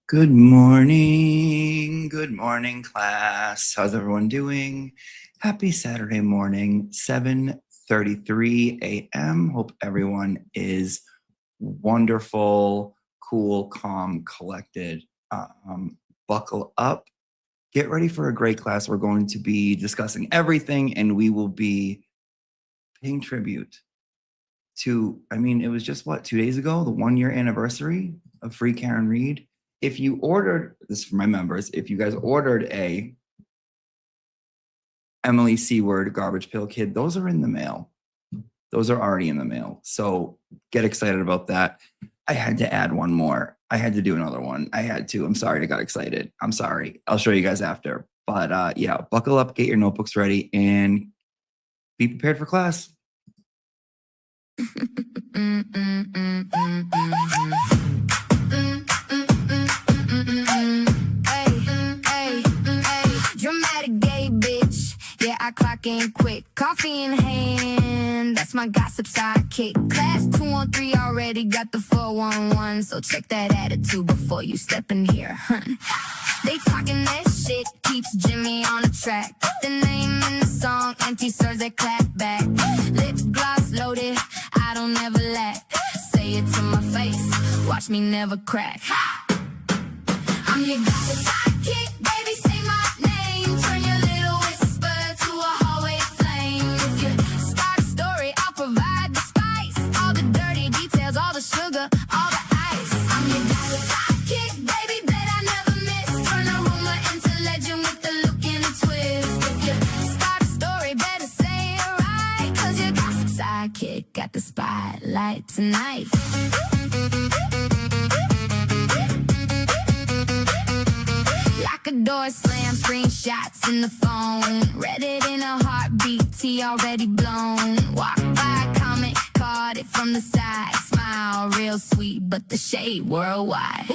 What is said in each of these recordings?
Good morning. Good morning, class. How's everyone doing? Happy Saturday morning, 7:33 a.m. Hope everyone is wonderful, cool, calm, collected. Buckle up. Get ready for a great class. We're going to be discussing everything, and we will be paying tribute to, it was just 2 days ago, the 1 year anniversary of Free Karen Reed. If you ordered this for my members, if you guys ordered a Emily Seward Garbage Pail Kid, those are in the mail. Those are already in the mail. So get excited about that. I had to add one more. I had to do another one. I had to. I'm sorry I got excited. I'm sorry. I'll show you guys after. But yeah, buckle up, get your notebooks ready, and be prepared for class. Dramatic gay bitch, yeah, I clock in quick. Coffee in hand, that's my gossip sidekick. Class 213 already got the 411, so check that attitude before you step in here, hun. They talking that shit, keeps Jimmy on the track. The name in the song, Auntie serves that clap back. Lip gloss loaded, I don't ever lack. Say it to my face, watch me never crack. I'm your gossip sidekick, baby, say my name. Turn your little whisper to a hallway flame. If you start a story, I'll provide the spice. All the dirty details, all the sugar, all the ice. I'm your gossip sidekick, baby, bet I never miss. Turn a rumor into legend with the look and a twist. If you start a story, better say it right, cause your gossip sidekick got the spotlight tonight. Lock a door slam, screenshots in the phone. Read it in a heartbeat, tea already blown. Walk by, comment, caught it from the side. Smile, real sweet, but the shade worldwide.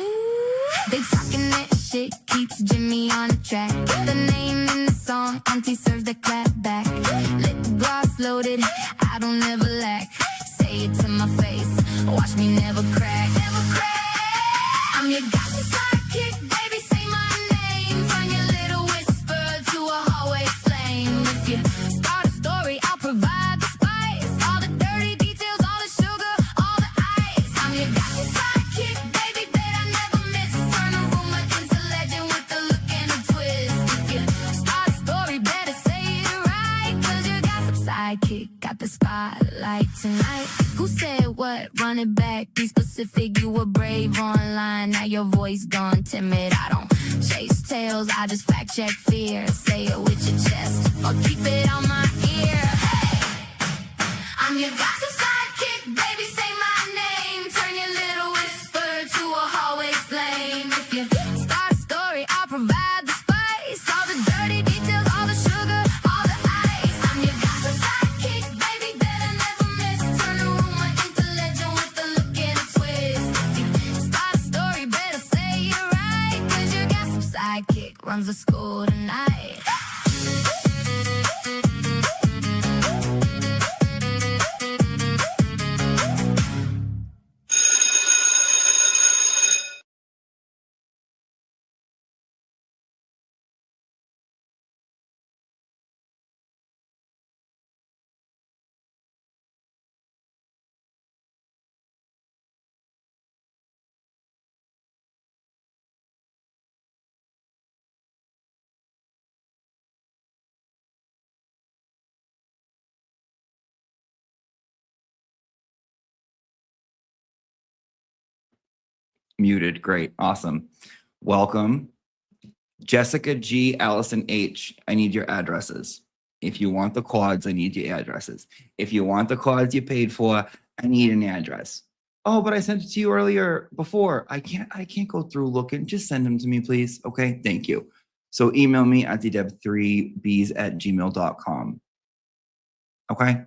They talking that shit, keeps Jimmy on the track. The name in the song, Auntie serves the clap back. Lip gloss loaded, I don't ever lack. Say it to my face, watch me never crack, never crack. I'm your gossip sidekick, baby, say my name. Turn your little whisper to a hallway flame. If you start a story, I'll provide the spice. All the dirty details, all the sugar, all the ice. I'm your gossip sidekick, baby, bet I never miss. Turn a rumor into legend with the look and a twist. If you start a story, better say it right, cause your gossip sidekick got the spotlight tonight. Who said what? Run it back. Be specific, you were brave online. Now your voice gone timid. I don't chase tails, I just fact check fear. Say it with your chest or keep it on my ear. Hey, I'm your gossip sidekick, baby, say my name. Turn your little whisper to a hallway flame. If you start a story, I'll provide the spice. All the dirty details, all the sugar, all the ice. I'm your gossip sidekick, baby, better never miss. Turn a rumor into legend with the look and a twist. If you start a story, better say it right, cause your gossip sidekick runs the school tonight. Muted. Great. Awesome. Welcome. Jessica G, Allison H, I need your addresses. If you want the quads, I need your addresses. If you want the quads you paid for, I need an address. Oh, but I sent it to you earlier before. I can't go through looking. Just send them to me, please. Okay, thank you. So email me at auntiedeb3bs@gmail.com. Okay?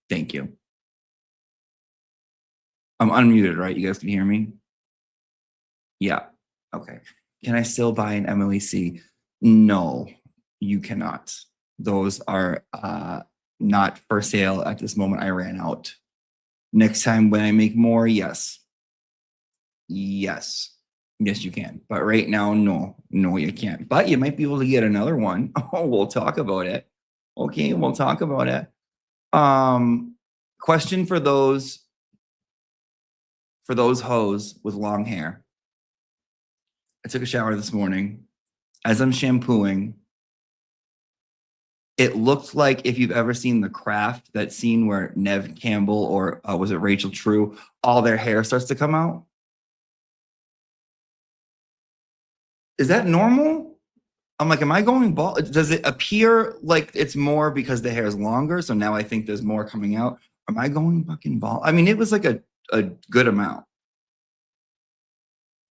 Thank you. I'm unmuted, right? You guys can hear me? Yeah. Okay. Can I still buy an Emily C? No, you cannot. Those are not for sale at this moment. I ran out. Next time when I make more, yes. Yes. Yes, you can. But right now, no, you can't. But you might be able to get another one. Oh, we'll talk about it. Okay, we'll talk about it. Question for those hoes with long hair. I took a shower this morning. As I'm shampooing, it looked like, if you've ever seen The Craft, that scene where Nev Campbell or was it Rachel True, all their hair starts to come out. Is that normal? I'm like, am I going bald? Does it appear like it's more because the hair is longer? So now I think there's more coming out. Am I going fucking bald? I mean, it was like a good amount.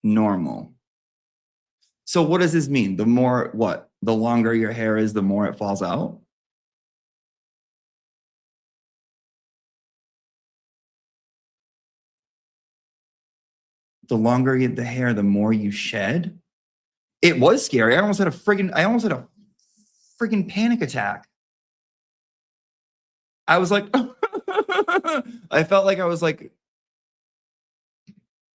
Normal. So what does this mean? The more what? The longer your hair is, the more it falls out? The longer you get the hair, the more you shed? It was scary. I almost had a friggin' panic attack. I was like, I felt like I was like,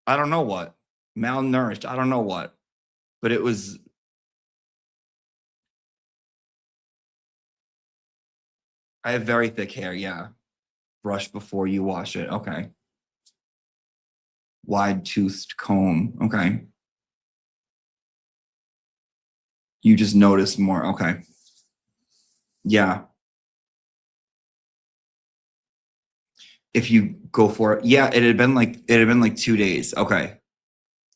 I don't know what, malnourished. I don't know what, but it was. I have very thick hair. Yeah. Brush before you wash it. Okay. Wide toothed comb. Okay. You just notice more. Okay. Yeah. If you go for it. Yeah, it had been like 2 days. Okay.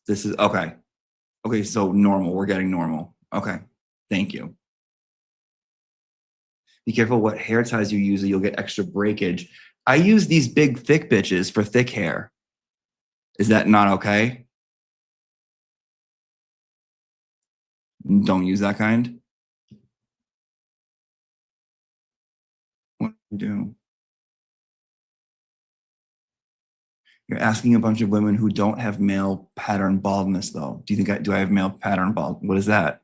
This is okay. Okay, so normal. We're getting normal. Okay. Thank you. Be careful what hair ties you use, or you'll get extra breakage. I use these big thick bitches for thick hair. Is that not okay? Don't use that kind. What do you do? You're asking a bunch of women who don't have male pattern baldness, though. Do you think do I have male pattern bald? What is that?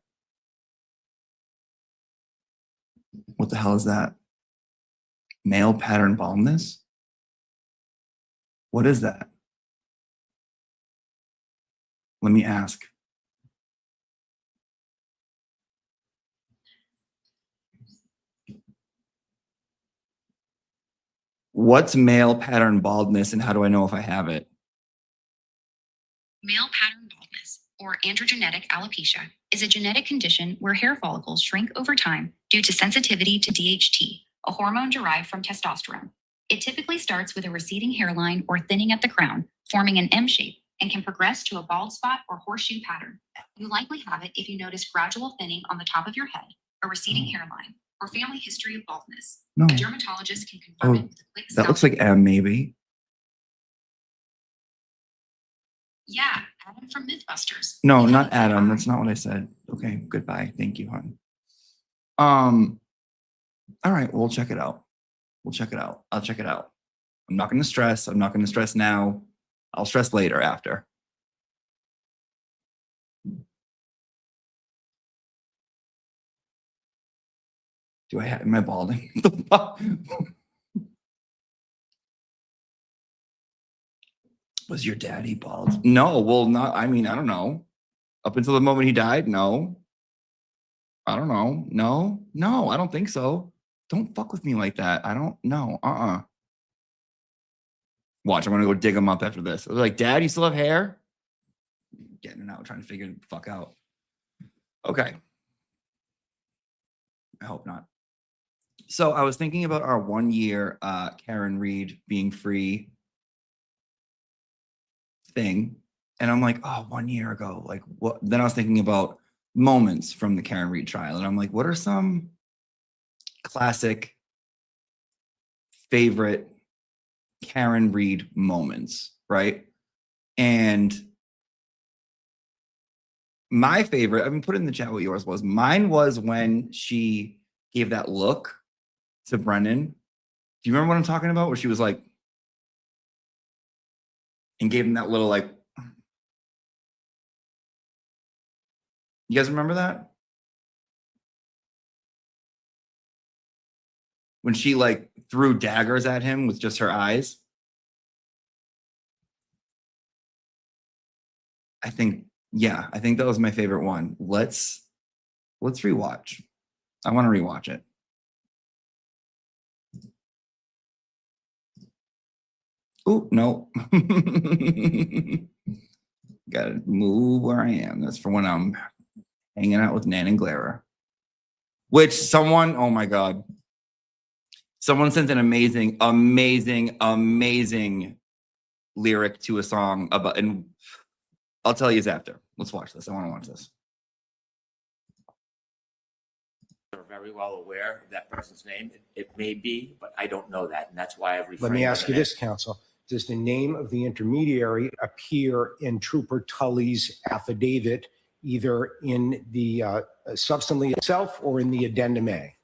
What the hell is that? Male pattern baldness? What is that? Let me ask. What's male pattern baldness, and how do I know if I have it? Male pattern baldness, or androgenetic alopecia, is a genetic condition where hair follicles shrink over time due to sensitivity to DHT, a hormone derived from testosterone. It typically starts with a receding hairline or thinning at the crown, forming an M shape, and can progress to a bald spot or horseshoe pattern. You likely have it if you notice gradual thinning on the top of your head, a receding hairline, or family history of baldness. No. A dermatologist can confirm it with a quick That looks like M, maybe. Yeah, Adam from Mythbusters. No, not Adam. That's not what I said. Okay, goodbye. Thank you, hon. All right, we'll check it out. I'll check it out. I'm not going to stress. I'm not going to stress now. I'll stress later after. Do I have, am I balding? Was your daddy bald? No, well, not, I mean, I don't know. Up until the moment he died, no. I don't know. No, I don't think so. Don't fuck with me like that. I don't know. Watch, I'm gonna go dig him up after this. I was like, Dad, you still have hair? Getting it out, trying to figure the fuck out. Okay. I hope not. So I was thinking about our 1 year Karen Reed being free thing. And I'm like, oh, 1 year ago. Like what? Then I was thinking about moments from the Karen Reed trial. And I'm like, what are some classic favorite Karen Reed moments, right? And my favorite, I mean, put it in the chat what yours was. Mine was when she gave that look to Brennan. Do you remember what I'm talking about? Where she was like, and gave him that little like, you guys remember that? When she like threw daggers at him with just her eyes. I think Yeah, I think that was my favorite one. Let's rewatch. I want to rewatch it. Oh, no. Gotta move where I am. That's for when I'm hanging out with Nan and Clara. Which someone, oh my God. Someone sent an amazing lyric to a song about, and I'll tell you after. Let's watch this. I want to watch this. Are very well aware of that person's name. It may be, but I don't know that, and that's why I've refrained. Let me ask you this, counsel. Does the name of the intermediary appear in Trooper Tully's affidavit, either in the substantially itself or in the addendum A?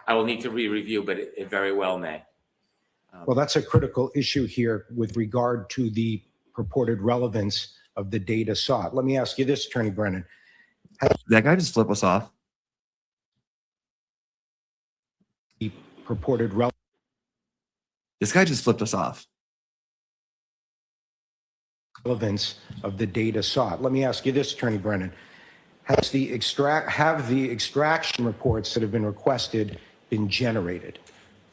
I will need to re-review, but it very well may. Well, that's a critical issue here with regard to the purported relevance of the data sought. Let me ask you this, Attorney Brennan. That guy just flipped us off. The purported This guy just flipped us off. relevance of the data sought. Let me ask you this, Attorney Brennan. Have the extraction reports that have been requested been generated?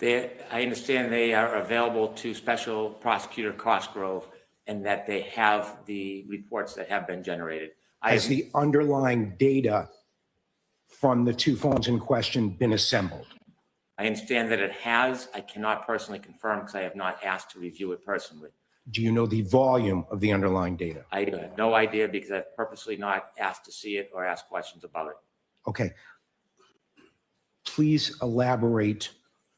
I understand they are available to Special Prosecutor Cosgrove and that they have the reports that have been generated. Has the underlying data from the two phones in question been assembled? I understand that it has. I cannot personally confirm because I have not asked to review it personally. Do you know the volume of the underlying data? I have no idea because I've purposely not asked to see it or ask questions about it. Okay. Please elaborate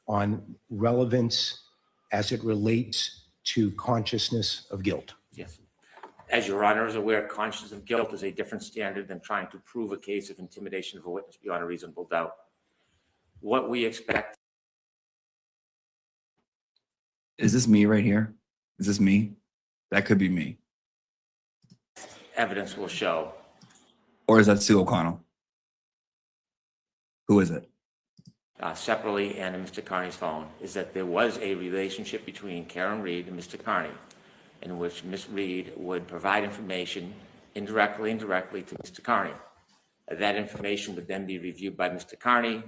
on relevance as it relates to consciousness of guilt. Yes. As Your Honor is aware, consciousness of guilt is a different standard than trying to prove a case of intimidation of a witness beyond a reasonable doubt. What we expect. Is this me right here? Is this me? That could be me. Evidence will show. Or is that Sue O'Connell? Who is it? Separately and in Mr. Carney's phone, is that there was a relationship between Karen Reed and Mr. Carney in which Ms. Reed would provide information indirectly to Mr. Carney. That information would then be reviewed by Mr. Carney,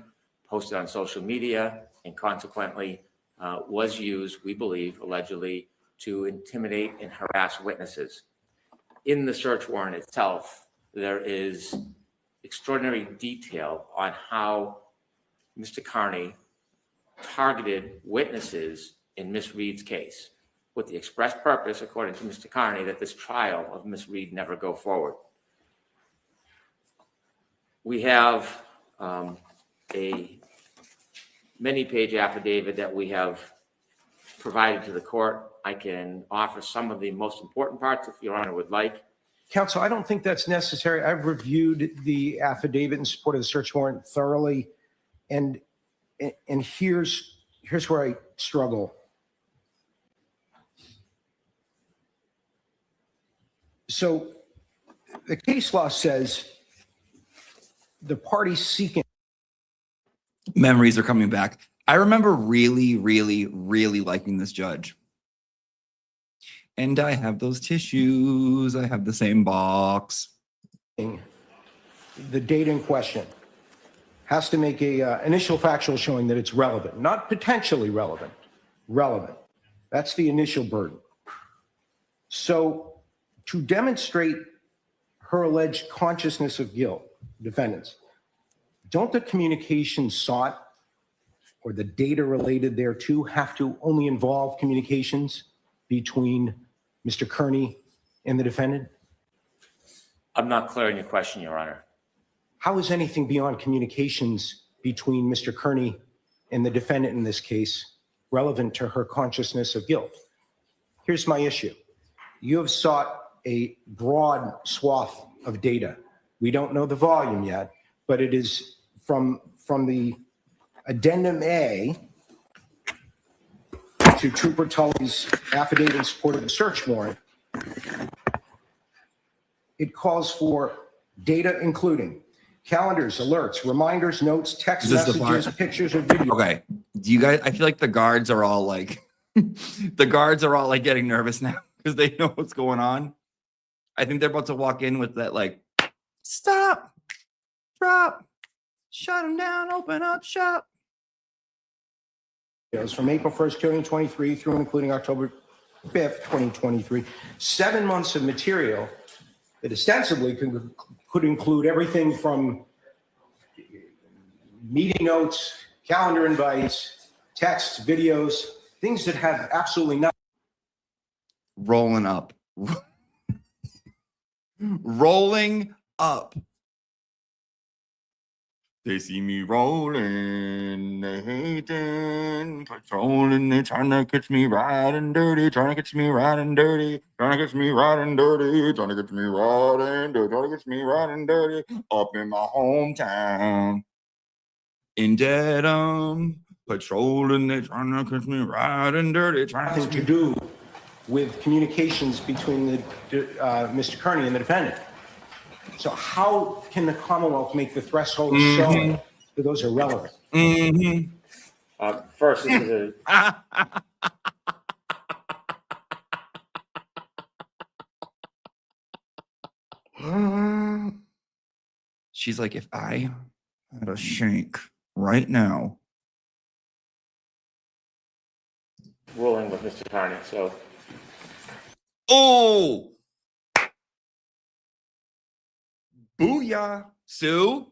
posted on social media, and consequently was used, we believe, allegedly, to intimidate and harass witnesses. In the search warrant itself, there is extraordinary detail on how Mr. Carney targeted witnesses in Ms. Reed's case with the express purpose, according to Mr. Carney, that this trial of Ms. Reed never go forward. We have a many-page affidavit that we have provided to the court. I can offer some of the most important parts if Your Honor would like. Counsel, I don't think that's necessary. I've reviewed the affidavit in support of the search warrant thoroughly, and here's where I struggle. So the case law says the party seeking. Memories are coming back. I remember really liking this judge. And I have those tissues. I have the same box. The data in question has to make a initial factual showing that it's relevant, not potentially relevant, relevant. That's the initial burden. So to demonstrate her alleged consciousness of guilt, defendants, don't the communications sought or the data related thereto have to only involve communications between Mr. Kearney and the defendant? I'm not clear on your question, Your Honor. How is anything beyond communications between Mr. Kearney and the defendant in this case relevant to her consciousness of guilt? Here's my issue. You have sought a broad swath of data. We don't know the volume yet, but it is from the addendum A to Trooper Tully's affidavit in support of the search warrant. It calls for data including calendars, alerts, reminders, notes, text messages, pictures, or video. Okay. Do you guys, I feel like the guards are all like, getting nervous now because they know what's going on. I think they're about to walk in with that like, stop, drop, shut them down, open up shop. It was from April 1st, 2023 through and including October 5th, 2023. 7 months of material that ostensibly could include everything from meeting notes, calendar invites, texts, videos, things that have absolutely nothing. Rolling up. Rolling up. They see me rolling, they hating, patrolling, they trying to catch me riding dirty, trying to catch me riding dirty, trying to catch me riding dirty, trying to catch me riding dirty, trying to catch me riding dirty, up in my hometown. In Dedham, patrolling, they trying to catch me riding dirty, trying to Nothing catch to me. do with communications between Mr. Kearney and the defendant. So how can the Commonwealth make the threshold show that those are relevant? First, this is a She's like, if I had a shank right now. ruling with Mr. Carney. So Oh! Booyah. Sue?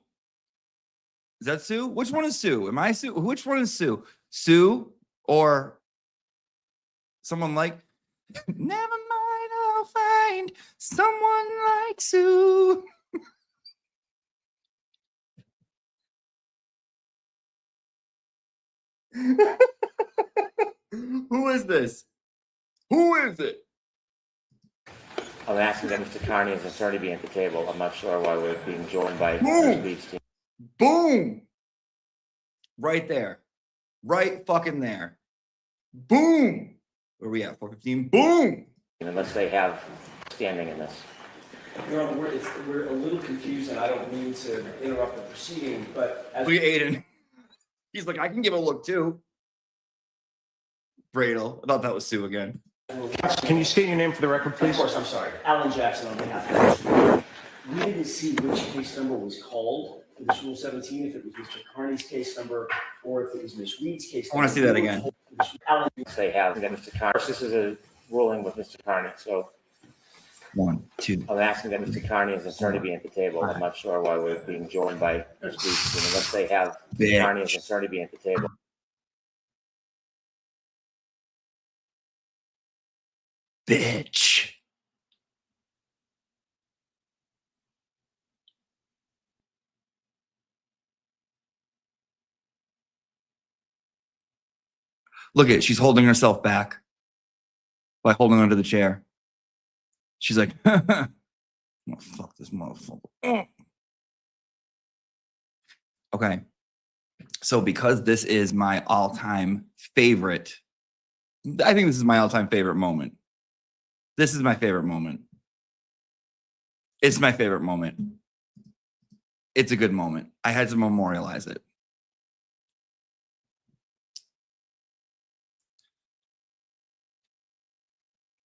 Is that Sue? Which one is Sue? Am I Sue? Which one is Sue? Sue or someone like, never mind, I'll find someone like Sue. Who is this? Who is it? I'm asking that Mr. Carney and his attorney be at the table. I'm not sure why we're being joined by Boom. Ms. Reed's team. Boom. Right there. Right fucking there. Boom. Where are we at? 415. Boom. Unless they have standing in this. Your Honor, we're a little confused, and I don't mean to interrupt the proceeding, but as Look at Aiden. He's like, I can give a look too. Bradle. I thought that was Sue again. Can you state your name for the record, of please? course, I'm sorry, Alan Jackson on behalf of the Courtroom. We didn't see which case number was called for this Rule 17, if it was Mr. Carney's case number or if it was Ms. Reed's case I number. want to see that again. Alan, They have that Mr. Carney. First, this is a ruling with Mr. Carney. So 1, 2. I'm asking that Mr. Carney and his attorney be at the table. I'm not sure why we're being joined by Ms. Reed's team. Unless they have Mr. Carney and his attorney be at the table. Bitch. Look at it. She's holding herself back by holding onto the chair. She's like, I'm gonna fuck this motherfucker. Okay. So because this is my all-time favorite, I think this is my all-time favorite moment. This is my favorite moment. It's my favorite moment. It's a good moment. I had to memorialize it.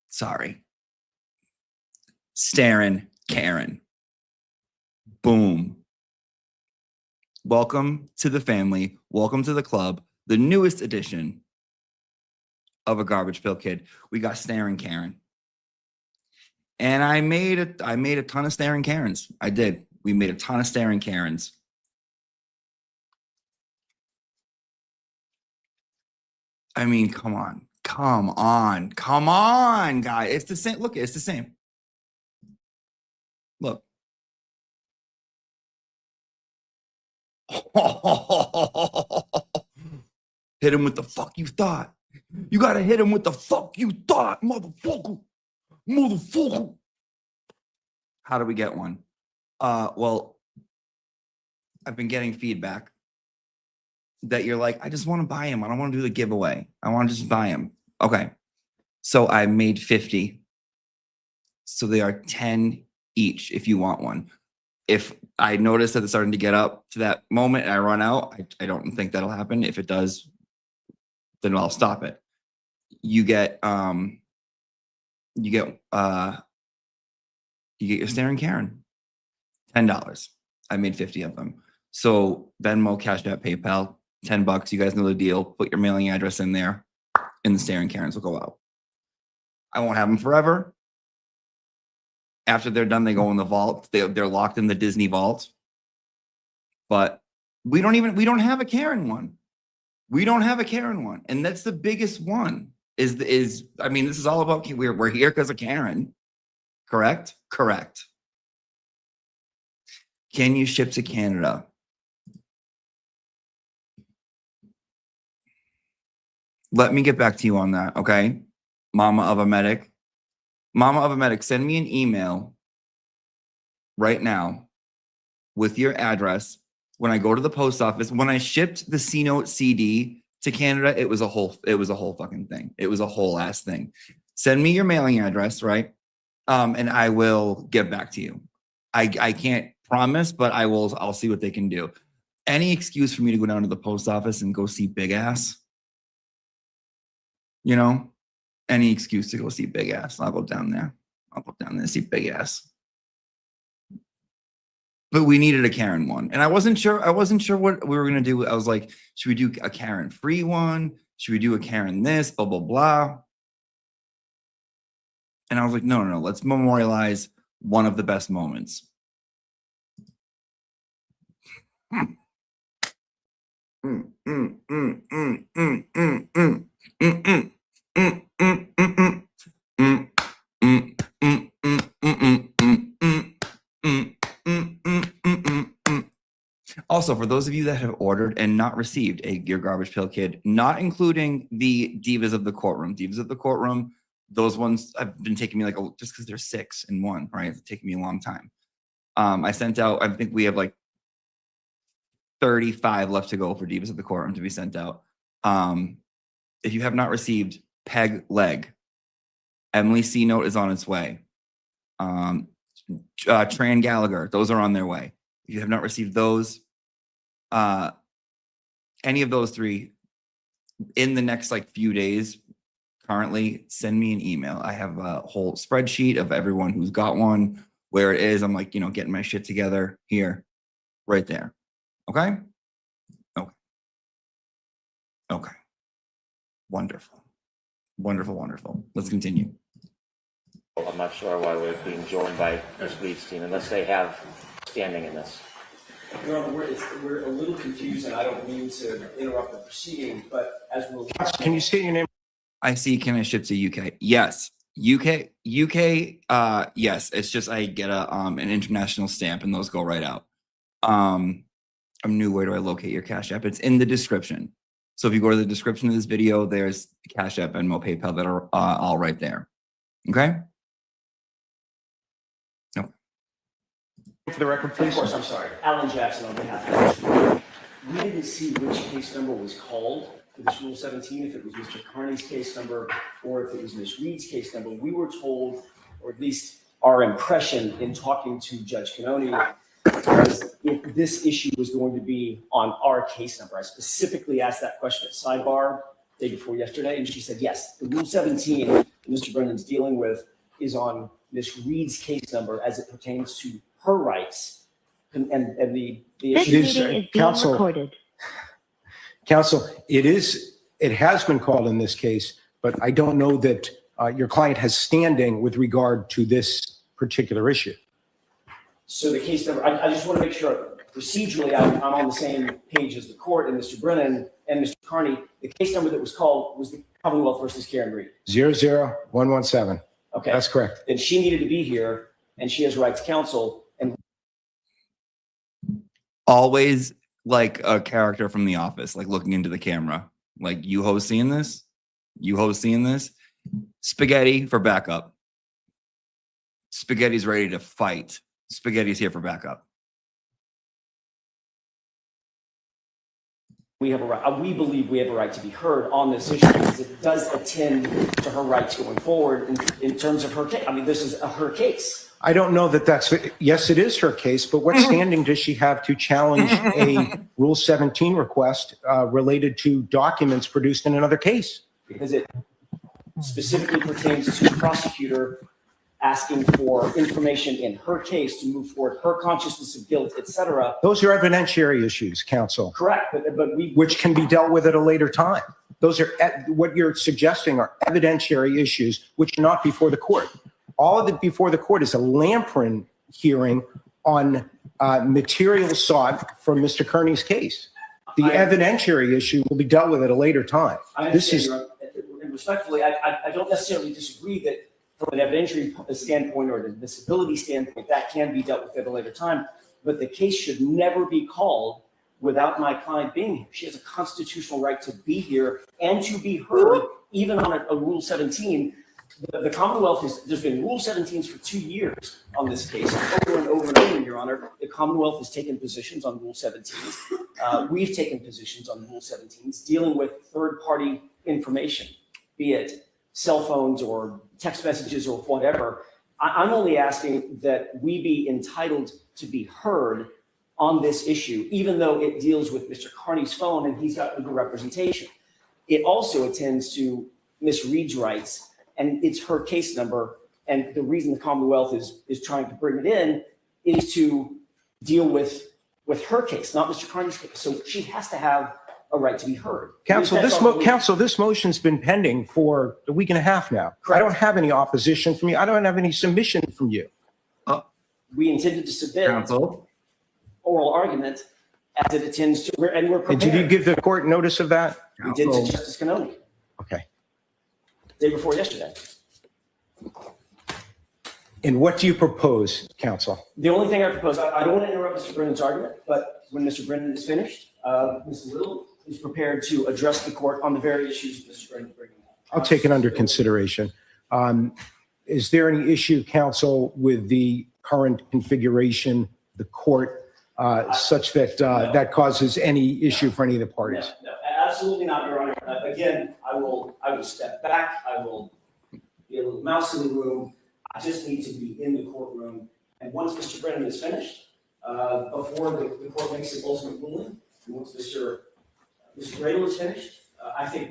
Sorry. Staring Karen. Boom. Welcome to the family. Welcome to the club. The newest edition of A Garbage Pail Kid. We got Staring Karen. And I made a ton of Staring Karens. I did. We made a ton of Staring Karens. I mean, come on. Come on. Come on, guys. It's the same. Look, it's the same. Look. Hit him with the fuck you thought. You gotta hit him with the fuck you thought, motherfucker. Motherfucker. How do we get one? Well, I've been getting feedback that you're like, I just want to buy him. I don't want to do the giveaway. I want to just buy him. Okay. So I made 50. So they are 10 each if you want one. If I notice that it's starting to get up to that moment and I run out, I don't think that'll happen. If it does, then I'll stop it. You get You get your staring Karen. $10. I made 50 of them. So Venmo, Cash App, PayPal, $10. You guys know the deal. Put your mailing address in there, and the staring Karens will go out. I won't have them forever. After they're done, they go in the vault. They're locked in the Disney vault. But we don't have a Karen one. We don't have a Karen one, and that's the biggest one. I mean, this is all about we're here because of Karen. Correct? Correct. Can you ship to Canada? Let me get back to you on that, okay? Mama of a medic. Mama of a medic, send me an email right now with your address. When I go to the post office, when I shipped the C-Note CD to Canada, it was a whole fucking thing. It was a whole ass thing. Send me your mailing address, right? And I will get back to you. I can't promise, but I'll see what they can do. Any excuse for me to go down to the post office and go see Big Ass, you know, any excuse to go see Big Ass. I'll go down there. I'll go down there and see Big Ass. But we needed a Karen one. And I wasn't sure what we were going to do. I was like, should we do a Karen free one? Should we do a Karen this, blah, blah, blah. And I was like, no. Let's memorialize one of the best moments. Also, for those of you that have ordered and not received your Garbage Pail Kid, not including the Divas of the Courtroom. Divas of the Courtroom, those ones have been taking me just because they're 6 in one, right? It's taking me a long time. I sent out, I think we have 35 left to go for Divas of the Courtroom to be sent out. If you have not received Peg Leg, Emily C. Note is on its way. Tran Gallagher, those are on their way. If you have not received those, any of those 3 in the next few days, currently, send me an email. I have a whole spreadsheet of everyone who's got one, where it is. I'm getting my shit together here, right there. Okay? Okay. Wonderful. Let's continue. I'm not sure why we're being joined by Ms. Reed's team, unless they have standing in this. Your Honor, we're a little confused, and I don't mean to interrupt the proceeding, but as we'll... Can you state your name? I see. Can I ship to UK? Yes. UK. Yes. It's just I get an international stamp, and those go right out. I'm new. Where do I locate your Cash App? It's in the description. So if you go to the description of this video, there's Cash App, Venmo, PayPal that are all right there. Okay. No. For the record, please. Of course, I'm sorry. Alan Jackson on behalf of the We didn't see which case number was called for this Rule 17, if it was Mr. Carney's case number or if it was Ms. Reed's case number. We were told, or at least our impression in talking to Judge Cannoni, was if this issue was going to be on our case number. I specifically asked that question at sidebar the day before yesterday, and she said, yes, the Rule 17 that Mr. Brendan's dealing with is on Ms. Reed's case number as it pertains to her rights and the This issue. meeting is being Counsel. recorded. Counsel, it has been called in this case, but I don't know that your client has standing with regard to this particular issue. So the case number, I just want to make sure procedurally I'm on the same page as the court and Mr. Brennan and Mr. Carney. The case number that was called was the Commonwealth versus Karen Reed. 00117. Okay. That's correct. Then she needed to be here and she has right to counsel. And Always like a character from The Office, looking into the camera. You host seeing this? You host seeing this? Spaghetti for backup. Spaghetti's ready to fight. Spaghetti's here for backup. we have a right, we believe we have a right to be heard on this issue because it does attend to her rights going forward in terms of her case. I mean, this is her case. I don't know that yes, it is her case, but what standing does she have to challenge a Rule 17 request related to documents produced in another case? Because it specifically pertains to the prosecutor asking for information in her case to move forward her consciousness of guilt, etc. Those are evidentiary issues, counsel, Correct, but we, which can be dealt with at a later time. Those are, what you're suggesting are evidentiary issues which are not before the court. All of it before the court is a Lamprin hearing on material sought from Mr. Kearney's case. The evidentiary issue will be dealt with at a later time. I This understand, is, Your Honor. And respectfully, I don't necessarily disagree that from an evidentiary standpoint or an admissibility standpoint, that can be dealt with at a later time. But the case should never be called without my client being here. She has a constitutional right to be here and to be heard, even on a Rule 17. The Commonwealth there's been Rule 17s for 2 years on this case, over and over and over, Your Honor. The Commonwealth has taken positions on Rule 17s. We've taken positions on Rule 17s dealing with third-party information, be it cell phones or text messages or whatever. I'm only asking that we be entitled to be heard on this issue, even though it deals with Mr. Kearney's phone and he's got legal representation. It also attends to Ms. Reed's rights, and it's her case number. And the reason the Commonwealth is trying to bring it in is to deal with her case, not Mr. Kearney's case. So she has to have a right to be heard. counsel, this motion's been pending for a week and a half now. I don't have any opposition from you. I don't have any submission from you. We intended to submit Counsel. oral argument as it attends to, and we're And prepared. did you give the court notice of that? We did to Justice Canoni, Okay. day before yesterday. And what do you propose, counsel? The only thing I propose, I don't want to interrupt Mr. Brennan's argument, but when Mr. Brennan is finished, Ms. Little is prepared to address the court on the very issues Mr. Brennan is bringing up. I'll take it under consideration. Is there any issue, counsel, with the current configuration, the court, such that that causes any issue for any of the parties? No, absolutely not, Your Honor. Again, I will step back. I will be a little mouse in the room. I just need to be in the courtroom. And once Mr. Brennan is finished, before the court makes its ultimate ruling, and once Mr. Gradle is finished, I think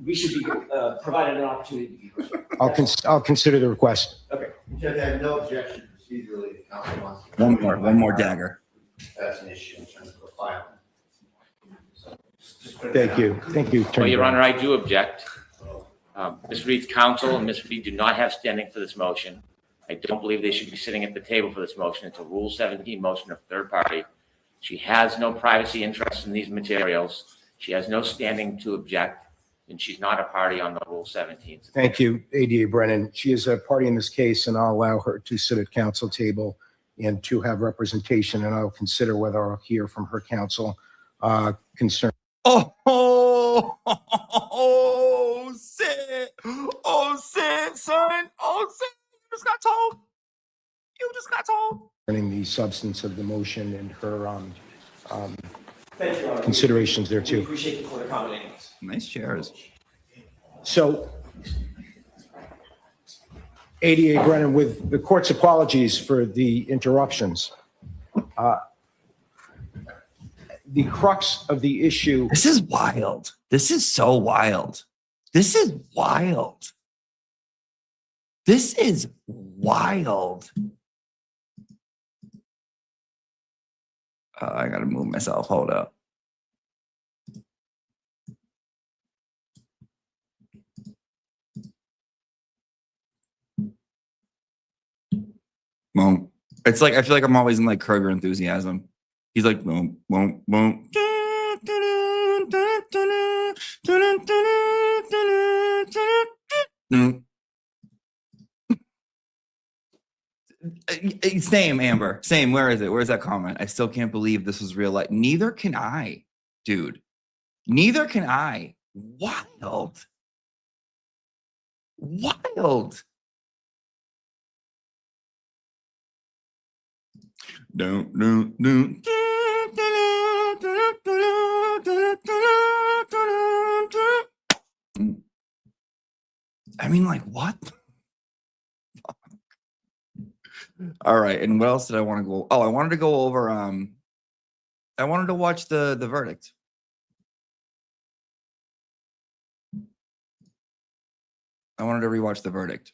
we should be provided an opportunity to be heard. I'll consider the request. Okay. Judge, I have no objection procedurally. The council wants to. One more dagger. That's an issue in terms of the filing. So, just put it Thank down. you. Thank you, Well, Attorney Your Brown. Honor, I do object. Ms. Reed's counsel and Ms. Reed do not have standing for this motion. I don't believe they should be sitting at the table for this motion. It's a Rule 17 motion of third party. She has no privacy interest in these materials. She has no standing to object, and she's not a party on the Rule 17. Thank you, ADA Brennan. She is a party in this case, and I'll allow her to sit at counsel table and to have representation, and I'll consider whether I'll hear from her counsel concerning. Sid. Oh, Sid, son. Oh, Sid. You just got told. the substance of the motion and her Thank you, Your Honor. considerations there We too. appreciate the court accommodating us. Nice chairs. So, ADA Brennan, with the court's apologies for the interruptions, the crux of the issue. This is wild. This is so wild. This is wild. This is wild. I gotta move myself. Hold up. Boom. It's like I feel like I'm always in like Kroger enthusiasm. He's like boom, boom, boom. Same, Amber. Same. Where is it? Where's that comment? I still can't believe this was real life. Neither can I, dude. Neither can I. Wild. Wild. Don't. I mean, like, what? All right. And what else did I want to go? Oh, I wanted to go over. I wanted to watch the verdict. I wanted to rewatch the verdict.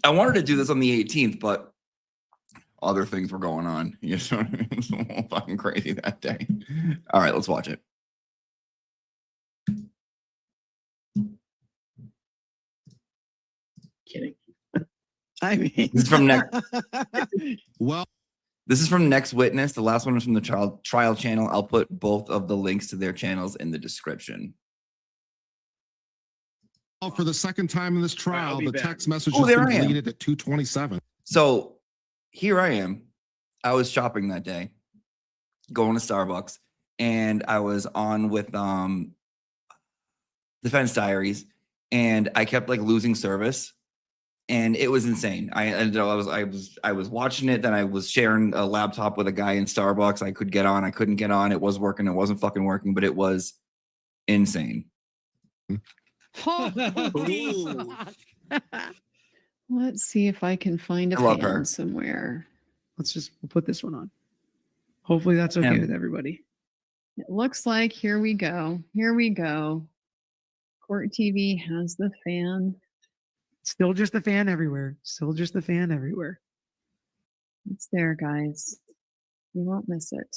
I wanted to do this on the 18th, but other things were going on. You know, it's all fucking crazy that day. All right, let's watch it. Kidding. I mean, This is from next. well, This is from Next Witness. The last one is from the trial channel. I'll put both of the links to their channels in the description. for the second time in this trial, be the back. text message Oh, has there been I am. deleted at 2:27. So here I am. I was shopping that day, going to Starbucks, and I was on with Defense Diaries, and I kept like losing service, and it was insane. I was watching it, then I was sharing a laptop with a guy in Starbucks. I could get on, I couldn't get on. It was working, it wasn't fucking working, but it was insane. Let's see if I can find a I love fan her. somewhere. We'll put this one on. Hopefully that's okay Yeah. with everybody. It looks like here we go. Here we go. Court TV has the fan. Still just the fan everywhere. Still just the fan everywhere. It's there, guys. You won't miss it.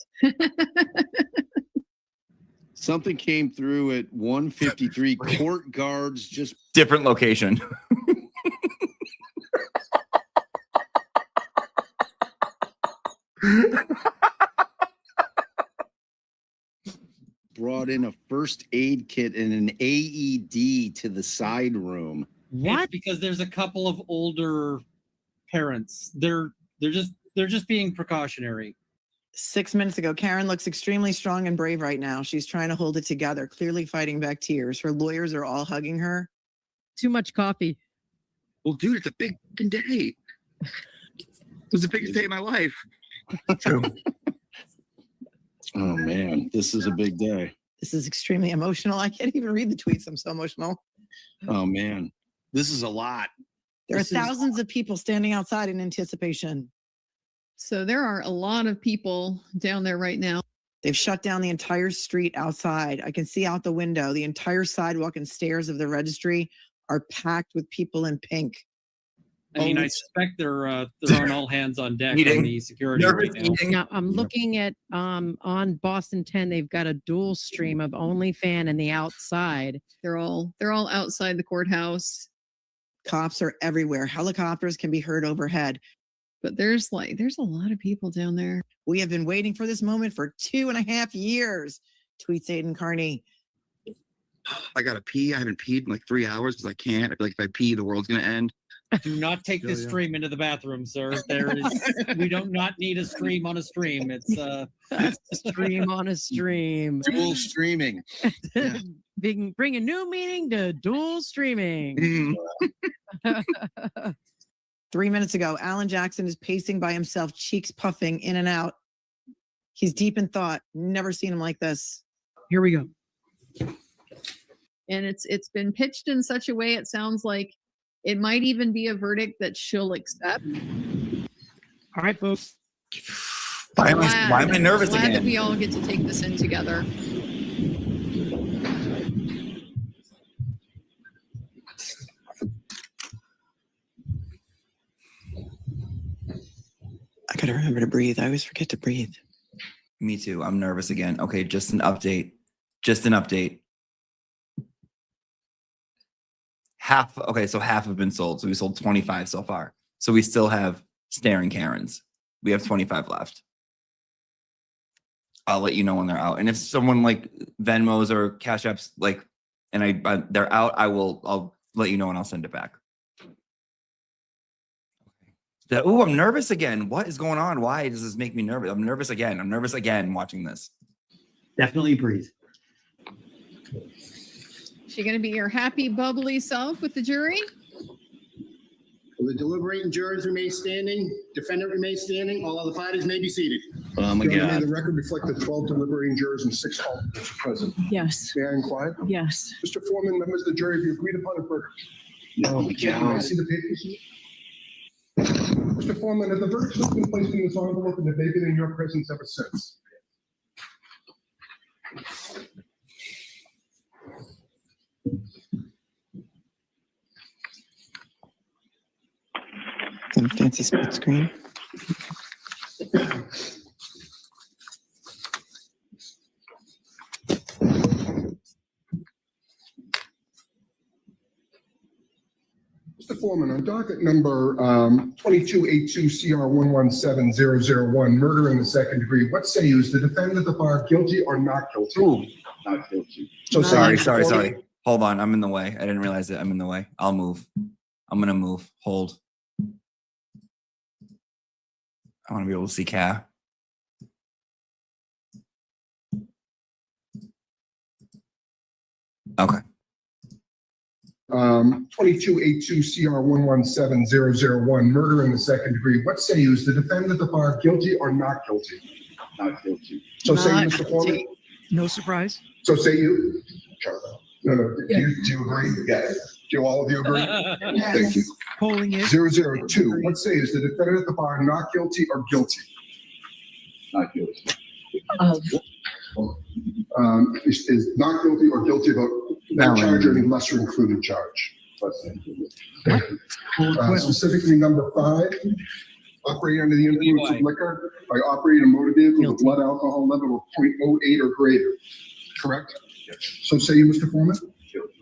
Something came through at 1:53. Court guards just Different location. brought in a first aid kit and an AED to the side room. What? It's because there's a couple of older parents. They're just being precautionary. 6 minutes ago, Karen looks extremely strong and brave right now. She's trying to hold it together, clearly fighting back tears. Her lawyers are all hugging her. Too much coffee. Well, dude, it's a big fucking day. It was the biggest day of my life. True. Oh man, this is a big day. This is extremely emotional. I can't even read the tweets. I'm so emotional. Oh man, this is a lot. There This are is- thousands of people standing outside in anticipation. So there are a lot of people down there right now. They've shut down the entire street outside. I can see out the window. The entire sidewalk and stairs of the registry are packed with people in pink. I mean, I suspect they're on all hands on deck on the security right now. Now, I'm looking at on Boston 10, they've got a dual stream of OnlyFan and the outside. They're all outside the courthouse. Cops are everywhere. Helicopters can be heard overhead. But there's a lot of people down there. We have been waiting for this moment for 2.5 years, tweets Aiden Carney. I gotta pee. I haven't peed in like 3 hours because I can't. I feel like if I pee, the world's gonna end. Do not take this stream into the bathroom, sir. We don't not need a stream on a stream. It's Stream on a stream. Dual streaming. Yeah. Bring a new meaning to dual streaming. 3 minutes ago, Alan Jackson is pacing by himself, cheeks puffing in and out. He's deep in thought. Never seen him like this. Here we go. And it's been pitched in such a way it sounds like it might even be a verdict that she'll accept. All right, folks. Why am I nervous Glad that again? we all get to take this in together. I gotta remember to breathe. I always forget to breathe. Me too. I'm nervous again. Okay, just an update. Just an update. Half have been sold. So we sold 25 so far. So we still have staring Karens. We have 25 left. I'll let you know when they're out. And if someone like Venmos or Cash Apps and they're out, I'll let you know and I'll send it back. I'm nervous again. What is going on? Why does this make me nervous? I'm nervous again. I'm nervous again watching this. Definitely breathe. She gonna be your happy, bubbly self with the jury? Will the deliberating jurors remain standing? Defendant remains standing. All other parties may be seated. Oh my May God. the record reflect that 12 deliberating jurors and 6 alternates are present. Yes. May I inquire? Yes. Mr. Foreman, members of the jury, have you agreed upon a verdict? Oh my May I God. see the papers? Mr. Foreman, has the verdict slip been placed in this envelope and have they been in your presence ever since? Got a fancy split screen. Mr. Foreman, on docket number 2282CR117001, murder in the second degree, what say you? Is the defendant at the bar guilty or not guilty? Not guilty. So Sorry. say- Hold on. I'm in the way. I didn't realize it. I'm in the way. I'll move. I'm going to move. Hold. I want to be able to see Kat. Okay. 2282CR117001, murder in the second degree. What say you? Is the defendant at the bar guilty or not guilty? Not guilty. So say you, Not Mr. Foreman? No surprise. So say you? No. Do you agree? Yes. Do all of you agree? Thank you. Polling is 002. What say is the defendant at the bar not guilty or guilty? Not guilty. Is not guilty or guilty about that charge or any lesser included charge? Specifically number 5, operating under the influence of liquor by operating a motor vehicle with blood alcohol level of 0.08 or greater. Correct? Yes. So say you, Mr. Foreman? Guilty.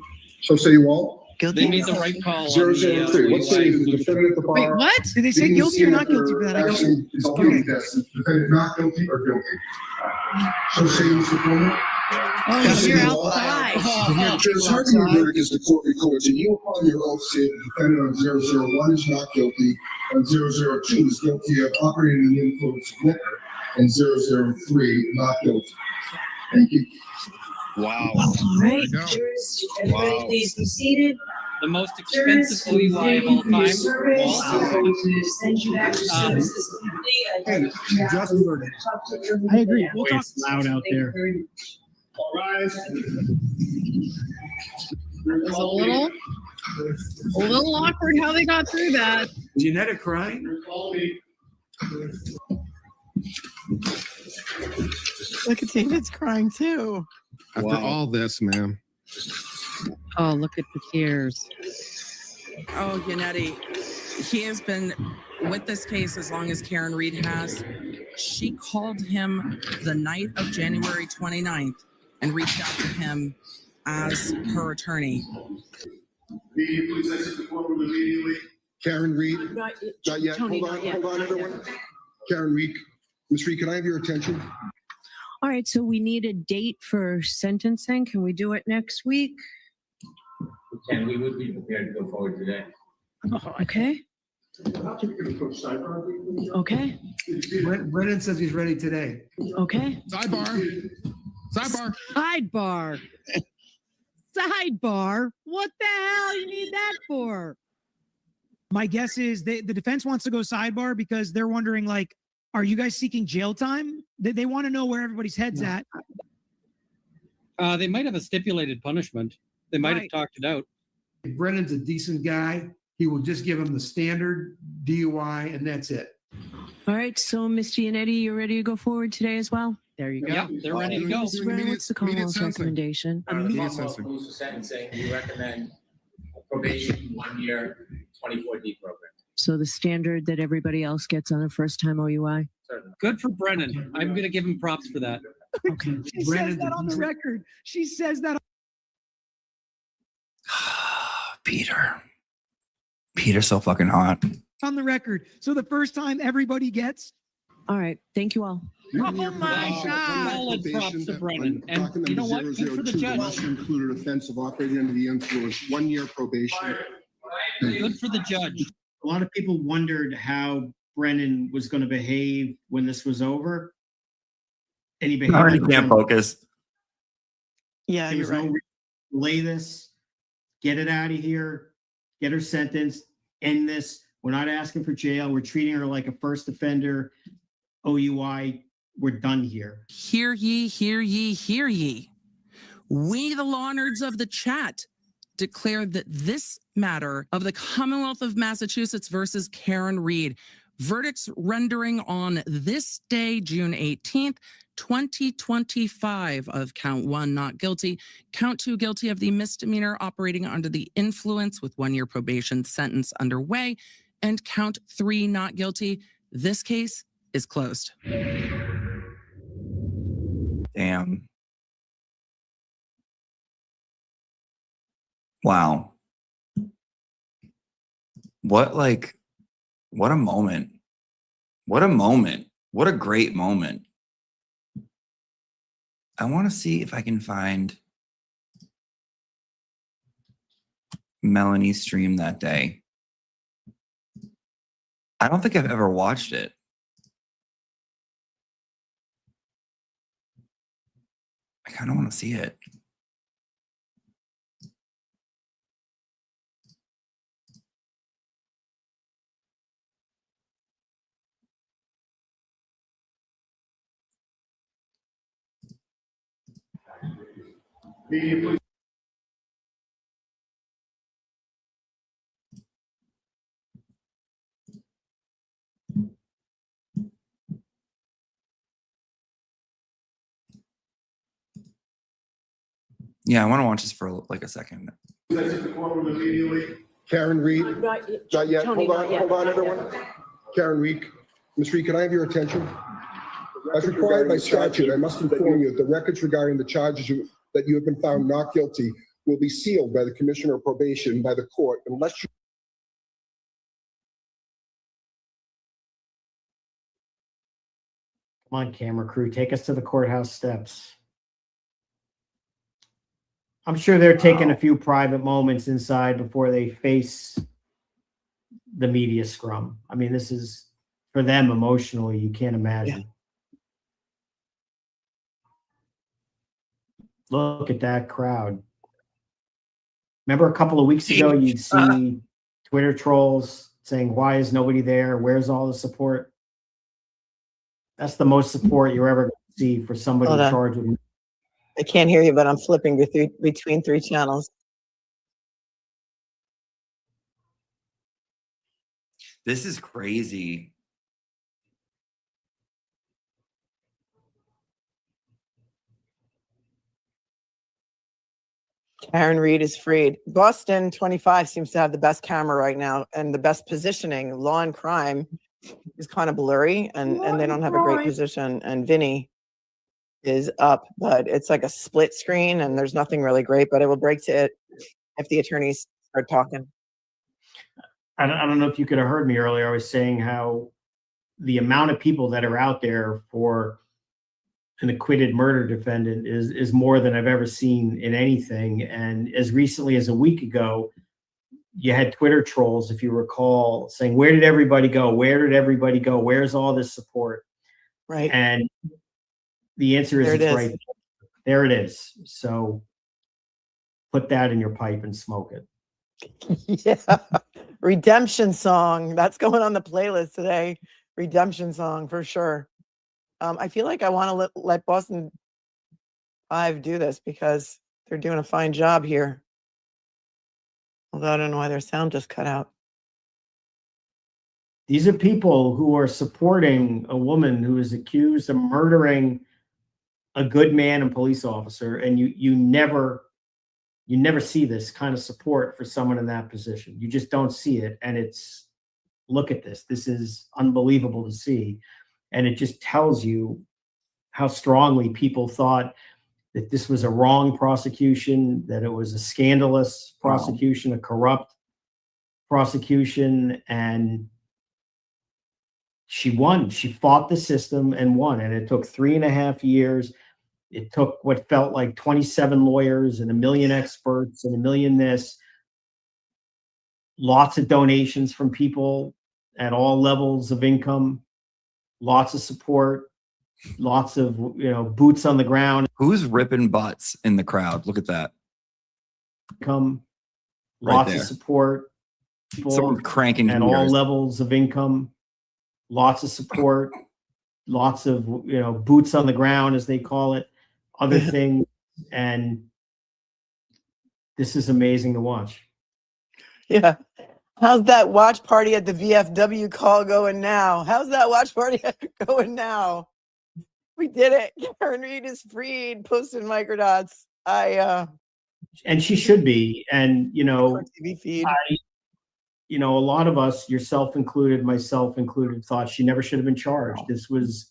So say you all? They made the right call. 003. What say is the defendant at the bar? Wait, what? Did they say guilty or not guilty for that? I Is guilty. Defendant not guilty or guilty? So say you, Mr. Foreman? Oh, you're outside. Judge Harkin, your verdict is the court records, and you upon your oath say the defendant on 001 is not guilty, and 002 is guilty of operating in the influence of liquor, and 003 not guilty. Thank you. Wow. All right, There we go. jurors, everybody please be seated. The most Jurors, expensive OUI of all thank you for your time. service. Wow. I'm going to send you back to services complete. I agree. We'll talk loud out Thank you there. very much. All rise. It was a little awkward how they got through that. Janetta crying? Look at David's crying too. After all this, man. Oh, look at the tears. Oh, Yannetti, he has been with this case as long as Karen Reed has. She called him the night of January 29th and reached out to him as her attorney. Please exit the courtroom immediately. Karen Reed? Not yet. Hold on, everyone. Karen Reed. Ms. Reed, can I have your attention? All right, so we need a date for sentencing. Can we do it next week? And we would be prepared to go forward today. Okay, okay, Brennan says he's ready today. okay. Sidebar. Sidebar. Sidebar. Sidebar? What the hell you need that for? My guess is the defense wants to go sidebar because they're wondering, like, are you guys seeking jail time? They want to know where everybody's head's at. They might have a stipulated punishment. They might have talked it out. Brennan's a decent guy. He will just give him the standard DUI, and that's it. All right, so Mr. Yannetti, you're ready to go forward today as well? There you go. Yeah, they're ready to go. Mr. Brennan, what's the Commonwealth's recommendation? Commonwealth rules for sentencing, we recommend probation 1 year, 24D program. So the standard that everybody else gets on a first-time OUI? Certainly. Good for Brennan. I'm going to give him props for that. Okay. She says that on the record. She says that. Peter's so fucking hot. On the record. So the first time everybody gets. All right, thank you all. Oh my God. Solid props to Brennan. And you know what? Good for the judge. Lesser included offense of operating under the influence, 1 year probation. Good for the judge. A lot of people wondered how Brennan was going to behave when this was over. And he behaved. I already can't focus. Yeah, There you're was right. no reason to delay this. Get it out of here. Get her sentenced. End this. We're not asking for jail. We're treating her like a first offender. OUI. We're done here. Hear ye, hear ye, hear ye. We, the law nerds of the chat, declare that this matter of the Commonwealth of Massachusetts versus Karen Reed, verdicts rendering on this day, June 18th, 2025 of count 1, not guilty, count 2, guilty of the misdemeanor operating under the influence with 1 year probation sentence underway, and count 3 not guilty. This case is closed. Damn. Wow. What a moment. What a moment. What a great moment. I want to see if I can find Melanie's stream that day. I don't think I've ever watched it. I kind of want to see it. Yeah, I want to watch this for like a second. Karen Reed. Not yet. Tony, Hold on, not yet. hold on, everyone. Karen Reed. Ms. Reed, can I have your attention? As required by statute, I must inform you that the records regarding the charges that you have been found not guilty will be sealed by the Commissioner of Probation by the court unless you. Come on, camera crew, take us to the courthouse steps. I'm sure they're taking a few private moments inside before they face the media scrum. I mean, this is for them emotionally, you can't imagine. Look at that crowd. Remember a couple of weeks ago, you'd see Twitter trolls saying, why is nobody there? Where's all the support? That's the most support you're ever going to see for somebody Hold on. charged with. I can't hear you, but I'm flipping between 3 channels. This is crazy. Karen Reed is freed. Boston 25 seems to have the best camera right now and the best positioning. Law and Crime is kind of blurry and they don't have a great position. And Vinny is up, but it's like a split screen and there's nothing really great, but it will break to it if the attorneys start talking. I don't know if you could have heard me earlier. I was saying how the amount of people that are out there for an acquitted murder defendant is more than I've ever seen in anything. And as recently as a week ago, you had Twitter trolls, if you recall, saying, where did everybody go? Where did everybody go? Where's all this support? Right. And the answer is it's right there. It is. So put that in your pipe and smoke it. Yeah. Redemption song. That's going on the playlist today. Redemption song for sure. I feel like I want to let Boston 5 do this because they're doing a fine job here. Although I don't know why their sound just cut out. These are people who are supporting a woman who is accused of murdering a good man and police officer, and you never see this kind of support for someone in that position. You just don't see it, and it's, look at this. This is unbelievable to see, and it just tells you how strongly people thought that this was a wrong prosecution, that it was a scandalous prosecution, a corrupt prosecution, and she won. She fought the system and won, and it took 3.5 years. It took what felt like 27 lawyers and 1 million experts and 1 million this. Lots of donations from people at all levels of income, lots of support, lots of boots on the ground. Who's ripping butts in the crowd? Look at that. Income, Right lots there. of support. People Someone cranking at all gears. levels of income, lots of support, lots of boots on the ground, as they call it, other things, and this is amazing to watch. Yeah. How's that watch party at the VFW call going now? How's that watch party going now? We did it. Karen Reed is freed. Posted microdots. And she should be. And TV feed. you know, a lot of us, yourself included, myself included, thought she never should have been charged. This was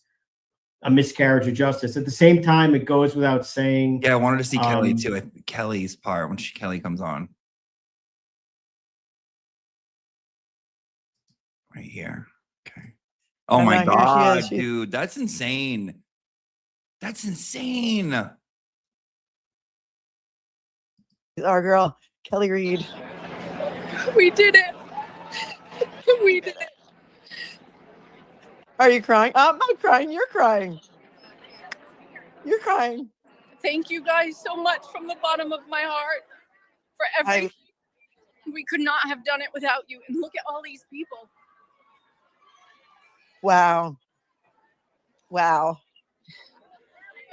a miscarriage of justice. At the same time, it goes without saying. Yeah, I wanted to see Kelly too. Kelly's part when Kelly comes on. Right here. Okay. Oh No, my no, here she God, is. dude. That's insane. That's insane. Our girl, Kelly Reed. We did it. We did it. Are you crying? I'm not crying. You're crying. You're crying. Thank you guys so much from the bottom of my heart for everything. We could not have done it without you. And look at all these people. Wow. Wow.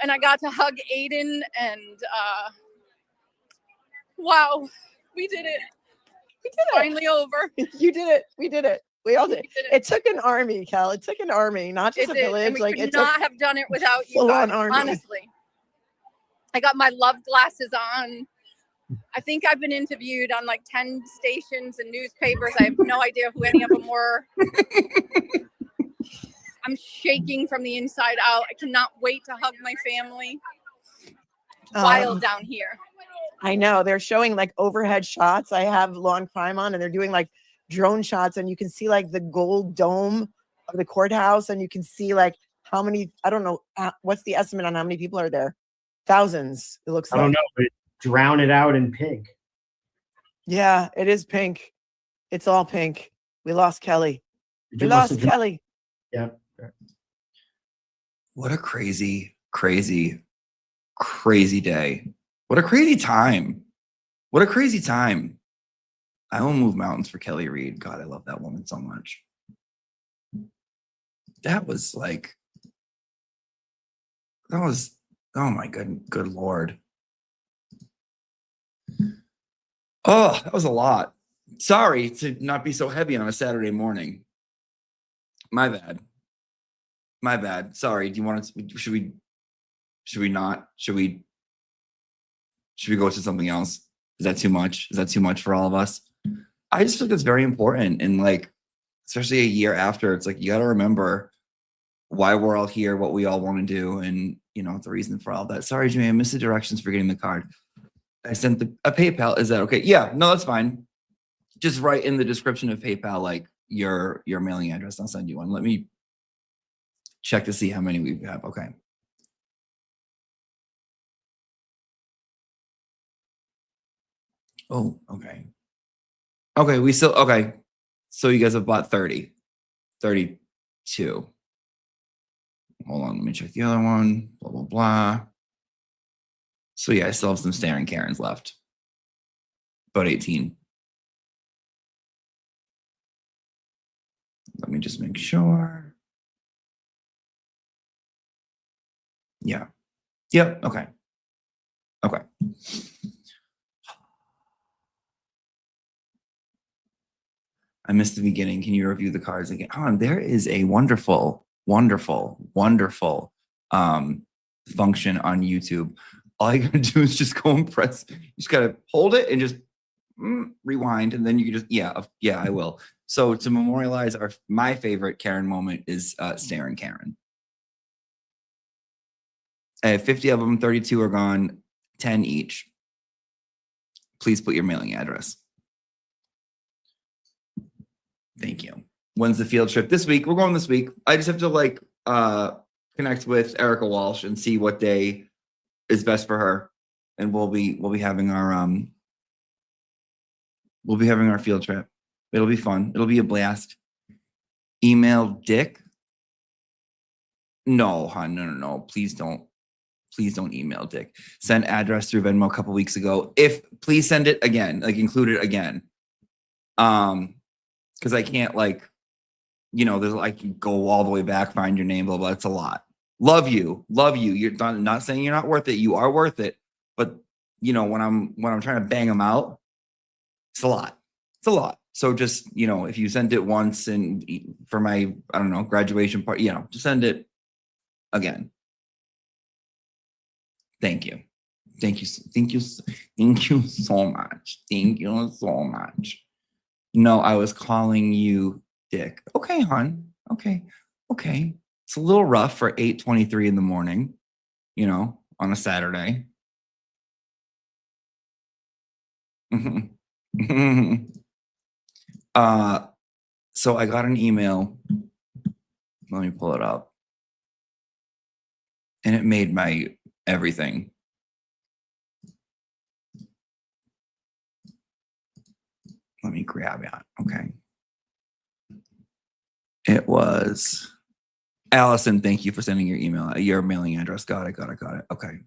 And I got to hug Aiden and wow, we did it. We did it. Finally over. You did it. We did it. We all did. It took an army, Cal. It took an army, not just It a did. village. And we Like could it not took have done it without you full-on guys, army. honestly. I got my love glasses on. I think I've been interviewed on like 10 stations and newspapers. I have no idea who any of them were. I'm shaking from the inside out. I cannot wait to hug my family. Wild down here. I know. They're showing like overhead shots. I have Law and Crime on, and they're doing like drone shots, and you can see like the gold dome of the courthouse, and you can see like how many, I don't know, what's the estimate on how many people are there? Thousands, it looks I like. don't know, but drown it out in pink. Yeah, it is pink. It's all pink. We lost Kelly. We lost Kelly. Yeah. What a crazy, crazy, crazy day. What a crazy time. What a crazy time. I will move mountains for Kelly Reed. God, I love that woman so much. That was like, oh my good Lord. Oh, that was a lot. Sorry to not be so heavy on a Saturday morning. My bad. My bad. Sorry. Do you want to, should we go to something else? Is that too much? Is that too much for all of us? I just think that's very important. And like, especially a year after, it's like, you got to remember why we're all here, what we all want to do. And, you know, the reason for all that. Sorry, Jimmy, I missed the directions for getting the card. I sent a PayPal. Is that okay? Yeah, no, that's fine. Just write in the description of PayPal, like your mailing address. I'll send you one. Let me check to see how many we have. Okay. Oh, okay. Okay, we still, okay. So you guys have bought 30, 32. Hold on, let me check the other one. Blah, blah, blah. So yeah, I still have some staring Karens left. About 18. Let me just make sure. Yeah. Yep. Okay. Okay. I missed the beginning. Can you review the cards again? There is a wonderful, wonderful, wonderful function on YouTube. All you gotta do is just go and press. You just gotta hold it and just rewind, and then you can just yeah, I will. So to memorialize my favorite Karen moment is staring Karen. I have 50 of them. 32 are gone. 10 each. Please put your mailing address. Thank you. When's the field trip? This week. We're going this week. I just have to like connect with Erica Walsh and see what day is best for her, and we'll be having our field trip. It'll be fun. It'll be a blast. Email Dick. No, hon, no. Please don't email Dick. Send address through Venmo a couple weeks ago. Please send it again, like include it again. Because I can't there's like go all the way back, find your name, blah, blah. It's a lot. Love you. You're not saying you're not worth it. You are worth it. But when I'm trying to bang them out, it's a lot. So just, if you send it once and for my, I don't know, graduation party, just send it again. Thank you. Thank you so much. Thank you so much. No, I was calling you Dick. Okay, hon. Okay. Okay. It's a little rough for 8:23 in the morning, you know, on a Saturday. uh so I got an email. Let me pull it up. And it made my everything. Let me grab it. Okay. It was Allison. Thank you for sending your email, your mailing address. Got it. Okay.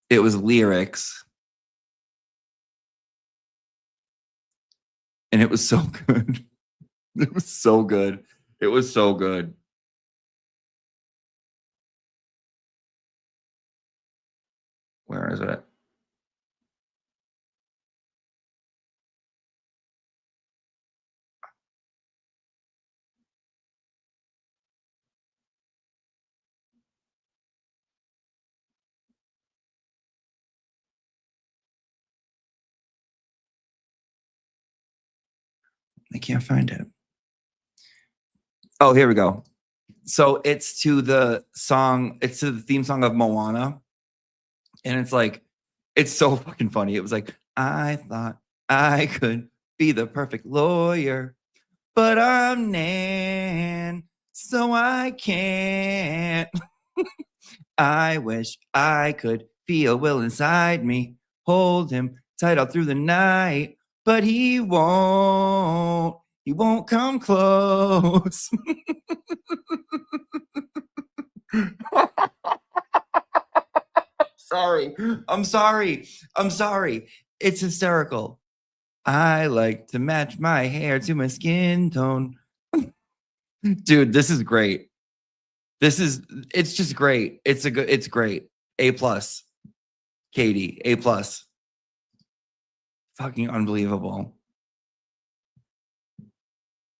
It was lyrics. And it was so good. It was so good. It was so good. Where is it? I can't find it. Oh, here we go. So it's to the song, it's to the theme song of Moana. And it's like, it's so fucking funny. It was like, I thought I could be the perfect lawyer, but I'm Nan, so I can't. I wish I could feel Will inside me, hold him tight all through the night, but he won't. He won't come close. Sorry. I'm sorry. I'm sorry. It's hysterical. I like to match my hair to my skin tone. Dude, this is great. It's just great. It's great. A plus. Katie, A plus. Fucking unbelievable.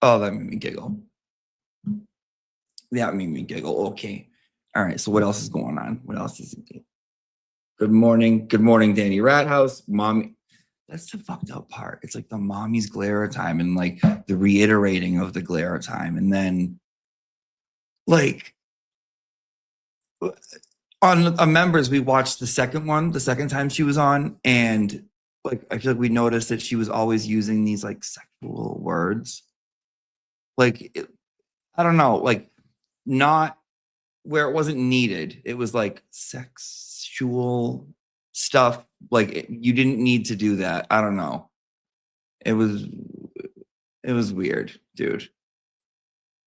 Oh, that made me giggle. That made me giggle. Okay. All right. So what else is going on? What else is it? Good morning. Good morning, Danny Rathouse. Mommy. That's the fucked up part. It's like the mommy's glare time and like the reiterating of the glare time. And then like on members, we watched the second one, the second time she was on. And like, I feel like we noticed that she was always using these like sexual words. Like, I don't know, like not where it wasn't needed. It was like sexual stuff. Like you didn't need to do that. I don't know. It was weird, dude.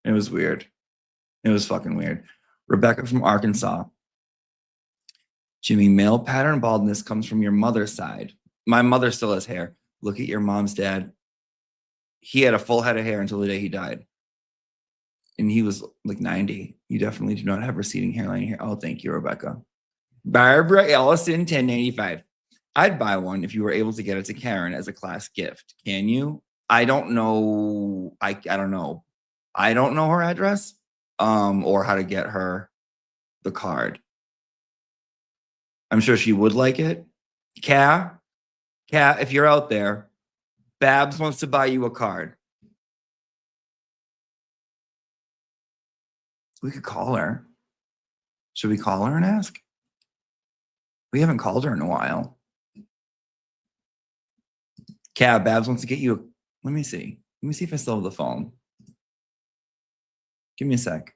It was weird. It was fucking weird. Rebecca from Arkansas. Jimmy, male pattern baldness comes from your mother's side. My mother still has hair. Look at your mom's dad. He had a full head of hair until the day he died. And he was like 90. You definitely do not have receding hairline here. Oh, thank you, Rebecca. Barbara Ellison, 1095. I'd buy one if you were able to get it to Karen as a class gift. Can you? I don't know. I don't know. I don't know her address or how to get her the card. I'm sure she would like it. Kat, if you're out there, Babs wants to buy you a card. We could call her. Should we call her and ask? We haven't called her in a while. Kat, Babs wants to get you a, let me see. Let me see if I still have the phone. Give me a sec.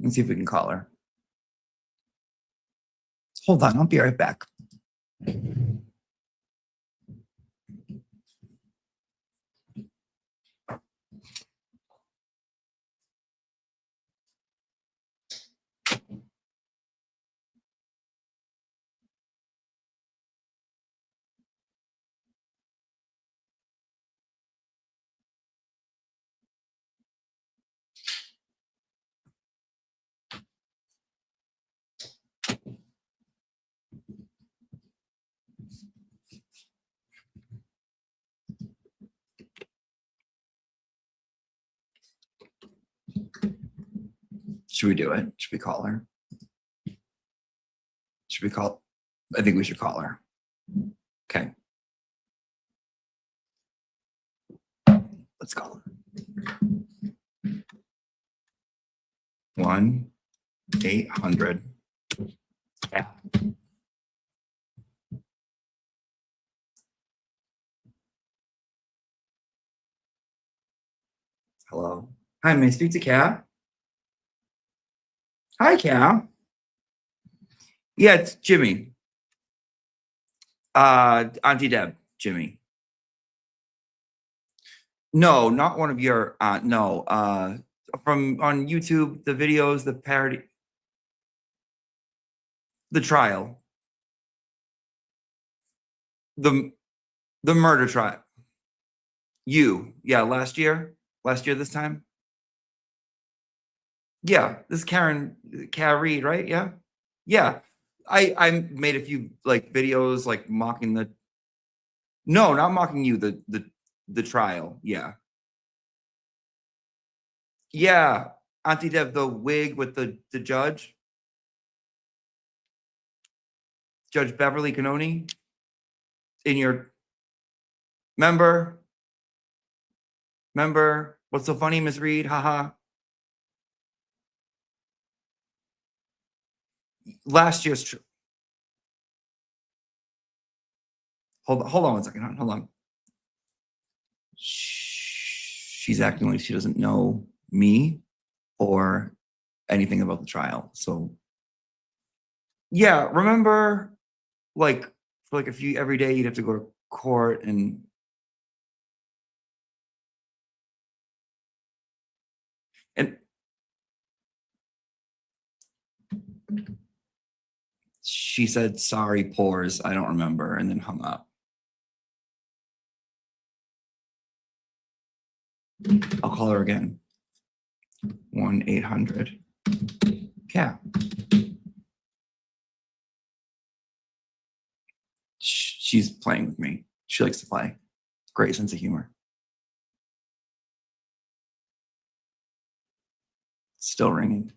Let's see if we can call her. Hold on, I'll be right back. Should we do it? Should we call her? Should we call? I think we should call her. Okay. Let's call her. 1-800. Yeah. Hello. Hi, may I speak to Cal? Hi, Cal. Yeah, it's Jimmy. Auntie Deb, Jimmy. No, not one of your no. From on YouTube, the videos, the parody, the trial. The murder trial. Yeah, last year this time. Yeah, this is Karen Reed, right? Yeah. I made a few like videos like mocking the. No, not mocking you. The trial. Yeah. Auntie Deb, the wig with the judge, Judge Beverly Canoni, in your member. What's so funny, Miss Reed? Haha. Last year's. Hold on 1 second. Hold on. She's acting like she doesn't know me or anything about the trial. So yeah, remember like for like every day you'd have to go to court and she said, sorry, pores, I don't remember, and then hung up. I'll call her again. 1-800. Yeah. She's playing with me. She likes to play. Great sense of humor. Still ringing.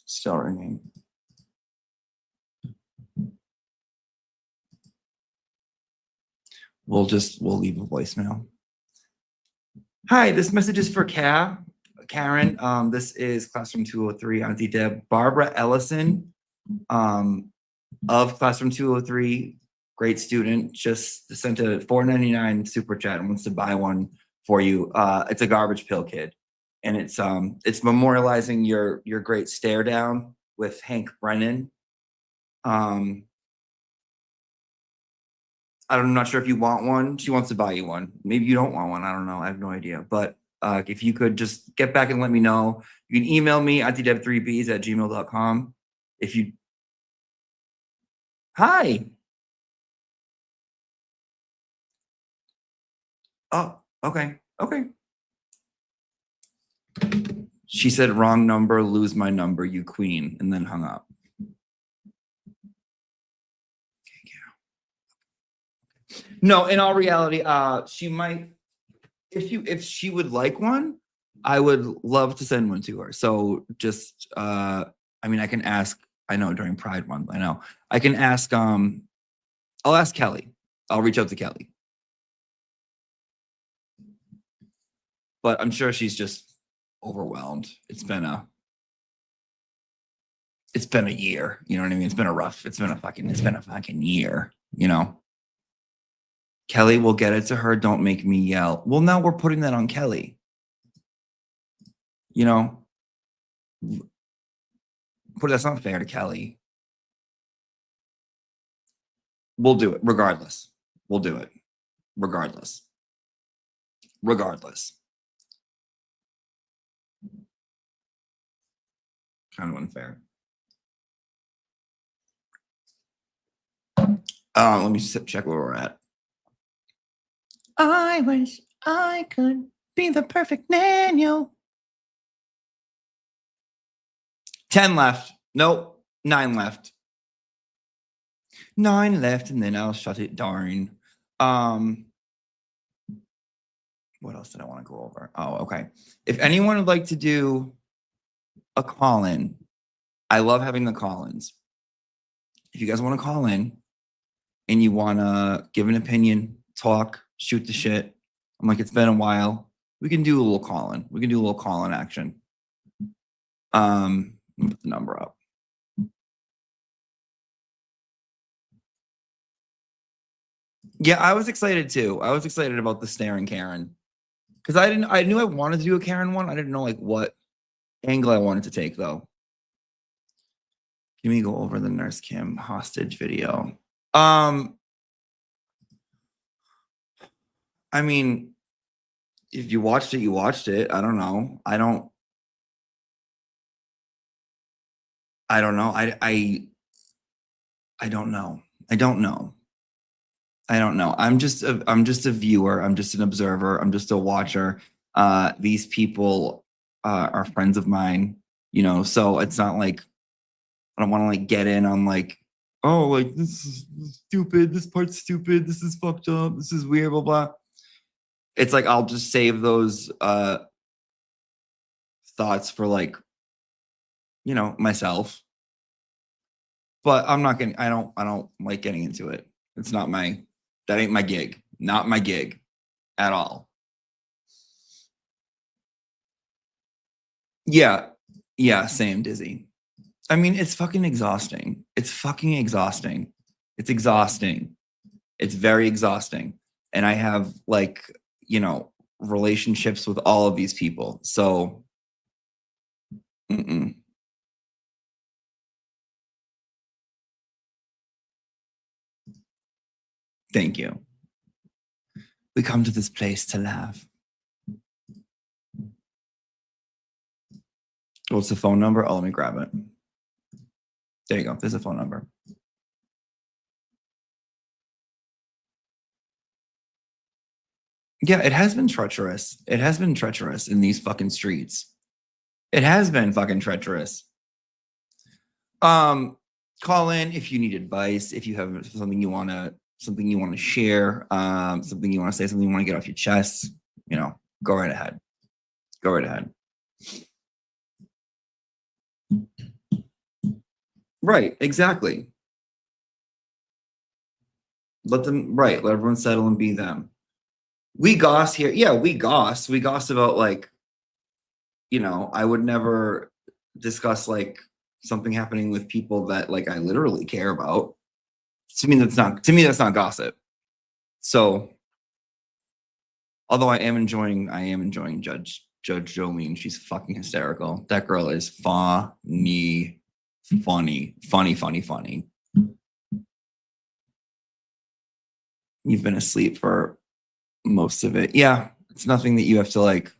Still ringing. We'll leave a voicemail. Hi, this message is for Karen. This is Classroom 203, Auntie Deb. Barbara Ellison of Classroom 203, great student, just sent a $4.99 super chat and wants to buy one for you. It's a garbage pail kid. And it's memorializing your great stare down with Hank Brennan. I'm not sure if you want one. She wants to buy you one. Maybe you don't want one. I don't know. I have no idea. But if you could just get back and let me know. You can email me, auntiedeb3bs@gmail.com. If you... Hi. Oh, okay. Okay. She said, wrong number, lose my number, you queen, and then hung up. No, in all reality, she might, if she would like one, I would love to send one to her. So just, I mean, I can ask, I know during Pride Month, I know. I can ask, I'll ask Kelly. I'll reach out to Kelly. But I'm sure she's just overwhelmed. It's been a year. You know what I mean? It's been a fucking year, you know? Kelly, will get it to her. Don't make me yell. Well, now we're putting that on Kelly. You know? But that's not fair to Kelly. We'll do it regardless. We'll do it regardless. Regardless. Kind of unfair. Let me check where we're at. I wish I could be the perfect Daniel. 10 left. Nope. 9 left. 9 left, and then I'll shut it down. What else did I want to go over? Oh, okay. If anyone would like to do a call-in, I love having the call-ins. If you guys want to call in and you want to give an opinion, talk, shoot the shit, I'm like, it's been a while. We can do a little call-in. We can do a little call-in action. Let me put the number up. Yeah, I was excited too. I was excited about the staring Karen. Because I knew I wanted to do a Karen one. I didn't know like what angle I wanted to take though. Let me go over the Nurse Kim hostage video. I mean, if you watched it, you watched it. I don't know. I don't know. I don't know. I'm just a viewer. I'm just an observer. I'm just a watcher. These people are friends of mine, you know, so it's not like I don't want to like get in on like, oh, like this is stupid, this part's stupid, this is fucked up, this is weird, blah blah. It's like I'll just save those thoughts for like, you know, myself. But I'm not gonna I don't like getting into it. It's not that ain't my gig. Not my gig at all. Yeah. Yeah, same, Dizzy. I mean, it's fucking exhausting. It's fucking exhausting. It's exhausting. It's very exhausting. And I have like, you know, relationships with all of these people. So, Thank you. We come to this place to laugh. What's the phone number? Oh, let me grab it. There you go. There's a phone number. Yeah, it has been treacherous. It has been treacherous in these fucking streets. It has been fucking treacherous. Call in if you need advice, if you have something you want to share, something you want to say, something you want to get off your chest, you know, go right ahead. Go right ahead. Right, exactly. Let everyone settle and be them. We goss here. Yeah, we goss. We goss about like, you know, I would never discuss like something happening with people that like I literally care about. To me, that's not gossip. So, although I am enjoying Judge Jolene. She's fucking hysterical. That girl is funny. You've been asleep for most of it. Yeah, it's nothing that you have to like.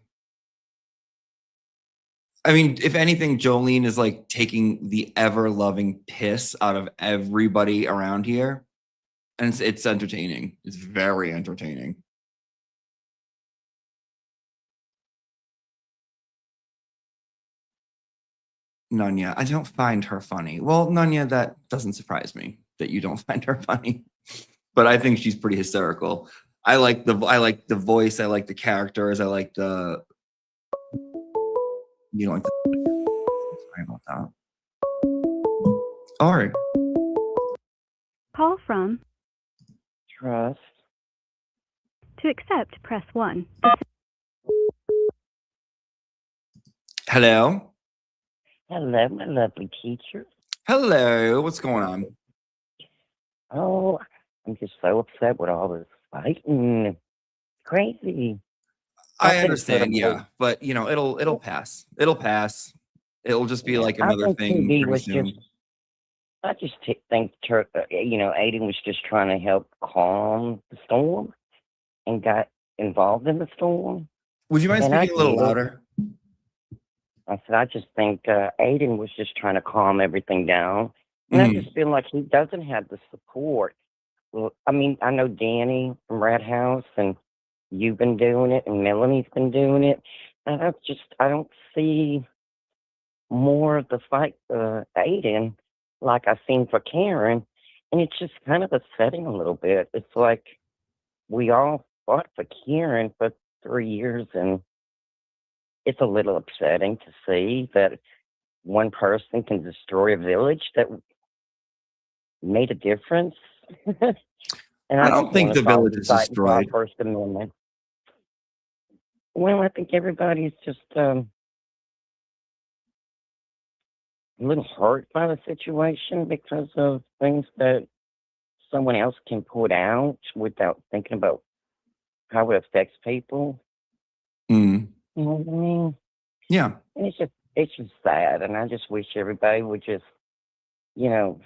I mean, if anything, Jolene is like taking the ever-loving piss out of everybody around here. And it's entertaining. It's very entertaining. Nunya, I don't find her funny. Well, Nunya, that doesn't surprise me that you don't find her funny. But I think she's pretty hysterical. I like the voice, I like the characters, I like the you don't like the sorry about that. All right. Call from Trust. To accept, press 1. Hello. Hello, my lovely teacher. Hello. What's going on? Oh, I'm just so upset with all this fighting. Crazy. I understand, yeah, but you know, it'll pass. It'll pass. It'll just be like another thing. I just think, you know, Aiden was just trying to help calm the storm and got involved in the storm. Would you mind speaking a little louder? I said, I just think Aiden was just trying to calm everything down. And I just feel like he doesn't have the support. Well, I mean, I know Danny from Rat House, and you've been doing it, and Melanie's been doing it. And I don't see more of the fight Aiden like I've seen for Karen. And it's just kind of upsetting a little bit. It's like, we all fought for Karen for 3 years, and it's a little upsetting to see that one person can destroy a village that made a difference. And I I don't just think want the us all village to is fight for our destroyed. First Amendment. Well, I think everybody's just a little hurt by the situation because of things that someone else can put out without thinking about how it affects people. Mm. You know what I mean? Yeah. And it's just sad, and I just wish everybody would just, you know,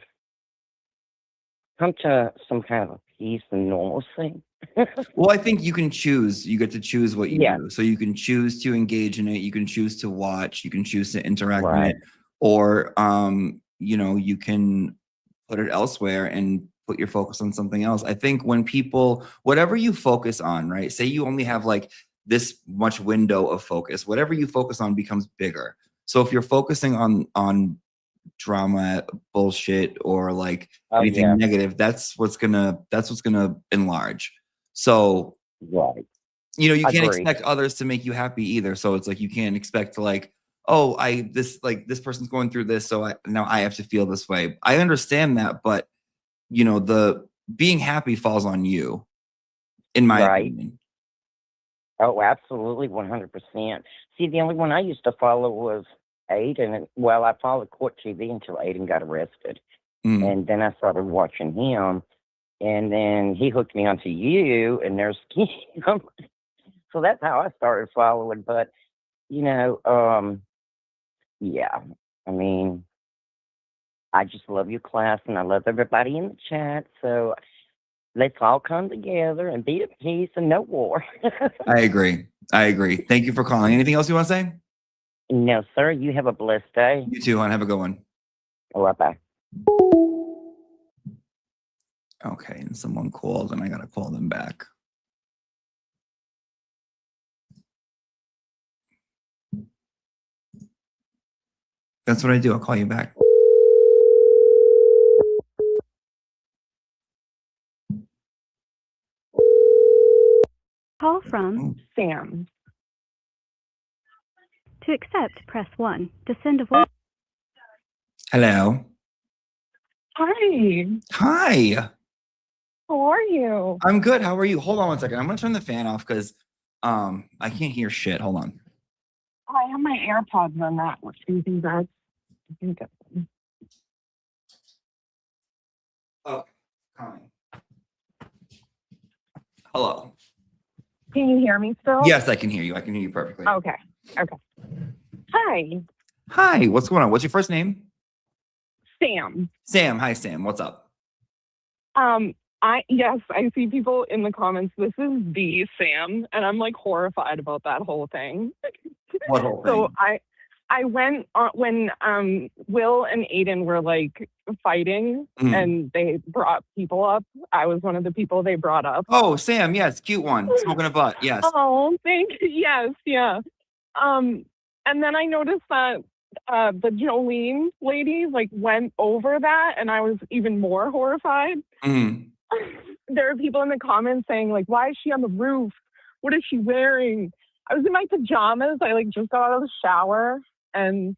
come to some kind of peace and normalcy. Well, I think you can choose. You get to choose what you Yeah. do. So you can choose to engage in it. You can choose to watch. You can choose to interact in Right. it, or you can put it elsewhere and put your focus on something else. I think when people, whatever you focus on, right? Say you only have like this much window of focus. Whatever you focus on becomes bigger. So if you're focusing on drama, bullshit, or like Oh, anything yeah. negative, that's what's gonna enlarge. So Right. you can't Agree. expect others to make you happy either. So it's like you can't expect to like, oh, this person's going through this, so now I have to feel this way. I understand that, but the being happy falls on you, in my Right. opinion. Oh, absolutely, 100%. See, the only one I used to follow was Aiden. And, well, I followed Court TV until Aiden got arrested. Mm. And then I started watching him. And then he hooked me onto you, and there's Kim. So that's how I started following. But, yeah. I mean, I just love your class, and I love everybody in the chat. So let's all come together and be at peace and no war. I agree. Thank you for calling. Anything else you want to say? No, sir. You have a blessed day. You too, hon. Have a good one. Bye-bye. Okay, and someone called, and I gotta call them back. That's what I do. I'll call you back. Call from Sam. To accept, press 1. To send a voice. Hello. Hi, Hi. how are you? I'm good. How are you? Hold on one second. I'm gonna turn the fan off because I can't hear shit. Hold on. I have my AirPods on that. What do you think that's? I think that's Oh, calling. Hello. Can you hear me still? Yes, I can hear you. I can hear you perfectly. Okay. Okay. Hi, Hi. What's going on? What's your first name? Sam. Sam. Hi, Sam. What's up? Yes, I see people in the comments. This is the Sam, and I'm like horrified about that whole thing. What whole thing? So I went when Will and Aiden were like fighting and they brought people up. I was one of the people they brought up. Oh, Sam. Yes, cute one. Smoking a butt. Yes. Oh, thank you. Yes, yeah. And then I noticed that the Jolene lady like went over that, and I was even more horrified. Mhm. There are people in the comments saying like, "Why is she on the roof? What is she wearing?" I was in my pajamas. I like just got out of the shower, and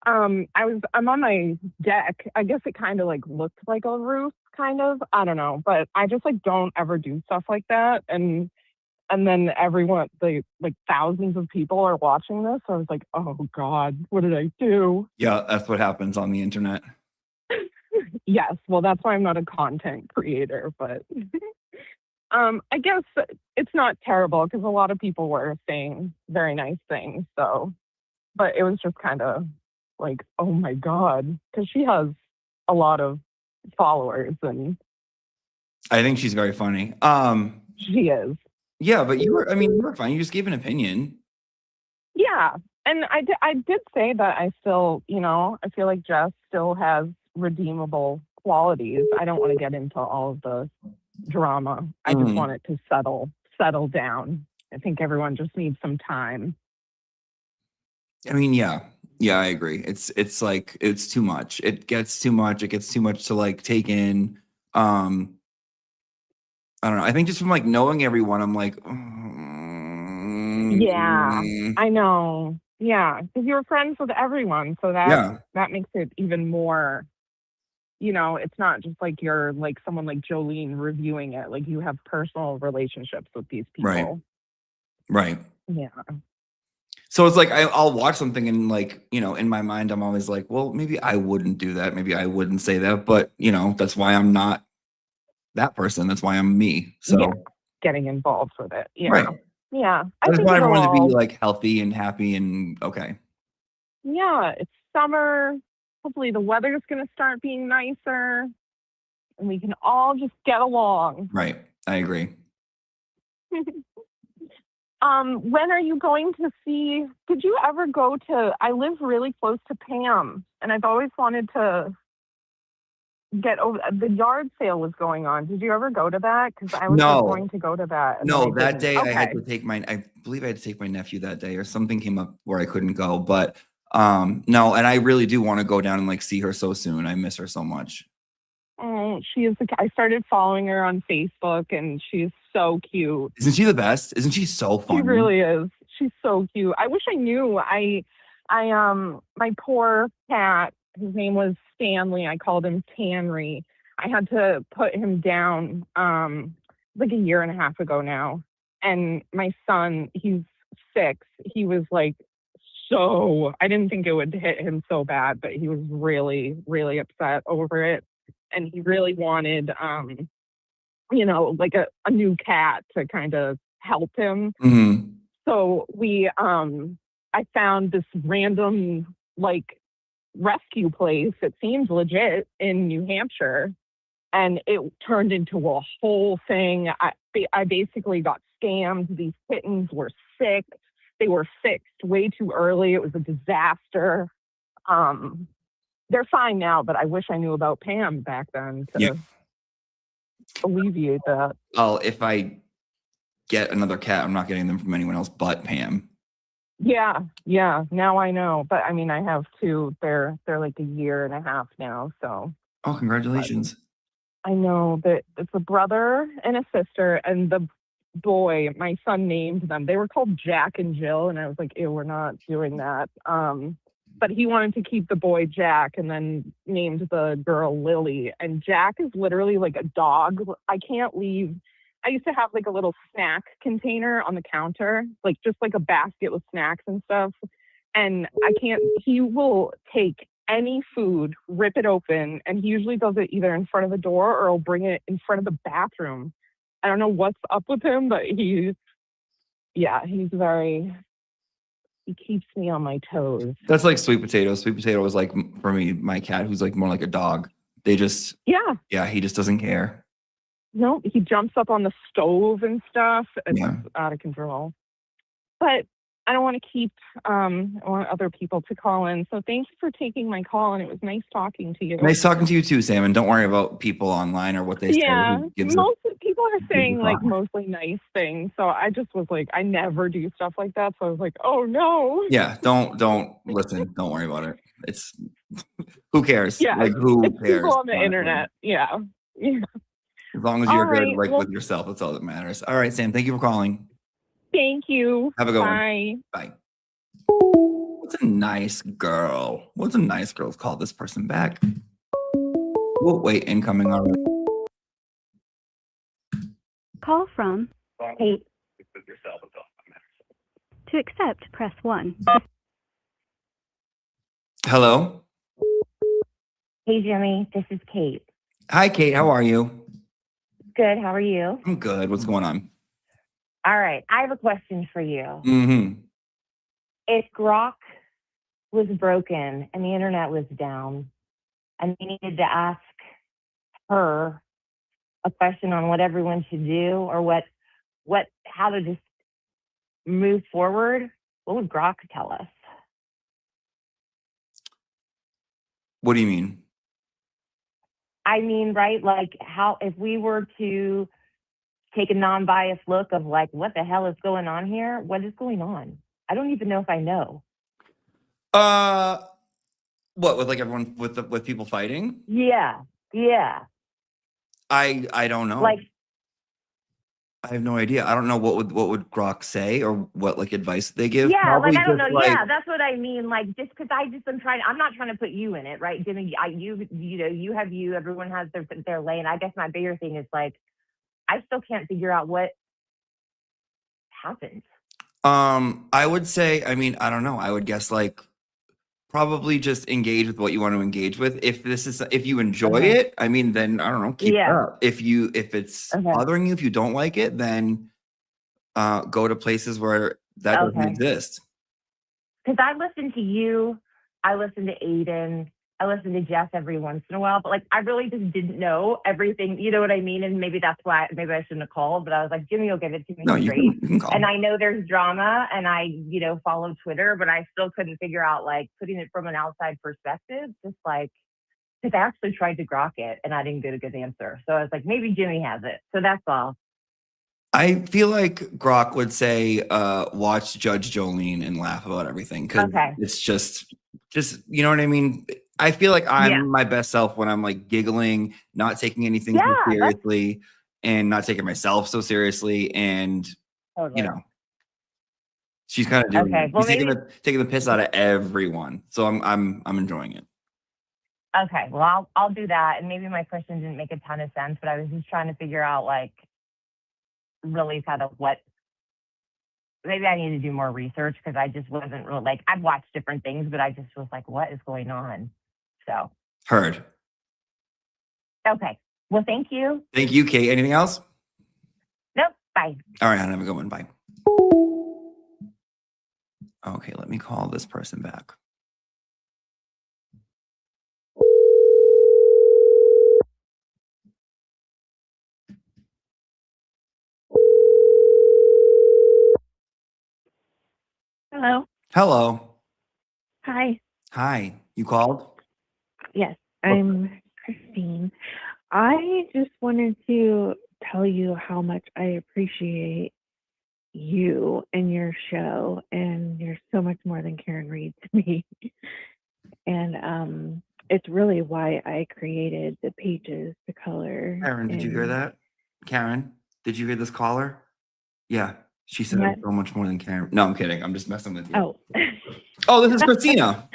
I'm on my deck. I guess it kind of like looked like a roof, kind of. I don't know, but I just like don't ever do stuff like that. And then everyone, like thousands of people are watching this. So I was like, oh God, what did I do? Yeah, that's what happens on the internet. Yes, well, that's why I'm not a content creator, but I guess it's not terrible because a lot of people were saying very nice things. So, but it was just kind of like, oh my God, because she has a lot of followers and I think she's very funny. she is. Yeah, but you were fine. You just gave an opinion. Yeah. And I did say that I still, I feel like Jess still has redeemable qualities. I don't want to get into all of the drama. I just want it to settle down. I think everyone just needs some time. I mean, yeah, I agree. It's like it's too much. It gets too much. It gets too much to like take in. I don't know. I think just from like knowing everyone, I'm like, Yeah, I know. Yeah, because you're friends with everyone, so yeah, that makes it even more. It's not just like you're like someone like Jolene reviewing it. Like you have personal relationships with these right, people. right. Yeah. So it's like I'll watch something and like, in my mind, I'm always like, well, maybe I wouldn't do that. Maybe I wouldn't say that. But, that's why I'm not that person. That's why I'm me. So, Yeah. Getting involved with it. Yeah. right. Yeah. I I just think want it'll everyone to be all. like healthy and happy and okay. Yeah, it's summer. Hopefully the weather's going to start being nicer and we can all just get along. Right. I agree. When are you going to see? Did you ever go to? I live really close to Pam, and I've always wanted to get over. The yard sale was going on. Did you ever go to that? Because I was like, going No, to go to that, and then I no, that didn't. day I had Okay. to take I believe I had to take my nephew that day or something came up where I couldn't go. But no, and I really do want to go down and like see her so soon. I miss her so much. Oh, she is. I started following her on Facebook, and she's so cute. Isn't she the best? Isn't she so She funny? really is. She's so cute. I wish I knew. My poor cat, his name was Stanley. I called him Tanry. I had to put him down like a year and a half ago now. And my son, he's 6. He was like I didn't think it would hit him so bad, but he was really, really upset over it. And he really wanted like a new cat to kind of help him. Mm-hmm. So I found this random like rescue place. It seems legit in New Hampshire, and it turned into a whole thing. I basically got scammed. These kittens were sick. They were fixed way too early. It was a disaster. They're fine now, but I wish I knew about Pam back then to alleviate that. Oh, if I get another cat, I'm not getting them from anyone else but Pam. Yeah. Now I know, but I mean, I have 2. They're like a year and a half now. So. Oh, congratulations! I know that it's a brother and a sister, and the boy, my son named them. They were called Jack and Jill, and I was like, ew, we're not doing that. But he wanted to keep the boy Jack and then named the girl Lily. And Jack is literally like a dog. I can't leave. I used to have like a little snack container on the counter, like just like a basket with snacks and stuff. And he will take any food, rip it open, and he usually does it either in front of the door or he'll bring it in front of the bathroom. I don't know what's up with him, but he's he keeps me on my toes. That's like Sweet Potato. Sweet Potato was like, for me, my cat, who's like more like a dog. They just, yeah, he just doesn't care. No, he jumps up on the stove and stuff. It's out of control. But I don't want to keep, I want other people to call in. So thank you for taking my call, and it was nice talking to you. Nice talking to you too, Sam. And don't worry about people online or what they say. Yeah, most people are saying like fuck? mostly nice things. So I just was like, I never do stuff like that. So I was like, oh no. Yeah, don't listen. Don't worry about it. It's who cares? Yeah, like who it's cares? people on the honestly? internet. Yeah. As long as All you're right, good, like well- with yourself, that's all that matters. All right, Sam. Thank you for calling. Thank you. Have a good Bye. one. Bye. What's a nice girl? What's a nice girl? Call this person back. We'll wait. Incoming already. Call from. Kate. To accept, press 1. Hello. Hey, Jimmy, this is Kate. Hi, Kate. How are you? Good. How are you? I'm good. What's going on? All right. I have a question for you. Mm-hmm. If Grok was broken and the internet was down and we needed to ask her a question on what everyone should do or how to just move forward, what would Grok tell us? What do you mean? I mean, right? Like if we were to take a non-biased look of like, what the hell is going on here? What is going on? I don't even know if I know. What with like everyone with people fighting? Yeah. I don't know. Like, I have no idea. I don't know what would Grok say or what like advice they give. Yeah, Probably like I don't just, know. like, Yeah, that's what I mean. Like just because I'm not trying to put you in it, right? Jimmy, you have you. Everyone has their lane. I guess my bigger thing is like I still can't figure out what happened. I would say, I mean, I don't know. I would guess like probably just engage with what you want to engage with. If you enjoy Okay. it, I mean, then I don't know, keep it Yeah. up. If it's Okay. bothering you, if you don't like it, then go to places where that doesn't Okay. exist. Because I listen to you, I listen to Aiden, I listen to Jess every once in a while, but like I really just didn't know everything. You know what I mean? And maybe that's why maybe I shouldn't have called. But I was like, Jimmy will give it to me No, you straight. can call. And I know there's drama, and I follow Twitter, but I still couldn't figure out like putting it from an outside perspective, just like. Because I actually tried to grok it and I didn't get a good answer. So I was like, maybe Jimmy has it. So that's all. I feel like Grok would say, watch Judge Jolene and laugh about everything. Cause Okay. it's just, you know what I mean? I feel like I'm Yeah. my best self when I'm like giggling, not taking anything Yeah, too that's- seriously and not taking myself so seriously. And, Totally. she's kind of doing Okay, it. well, She's maybe- taking the piss out of everyone. So I'm enjoying it. Okay, well, I'll do that. And maybe my question didn't make a ton of sense, but I was just trying to figure out, like, really kind of what. Maybe I need to do more research because I just wasn't really like I've watched different things, but I just was like, what is going on? So Heard. okay, well, thank you. Thank you, Kate. Anything else? Nope. Bye. All right, have a good one. Bye. Okay, let me call this person back. Hello. Hello. Hi. Hi. You called? Yes, I'm Christine. I just wanted to tell you how much I appreciate you and your show, and you're so much more than Karen Reed to me. And it's really why I created the pages to color. Karen, did you hear and that? Karen, did you hear this caller? Yeah, she said I'm What? so much more than Karen. No, I'm kidding. I'm just messing with you. Oh. Oh, this is Christina.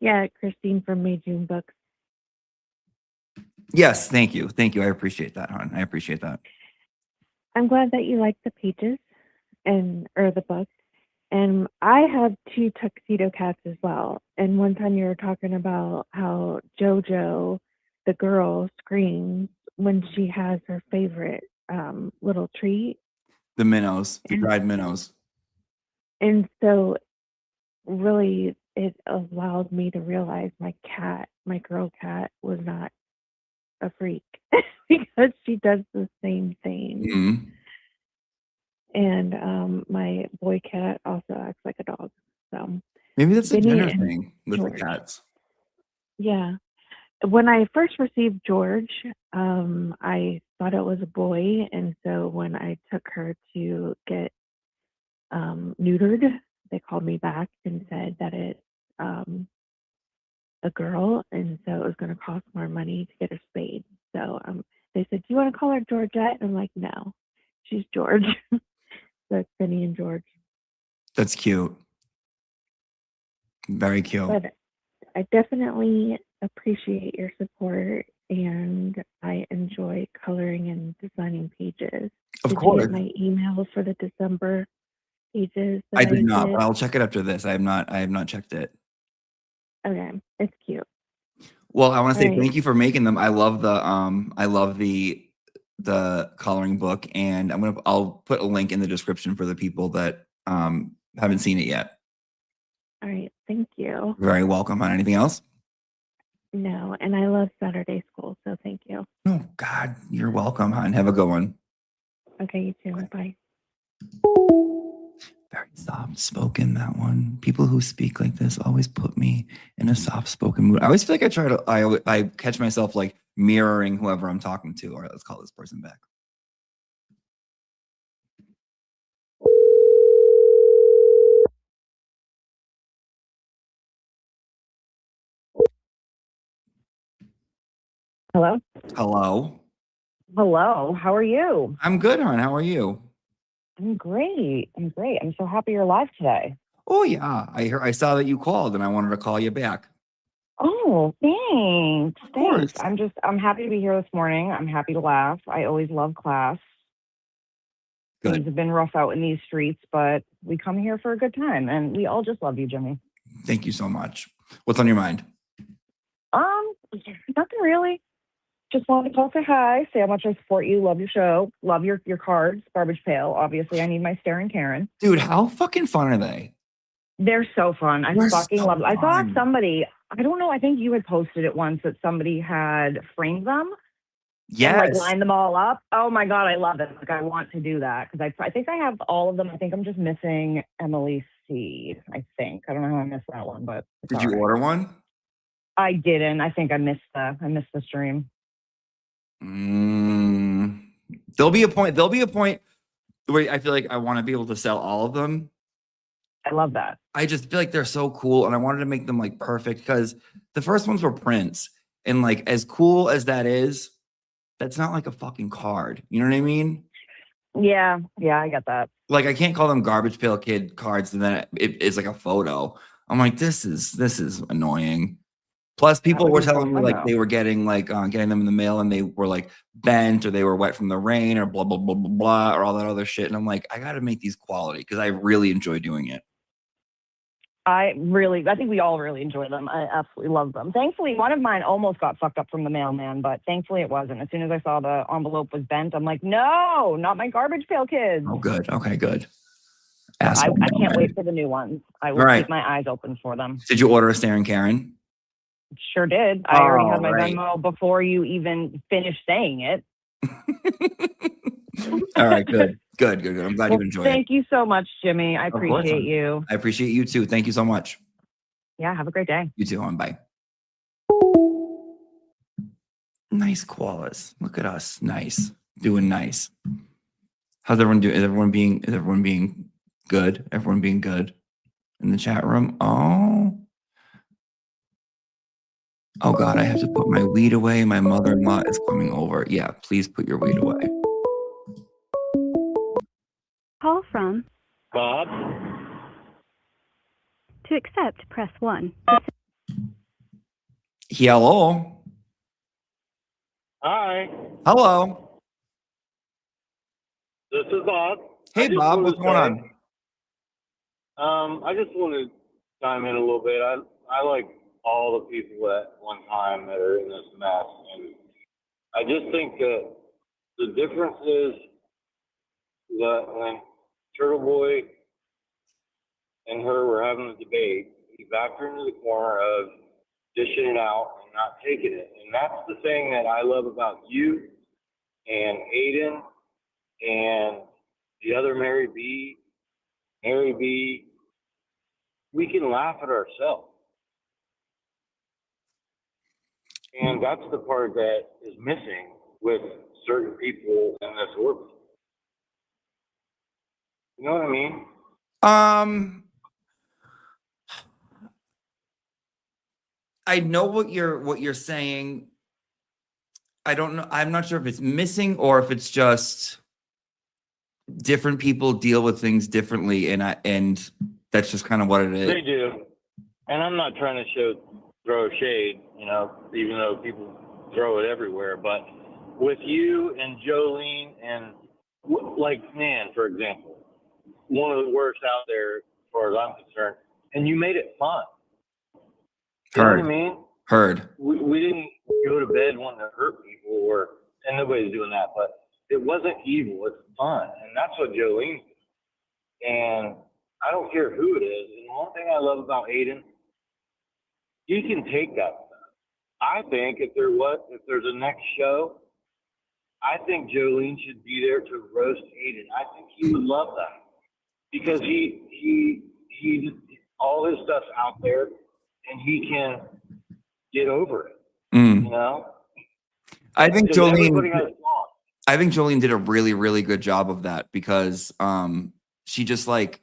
Yeah, Christine from May June Books. Yes, thank you. Thank you. I appreciate that, hon. I appreciate that. I'm glad that you like the pages or the book. And I have 2 tuxedo cats as well. And one time you were talking about how JoJo, the girl, screams when she has her favorite little treat. The minnows, the dried minnows. And so really it allowed me to realize my girl cat, was not a freak because she does the same thing. Mhm. And my boy cat also acts like a dog. So Maybe that's a Vinny gender and thing with George. the cats. Yeah. When I first received George, I thought it was a boy, and so when I took her to get neutered, they called me back and said that it's a girl, and so it was going to cost more money to get her spayed. So they said, "Do you want to call her Georgette?" And I'm like, "No, she's George." So it's Vinny and George. That's cute. Very cute. But I definitely appreciate your support, and I enjoy coloring and designing pages. Of Did course. you get my email for the December pages that I did not. But I'll check it after this. I have not checked it. Okay, it's cute. Well, I want to say All right. thank you for making them. I love the coloring book, and I'll put a link in the description for the people that haven't seen it yet. All right, thank you. Very welcome. On anything else? No, and I love Saturday school, so thank you. Oh God, you're welcome, hon. Have a good one. Okay, you too. Bye. Very soft spoken, that one. People who speak like this always put me in a soft spoken mood. I always feel like I catch myself like mirroring whoever I'm talking to. All right, let's call this person back. Hello? Hello. Hello, how are you? I'm good, hon. How are you? I'm great. I'm so happy you're live today. Oh yeah, I saw that you called, and I wanted to call you back. Oh, thanks. Of course. I'm happy to be here this morning. I'm happy to laugh. I always love class. Good. Things have been rough out in these streets, but we come here for a good time, and we all just love you, Jimmy. Thank you so much. What's on your mind? Nothing really. Just wanted to call, say hi, say how much I support you, love your show, love your cards, Garbage Pail. Obviously, I need my Staring Karen. Dude, how fucking fun are they? They're so fun. I They're fucking so love them. I saw fun. somebody, I don't know, I think you had posted it once that somebody had framed them and Yes. lined them all up. Oh my God, I love it. Like, I want to do that because I think I have all of them. I think I'm just missing Emily C. I think. I don't know how I missed that one, but it's Did you all right. order one? I didn't. I think I missed the stream. There'll be a point where I feel like I want to be able to sell all of them. I love that. I just feel like they're so cool, and I wanted to make them like perfect because the first ones were prints, and like as cool as that is, that's not like a fucking card. You know what I mean? Yeah, I get that. Like I can't call them Garbage Pail Kid cards, and then it's like a photo. I'm like, this is annoying. Plus, people would were be so telling me fun, like though. they were getting them in the mail, and they were like bent, or they were wet from the rain, or blah blah blah blah blah, or all that other shit. And I'm like, I got to make these quality because I really enjoy doing it. I think we all really enjoy them. I absolutely love them. Thankfully, one of mine almost got fucked up from the mailman, but thankfully it wasn't. As soon as I saw the envelope was bent, I'm like, no, not my Garbage Pail Kids. Oh, good. Okay, good. I Asshole can't mailman. wait for the new ones. I will All right. keep my eyes open for them. Did you order a Staring Karen? Sure did. I already had my All right. Venmo before you even finished saying it. All right, good. I'm glad you enjoyed it. Thank you so much, Jimmy. I Of course, appreciate hon. you. I appreciate you too. Thank you so much. Yeah, have a great day. You too, hon. Bye. Nice koalas. Look at us. Nice. Doing nice. How's everyone doing? Is everyone being good? Everyone being good in the chat room? Oh God, I have to put my weed away. My mother-in-law is coming over. Yeah, please put your weed away. Call from Bob? to accept, press 1. Hello. Hi, Hello. this is Bob. Hey Bob, what's going on? I just want to chime in a little bit. I like all the people at one time that are in this mess, and I just think that the difference is that when Turtle Boy and her were having a debate, he backed her into the corner of dishing it out and not taking it. And that's the thing that I love about you and Aiden and the other Mary B. We can laugh at ourselves. And that's the part that is missing with certain people in this orbit. You know what I mean? I know what you're saying. I don't know. I'm not sure if it's missing or if it's just different people deal with things differently, and that's just kind of what it is. They do. And I'm not trying to throw shade, even though people throw it everywhere. But with you and Jolene and like Nan, for example, one of the worst out there as far as I'm concerned, and you made it fun. You know what I mean? Heard. We didn't go to bed wanting to hurt people, and nobody's doing that, but it wasn't evil. It's fun. And that's what Jolene did. And I don't care who it is. And one thing I love about Aiden, you can take that stuff. I think if there's a next show, I think Jolene should be there to roast Aiden. I think he would love that because he all his stuff's out there and he can get over it. I think Because everybody Jolene. has flaws. I think Jolene did a really, really good job of that because she just like,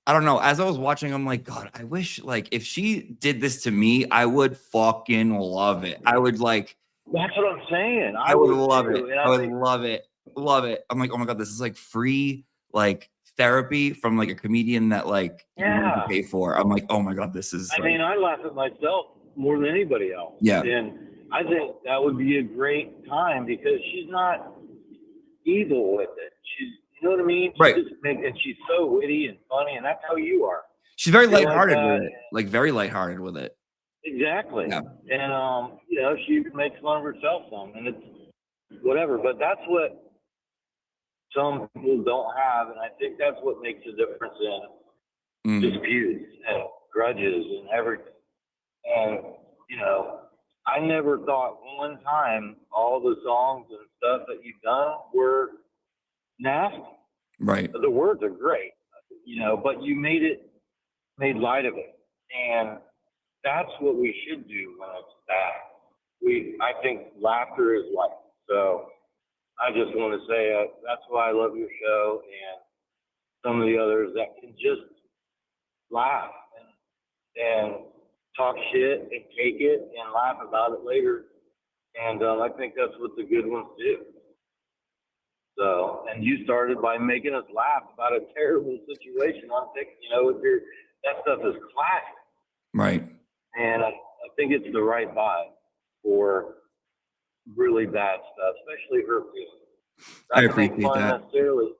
I don't know. As I was watching, I'm like, God, I wish like if she did this to me, I would fucking love it. I would like That's what I'm saying. I would love too, it. and I would love it. Love it. I'm like, oh my God, this is like free like therapy from like a comedian that like you don't have to pay for. I'm like, oh my God, this is I like, mean, I laugh at myself more than anybody else. Yeah. And I think that would be a great time because she's not evil with it. She's, you know what I mean? Right. And she's so witty and funny, and that's how you are. she's very You're like lighthearted that. with it. Like very lighthearted with it. Exactly. Yeah. And, you know, she makes fun of herself some, and it's whatever. But that's what some people don't have, and I think that's what makes a difference in disputes and grudges and everything. And, you know, I never thought one time all the songs and stuff that you've done were nasty. Right. The words are great, you know, but you made light of it. And that's what we should do when it's bad. I think laughter is life. So I just want to say that's why I love your show and some of the others that can just laugh and talk shit and take it and laugh about it later. And I think that's what the good ones do. So, and you started by making us laugh about a terrible situation on TikTok. You know, that stuff is classic. Right. And I think it's the right vibe for really bad stuff, especially her feelings. I Not to make appreciate fun that. necessarily,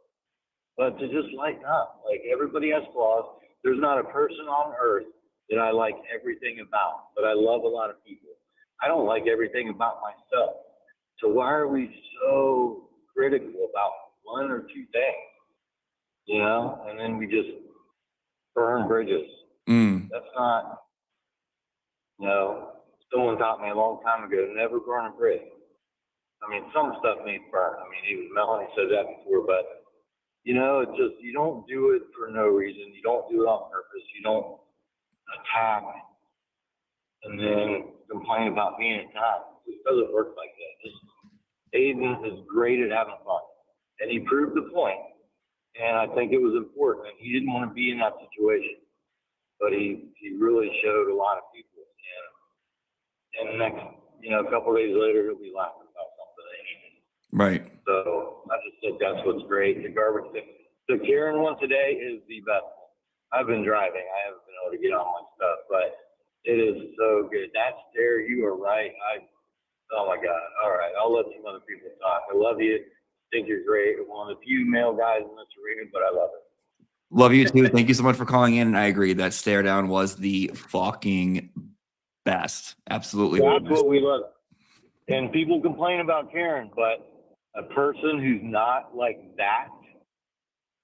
but to just lighten up. Like, everybody has flaws. There's not a person on earth that I like everything about, but I love a lot of people. I don't like everything about myself. So why are we so critical about one or two things? You know, and then we just burn bridges. That's not, you know, someone taught me a long time ago, never burn a bridge. I mean, some stuff needs burned. I mean, even Melanie said that before, but, you know, it's just, you don't do it for no reason. You don't do it on purpose. You don't attack and then complain about being attacked. It doesn't work like that. Aiden is great at having fun, and he proved the point. And I think it was important. He didn't want to be in that situation, but he really showed a lot of people. And the next, you know, a couple of days later, he'll be laughing about something that he did. Right. So I just think that's what's great. The garbage thing. The Karen one today is the best one. I've been driving. I haven't been able to get on my stuff, but it is so good. That stare, you are right. Oh my God. All right. I'll let some other people talk. I love you. Think you're great. One of the few male guys in this arena, but I love it. Love you too. Thank you so much for calling in. And I agree that stare down was the fucking best. Absolutely. That's what we love. And people complain about Karen, but a person who's not like that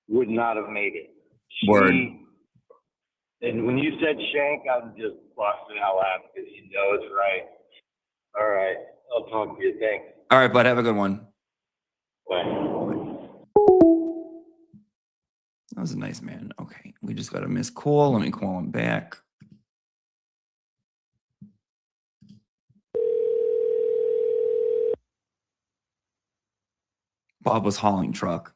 would not have made it. Word. And when you said shank, I'm just busting out laughing because you know it's right. All right. I'll talk to you. Thanks. All right, bud. Have a good one. Bye. That was a nice man. Okay. We just got a missed call. Let me call him back. Bob was hauling truck.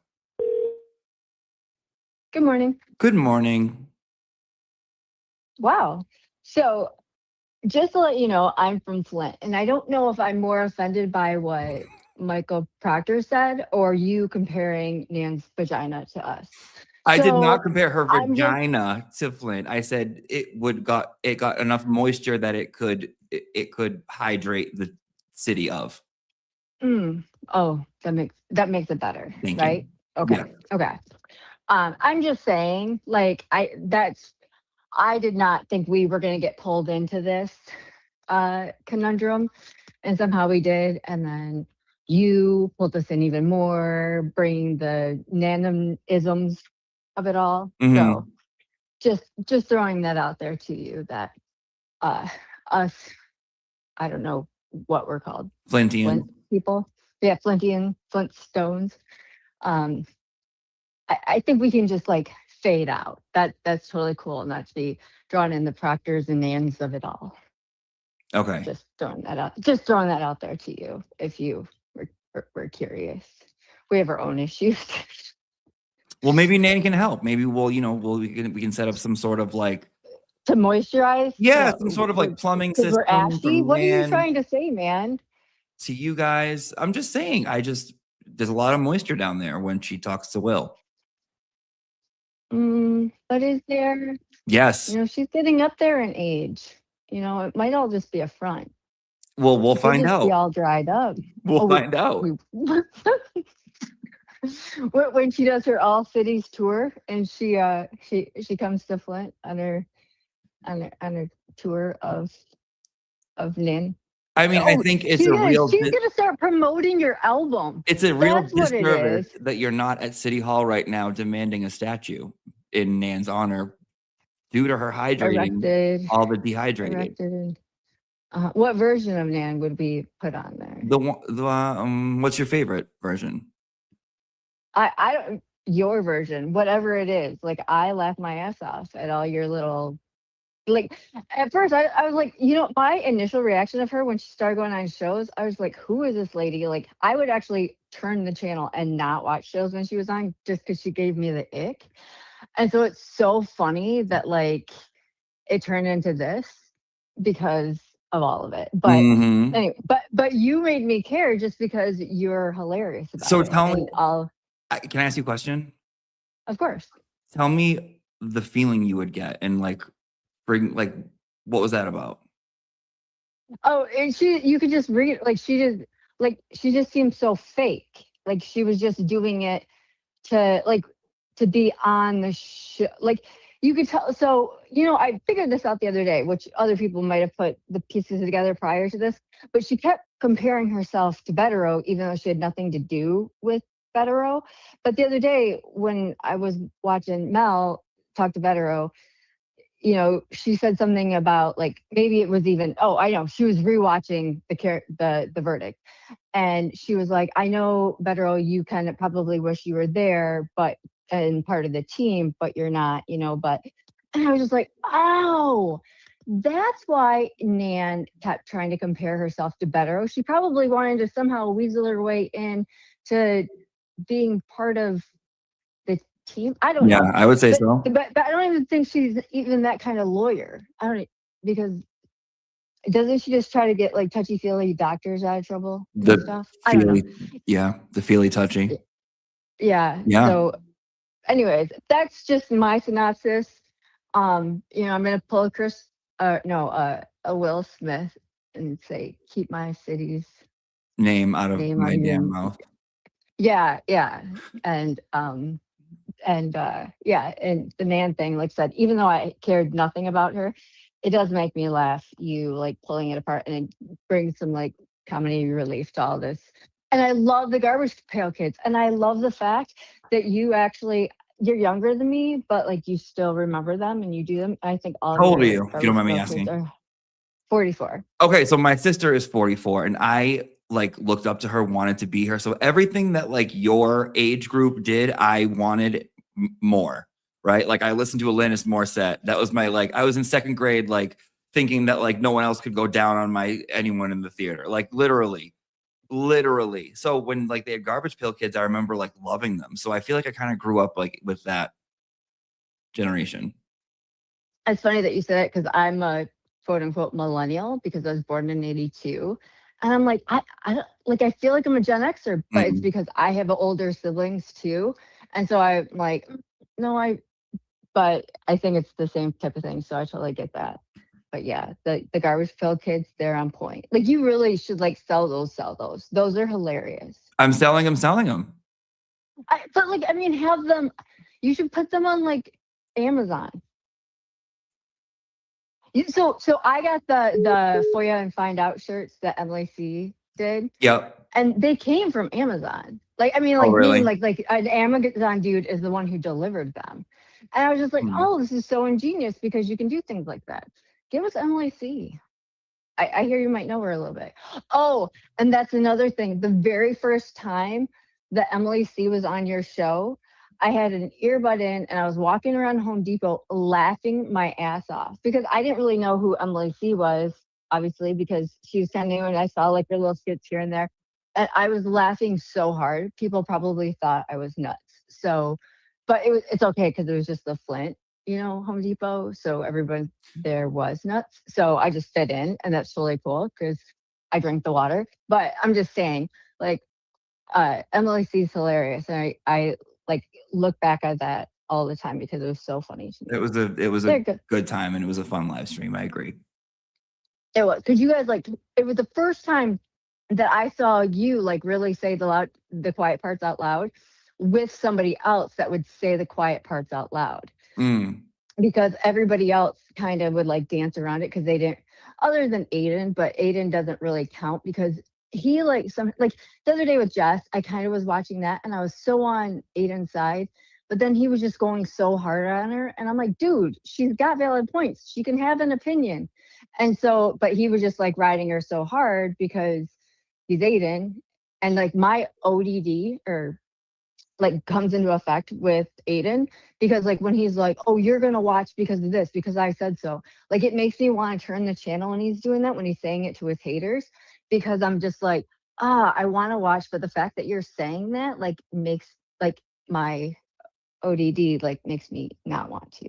Good morning. Good morning. Wow. So, just to let you know, I'm from Flint, and I don't know if I'm more offended by what Michael Proctor said or you comparing Nan's vagina to us. I did not So, compare her I'm just vagina to Flint. I said it got enough moisture that it could hydrate the city of. oh, that makes it better, Thank you. right? Okay. Yeah. Okay. I'm just saying, like, I did not think we were going to get pulled into this conundrum, and somehow we did. And then you pulled us in even more, bringing the nanisms of it all. So just throwing that out there to you that us, I don't know what we're called. Flintian. Flint people. Yeah, Flintstones. I think we can just like fade out. That's totally cool, not to be drawn in the Proctors and Nans of it all. Okay. Just throwing that out there to you if you were curious. We have our own issues. Well, maybe Nan can help. Maybe we can set up some sort of like To moisturize. some sort of like plumbing Because system. we're ashy. from What are you Nan. trying to say, man? to you guys. I'm just saying, there's a lot of moisture down there when she talks to Will. But is there? Yes. She's getting up there in age. It might all just be a front. Well, we'll She could find just be out. all dried up. We'll find out. When she does her all cities tour and she comes to Flint on her tour of Nin. I mean, I think it's she's a gonna, real. she's gonna start promoting your album. It's a real That's what it disservice is. that you're not at City Hall right now demanding a statue in Nan's honor due to her hydrating Erected. all the dehydrated. Erected. What version of Nan would be put on there? What's your favorite version? I don't. Your version, whatever it is. Like, I laugh my ass off at all your little. Like, at first, I was like, my initial reaction of her when she started going on shows, I was like, who is this lady? Like, I would actually turn the channel and not watch shows when she was on just because she gave me the ick. And so it's so funny that, like, it turned into this because of all of it. But anyway, but you made me care just because you're hilarious about So it. tell me, And can I ask you a question? Of course. Tell me the feeling you would get and what was that about? Oh, and you could just read it. She just seemed so fake. Like, she was just doing it to be on the show. Like, you could tell. So, I figured this out the other day, which other people might have put the pieces together prior to this, but she kept comparing herself to Bettero, even though she had nothing to do with Bettero. But the other day when I was watching Mel talk to Bettero, she said something about, like, maybe it was even, I know, she was rewatching the verdict. And she was like, I know, Bettero, you kind of probably wish you were there, and part of the team, but you're not, but, and I was just like, oh, that's why Nan kept trying to compare herself to Bettero. She probably wanted to somehow weasel her way in to being part of the team. I don't know. Yeah, I would say so. But I don't even think she's even that kind of lawyer. Because doesn't she just try to get, like, touchy-feely doctors out of trouble and stuff? I don't know. The feely touchy. Yeah. Yeah. So anyways, that's just my synopsis. I'm gonna pull a Will Smith and say, keep my city's Name out of name my out of damn your mouth. Yeah. And and the Nan thing, like I said, even though I cared nothing about her, it does make me laugh, you like pulling it apart, and it brings some like comedy relief to all this. And I love the Garbage Pail Kids, and I love the fact that you're younger than me, but like you still remember them and you do them. I think all How old are your you, if you don't mind me Garbage Pail Kids asking? are 44. Okay, so my sister is 44 and I looked up to her, wanted to be her. So everything that your age group did, I wanted more, right? Like I listened to Alanis Morissette. That was my I was in second grade, thinking that no one else could go down on anyone in the theater. Literally. So when they had Garbage Pail Kids, I remember loving them. So I feel like I kind of grew up with that generation. It's funny that you said it because I'm a quote unquote millennial because I was born in 82. And I'm like, I feel like I'm a Gen Xer, but it's because I have older siblings too. And so I'm like, no, but I think it's the same type of thing. So I totally get that. But yeah, the Garbage Pail Kids, they're on point. You really should sell those. Those are hilarious. I'm selling them. But have them, you should put them on Amazon. So I got the FOIA and Find Out shirts that Emily C did. Yep. And they came from Amazon. Really? Being an Amazon dude is the one who delivered them. And I was just like, oh, this is so ingenious because you can do things like that. Give us Emily C. I hear you might know her a little bit. Oh, and that's another thing. The very first time that Emily C was on your show, I had an earbud in and I was walking around Home Depot laughing my ass off because I didn't really know who Emily C was, obviously, because she was kind of new and I saw her little skits here and there. And I was laughing so hard. People probably thought I was nuts. So, but it's okay because it was just the Flint, Home Depot. So everyone there was nuts. So I just fit in and that's really cool because I drink the water. But I'm just saying, like, Emily C's hilarious. And I like look back at that all the time because it was so funny to me. It was They're a good. good time, and it was a fun live stream. I agree. It was because you guys like it was the first time that I saw you like really say the quiet parts out loud with somebody else that would say the quiet parts out loud. Mm. Because everybody else kind of would like dance around it because they didn't, other than Aiden, but Aiden doesn't really count because he like the other day with Jess, I kind of was watching that and I was so on Aiden's side, but then he was just going so hard on her. And I'm like, dude, she's got valid points. She can have an opinion. And so, but he was just like riding her so hard because he's Aiden. And like my ODD or like comes into effect with Aiden because like when he's like, oh, you're gonna watch because of this, because I said so. Like it makes me want to turn the channel when he's doing that, when he's saying it to his haters, because I'm just like, I want to watch, but the fact that you're saying that like makes like my ODD like makes me not want to,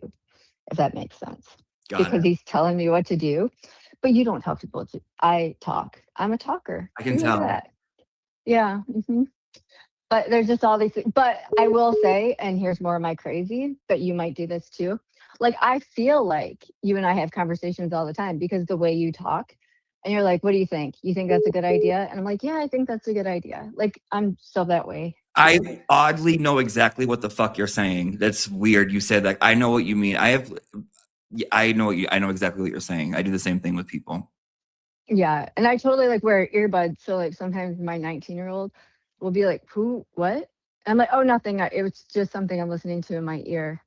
if that makes sense. Because he's telling me what to do. But you don't tell people to. I talk. I'm a talker. I can You know tell. that. Yeah. But there's just all these things. But I will say, and here's more of my crazy, but you might do this too. Like, I feel like you and I have conversations all the time because the way you talk, and you're like, what do you think? You think that's a good idea? And I'm like, yeah, I think that's a good idea. Like, I'm still that way. I oddly know exactly what the fuck you're saying. That's weird. You said that. I know what you mean. I know exactly what you're saying. I do the same thing with people. Yeah. And I totally like wear earbuds. So like sometimes my 19-year-old will be like, who, what? And I'm like, oh, nothing. It was just something I'm listening to in my ear.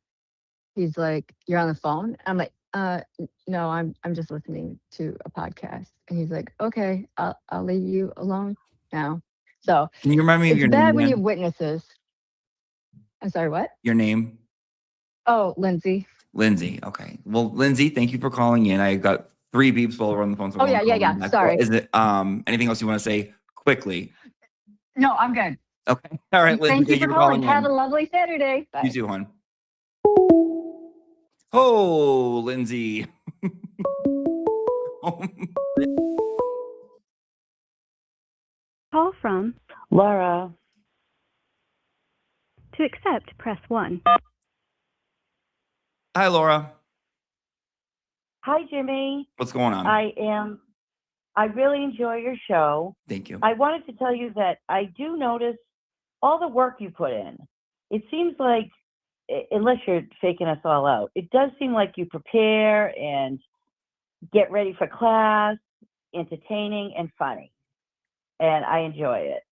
He's like, you're on the phone? I'm like, no, I'm just listening to a podcast. And he's like, okay, I'll leave you alone now. So Can you remind me of it's your bad name when you again? have witnesses. I'm sorry, what? Your name? Oh, Lindsay. Lindsay. Okay. Well, Lindsay, thank you for calling in. I got 3 beeps while we're on the phone. So Oh, yeah. back. Sorry. Is it anything else you want to say quickly? No, I'm good. Okay. All right, Lindsay. Thank you for calling. Have a in. lovely Saturday. Bye. You too, hon. Oh, Lindsay. Call from Laura. To accept, press 1. Hi, Laura. Hi, Jimmy. What's going on? I really enjoy your show. Thank you. I wanted to tell you that I do notice all the work you put in. It seems like, unless you're faking us all out, it does seem like you prepare and get ready for class, entertaining and funny. And I enjoy it.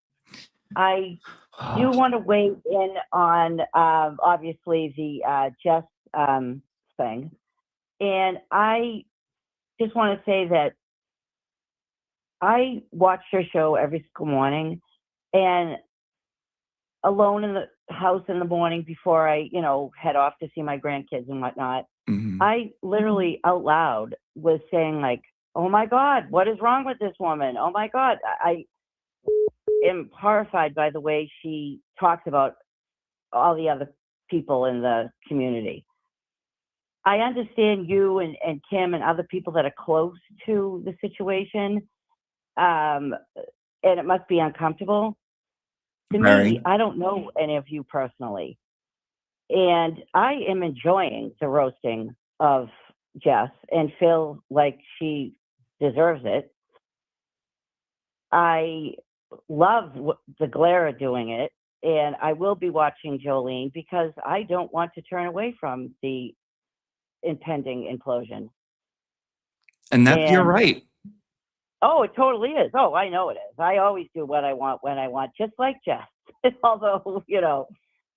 I do want to weigh in on, obviously, the Jess thing. And I just want to say that I watch your show every single morning, and alone in the house in the morning before I, head off to see my grandkids and whatnot, I literally out loud was saying like, oh my God, what is wrong with this woman? Oh my God. I am horrified by the way she talks about all the other people in the community. I understand you and Kim and other people that are close to the situation, and it must be uncomfortable. To me, I don't know any of you personally, and I am enjoying the roasting of Jess and feel like she deserves it. I love the Glera doing it, and I will be watching Jolene because I don't want to turn away from the impending implosion. And you're right. Oh, it totally is. Oh, I know it is. I always do what I want when I want, just like Jess. Although,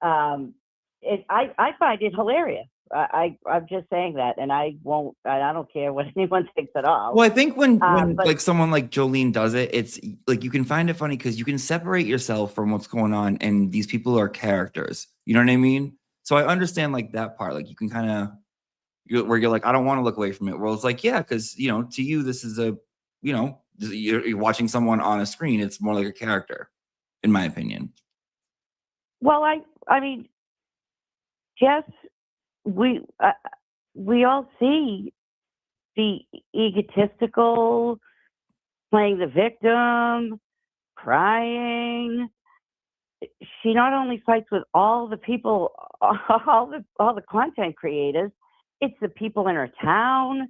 I find it hilarious. I'm just saying that, and I don't care what anyone thinks at all. Well, I think when but like someone like Jolene does it, it's like you can find it funny because you can separate yourself from what's going on, and these people are characters. You know what I mean? So I understand like that part. Like you can kind of where you're like, I don't want to look away from it. Well, it's like, yeah, because to you, this is you're watching someone on a screen. It's more like a character, in my opinion. Well, I mean, Jess, we all see the egotistical, playing the victim, crying. She not only fights with all the people, all the content creators, it's the people in her town.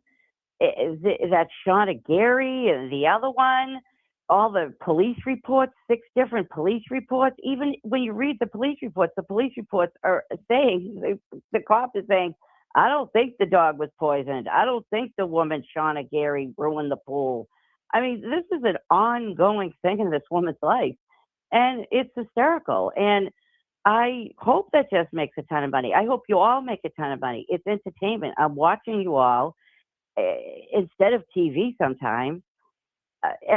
That Shauna Gary and the other one, all the police reports, 6 different police reports. Even when you read the police reports are saying, the cop is saying, I don't think the dog was poisoned. I don't think the woman, Shauna Gary, ruined the pool. I mean, this is an ongoing thing in this woman's life. And it's hysterical. And I hope that just makes a ton of money. I hope you all make a ton of money. It's entertainment. I'm watching you all instead of TV sometimes.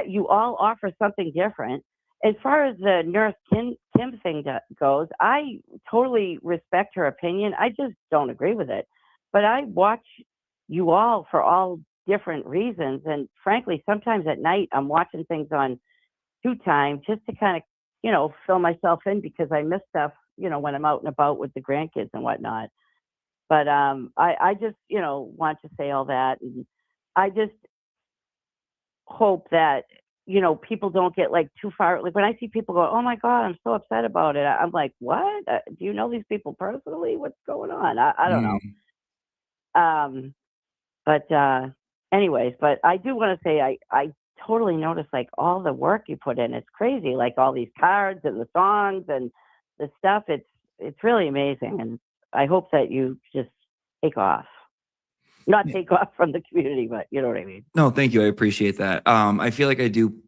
You all offer something different. As far as the nurse Kim thing goes, I totally respect her opinion. I just don't agree with it. But I watch you all for all different reasons. And frankly, sometimes at night I'm watching things on 2 times just to kind of, fill myself in because I miss stuff, when I'm out and about with the grandkids and whatnot. But I just, want to say all that. And I just hope that, people don't get like too far. Like when I see people go, oh my God, I'm so upset about it. I'm like, what? Do you know these people personally? What's going on? I don't know. But anyways, but I do want to say, I totally notice like all the work you put in. It's crazy. Like all these cards and the songs and the stuff. It's really amazing. And I hope that you just take off. Not take off from the community, but you know what I mean. No, thank you. I appreciate that. I feel like I do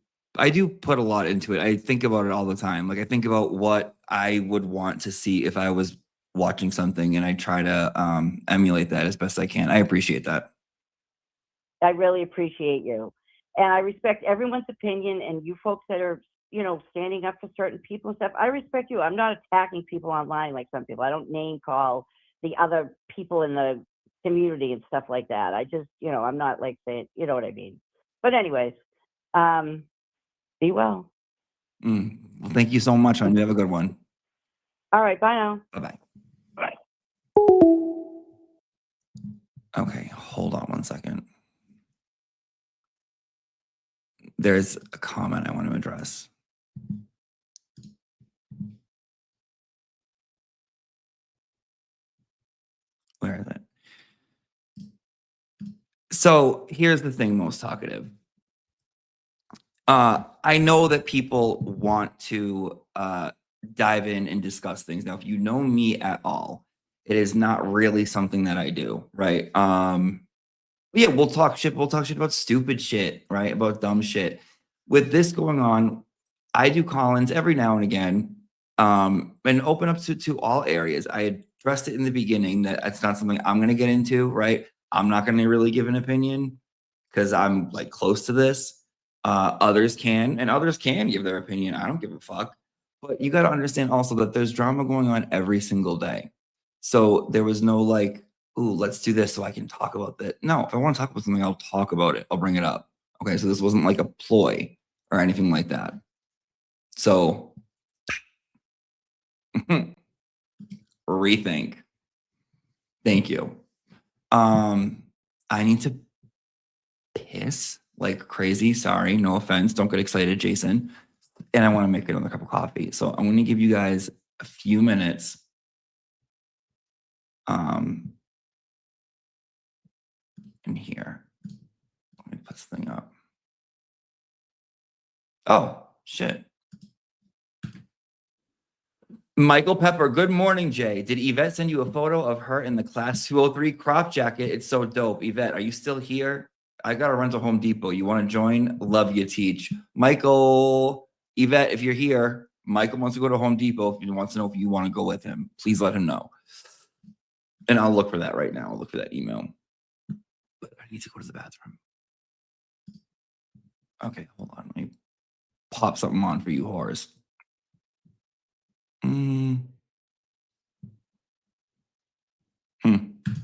put a lot into it. I think about it all the time. Like I think about what I would want to see if I was watching something, and I try to emulate that as best I can. I appreciate that. I really appreciate you. And I respect everyone's opinion, and you folks that are, standing up for certain people and stuff. I respect you. I'm not attacking people online like some people. I don't name call the other people in the community and stuff like that. I just, I'm not like saying, you know what I mean. But anyways, be well. Well, thank you so much, hon. You have a good one. All right. Bye now. Bye-bye. Bye. Okay, hold on one second. There's a comment I want to address. Where is it? So here's the thing, most talkative. I know that people want to dive in and discuss things. Now, if you know me at all, it is not really something that I do, right? Yeah, we'll talk shit. We'll talk shit about stupid shit, right? About dumb shit. With this going on, I do call-ins every now and again, and open up to all areas. I addressed it in the beginning that it's not something I'm going to get into, right? I'm not going to really give an opinion because I'm like close to this. Others can, and others can give their opinion. I don't give a fuck. But you got to understand also that there's drama going on every single day. So there was no like, ooh, let's do this so I can talk about that. No, if I want to talk about something, I'll talk about it. I'll bring it up. Okay, so this wasn't like a ploy or anything like that. So rethink. Thank you. I need to piss like crazy. Sorry, no offense. Don't get excited, Jason. And I want to make another cup of coffee. So I'm going to give you guys a few minutes. In here. Let me put this thing up. Oh, shit. Michael Pepper, good morning, Jay. Did Yvette send you a photo of her in the class 203 crop jacket? It's so dope. Yvette, are you still here? I got to run to Home Depot. You want to join? Love you, teach. Michael, Yvette, if you're here, Michael wants to go to Home Depot. If he wants to know if you want to go with him, please let him know. And I'll look for that right now. I'll look for that email. But I need to go to the bathroom. Okay, hold on. Let me pop something on for you whores.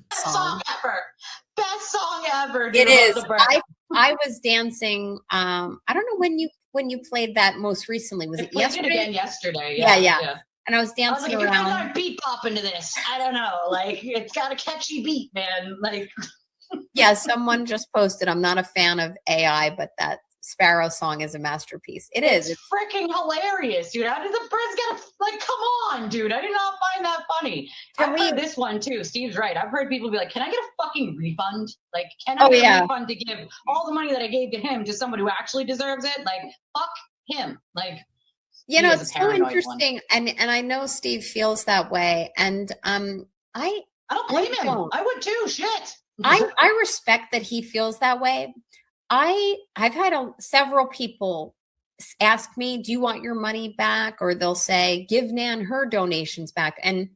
Best song ever. Best song ever. It is. I was dancing. I don't know when you played that most recently. Was it yesterday? It again yesterday. Yeah. And I was dancing I was like, around. if you're gonna beat pop into this, I don't know. Like, it's got a catchy beat, man. Like, yeah, someone just posted. I'm not a fan of AI, but that Sparrow song is a masterpiece. It's freaking hilarious, dude. How did the birds get like? Come on, dude. I did not find that funny. I've heard this one too. Steve's right. I've heard people be like, "Can I get a fucking refund? Like, can I get a refund to give all the money that I gave to him to someone who actually deserves it? Like, fuck him. Like, you know, it's so interesting, and I know Steve feels that way, and I don't blame him. I would too. Shit. I respect that he feels that way. I've had several people ask me, "Do you want your money back?" Or they'll say, "Give Nan her donations back," and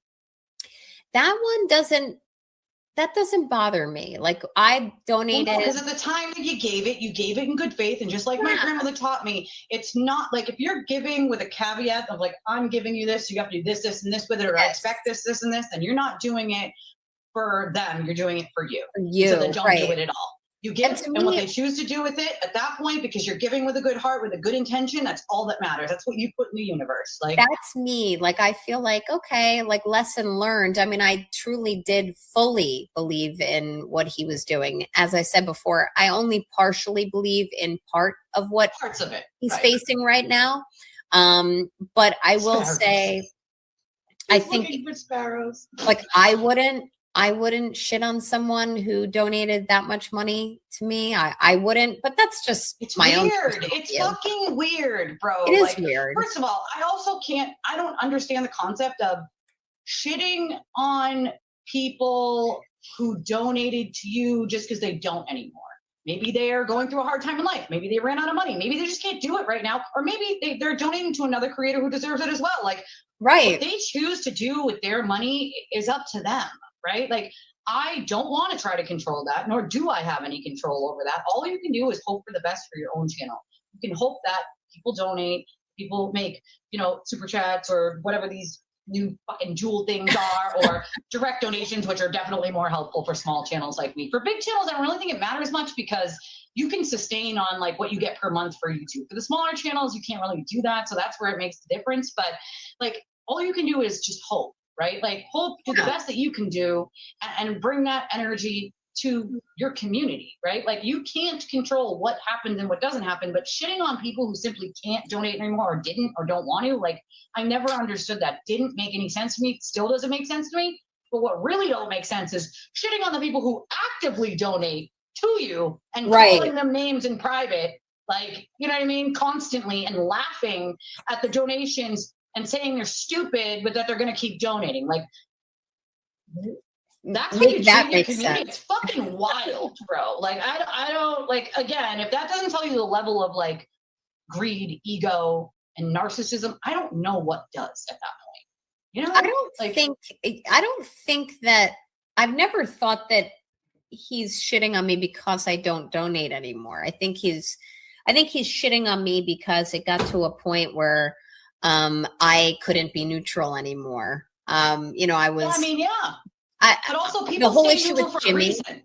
that one doesn't bother me. Like, I donated because at the time that you gave it in good faith, and just like my grandmother taught me, it's not like if you're giving with a caveat of like, I'm giving you this, you have to do this, this, and this with it, or I expect this, this, and this, then you're not doing it for them, you're doing it for you. So then don't do it at all. You give, and what they choose to do with it at that point, because you're giving with a good heart, with a good intention, that's all that matters. That's what you put in the universe. Like, that's me. Like, I feel like, okay, like, lesson learned. I mean, I truly did fully believe in what he was doing. As I said before, I only partially believe in parts of it he's facing right now. But I will say, I think, like, I wouldn't shit on someone who donated that much money to me. I wouldn't, but that's just my own. It's fucking weird, bro. It is weird. First of all, I don't understand the concept of shitting on people who donated to you just because they don't anymore. Maybe they are going through a hard time in life. Maybe they ran out of money. Maybe they just can't do it right now. Or maybe they're donating to another creator who deserves it as well. Like, what they choose to do with their money is up to them. Right? Like, I don't want to try to control that, nor do I have any control over that. All you can do is hope for the best for your own channel. You can hope that people donate, people make, super chats or whatever these new fucking jewel things are, or direct donations, which are definitely more helpful for small channels like me. For big channels, I don't really think it matters much because you can sustain on like what you get per month for YouTube. For the smaller channels, you can't really do that. So that's where it makes the difference. But like, all you can do is just hope. Right? Like, hope, do the best that you can do and bring that energy to your community, right? Like, you can't control what happens and what doesn't happen, but shitting on people who simply can't donate anymore or didn't or don't want to, like, I never understood that. Didn't make any sense to me. Still doesn't make sense to me. But what really don't make sense is shitting on the people who actively donate to you and calling them names in private, like, you know what I mean? Constantly, and laughing at the donations and saying they're stupid, but that they're going to keep donating. Like, that's how you treat your community. It's fucking wild, bro. Like, I don't, like, again, if that doesn't tell you the level of, like, greed, ego, and narcissism, I don't know what does at that point. You know? I don't think that, I've never thought that he's shitting on me because I don't donate anymore. I think he's shitting on me because it got to a point where I couldn't be neutral anymore. I was. But also people stay neutral for a reason.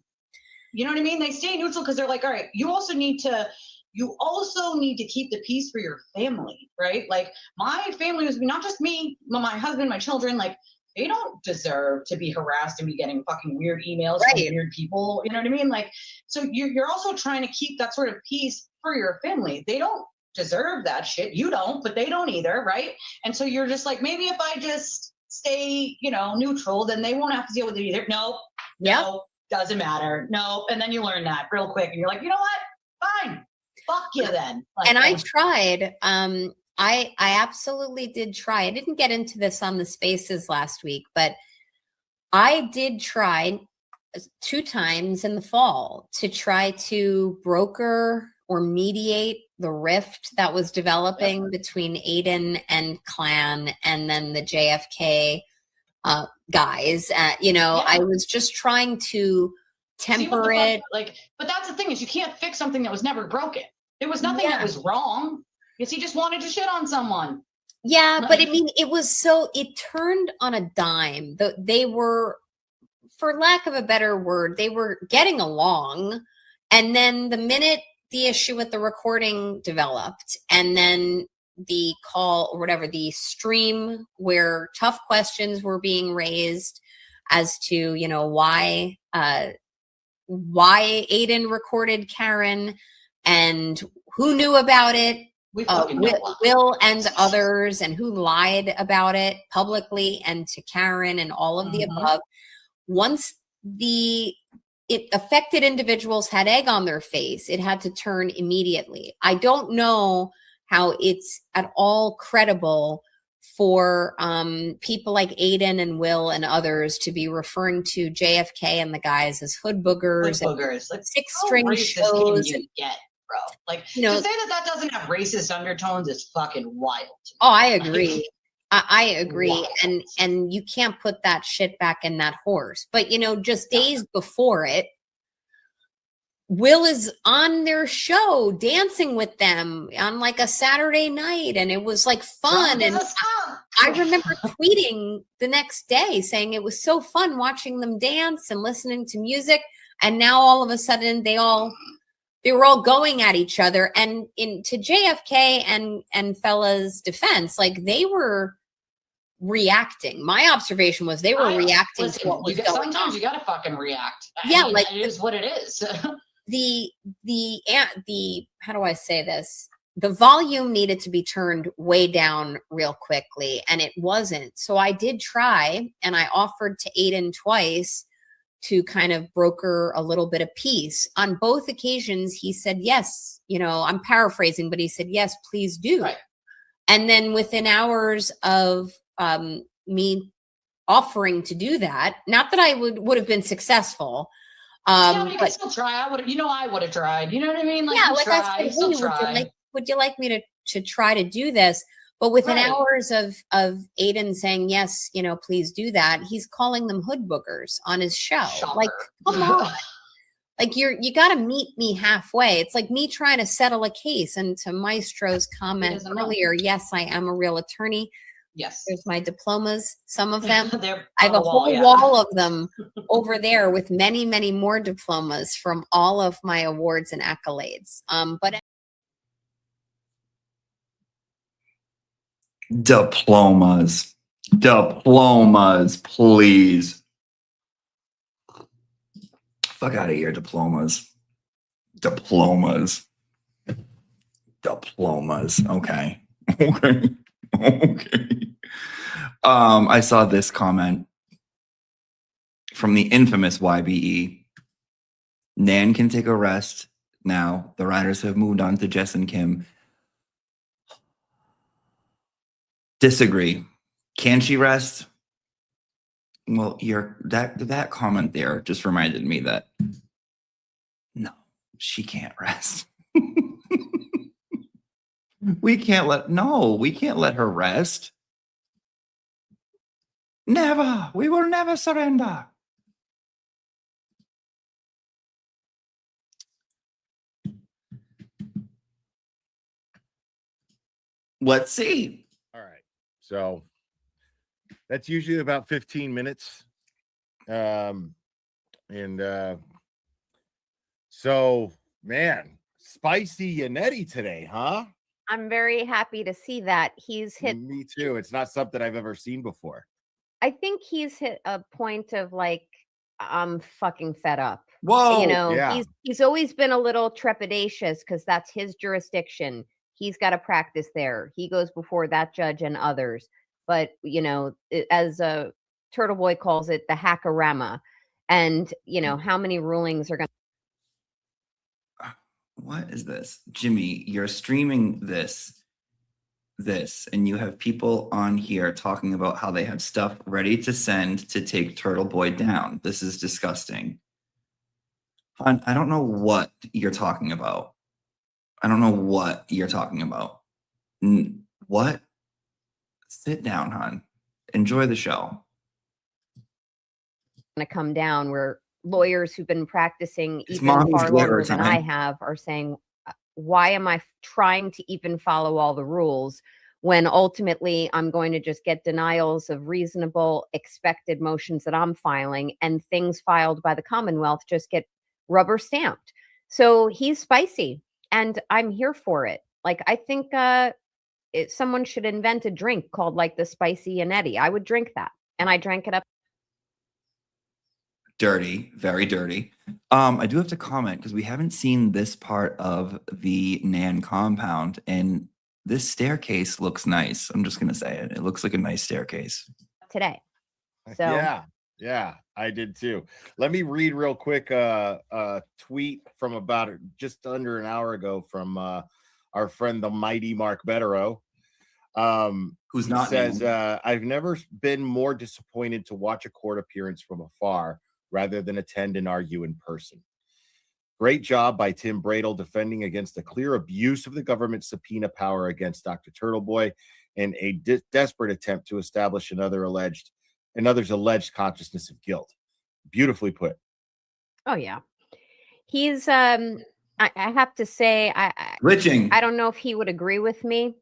You know what I mean? They stay neutral because they're like, all right, you also need to keep the peace for your family, right? Like, my family was not just me, but my husband, my children. Like, they don't deserve to be harassed and be getting fucking weird emails from weird people. You know what I mean? Like, so you're also trying to keep that sort of peace for your family. They don't deserve that shit. You don't, but they don't either, right? And so you're just like, maybe if I just stay, neutral, then they won't have to deal with it either. No, doesn't matter. No, and then you learn that real quick, and you're like, you know what? Fine, fuck you then. Like, and I tried. I absolutely did try. I didn't get into this on the Spaces last week, but I did try 2 times in the fall to try to broker or mediate the rift that was developing between Aiden and Clan and then the JFK guys. I was just trying to temper it. But that's the thing, is you can't fix something that was never broken. There was nothing that was wrong. Because he just wanted to shit on someone. Yeah, but I mean, it turned on a dime. They were, for lack of a better word, they were getting along. And then the minute the issue with the recording developed, and then the call or whatever, the stream where tough questions were being raised as to, why Aiden recorded Karen and who knew about it, We fucking know a lot. Will and others, and who lied about it publicly and to Karen and all of the above. Once it affected individuals had egg on their face, it had to turn immediately. I don't know how it's at all credible for people like Aiden and Will and others to be referring to JFK and the guys as hood boogers, Hood boogers. Like, six-string how racist can shows. you get, bro? Like, You know, to say that doesn't have racist undertones is fucking wild. Oh, I agree. I agree. Wild. And you can't put that shit back in that horse. But just days before it, Will is on their show dancing with them on like a Saturday night, and it was like fun. And I remember tweeting the next day saying it was so fun watching them dance and listening to music. And now all of a sudden they were all going at each other. And to JFK and Fella's defense, like they were reacting. My observation was they were reacting to what was going on. Sometimes you gotta fucking react. Yeah, like it is what it is. the how do I say this? The volume needed to be turned way down real quickly, and it wasn't. So I did try, and I offered to Aiden twice to kind of broker a little bit of peace. On both occasions, he said yes. I'm paraphrasing, but he said yes, please do. Right. And then within hours of me offering to do that, not that I would have been successful. You can still try. I would have tried. You know what I mean? Like, yeah, you like try, I said, still hey, try. would you like me to try to do this? But within Right. hours of Aiden saying yes, please do that, he's calling them hood boogers on his show. Shocker. Like, come on. Like you got to meet me halfway. It's like me trying to settle a case. And to Maestro's comment earlier, yes, I am a real attorney. Yes. There's my diplomas, some of them. They're I have on a the whole yeah. wall of them over there with many, many more diplomas from all of my awards and accolades. But Diplomas, please. Fuck out of here, diplomas. Okay. Okay. I saw this comment from the infamous YBE. Nan can take a rest now. The writers have moved on to Jess and Kim. Disagree. Can she rest? Well, that comment there just reminded me that no, she can't rest. We can't let her rest. Never. We will never surrender. Let's see. All right. So that's usually about 15 minutes. So man, spicy Yannetti today, huh? I'm very happy to see that he's hit. Me too. It's not something I've ever seen before. I think he's hit a point of like, I'm fucking fed up. Whoa. Yeah. He's always been a little trepidatious because that's his jurisdiction. He's got to practice there. He goes before that judge and others. But, as Turtle Boy calls it, the hackorama. And, how many rulings are going to. What is this? Jimmy, you're streaming this, and you have people on here talking about how they have stuff ready to send to take Turtle Boy down. This is disgusting. Hon, I don't know what you're talking about. What? Sit down, hon. Enjoy the show. To come down where lawyers who've been practicing even far longer than I have are saying, why am I trying to even follow all the rules when ultimately I'm going to just get denials of reasonable expected motions that I'm filing, and things filed by the Commonwealth just get rubber stamped. So he's spicy and I'm here for it. Like, I think someone should invent a drink called like the spicy Yannetti. I would drink that, and I drank it up. Dirty, very dirty. I do have to comment because we haven't seen this part of the Nan compound, and this staircase looks nice. I'm just gonna say it. It looks like a nice staircase. Today. So Yeah, I did too. Let me read real quick a tweet from about just under an hour ago from our friend the mighty Mark Betterow. Who's He not says, named. I've never been more disappointed to watch a court appearance from afar rather than attend and argue in person. Great job by Tim Bradel defending against a clear abuse of the government subpoena power against Dr. Turtleboy and a desperate attempt to establish another's alleged consciousness of guilt. Beautifully put. Oh yeah. He's I have to say Glitching. I don't know if he would agree with me,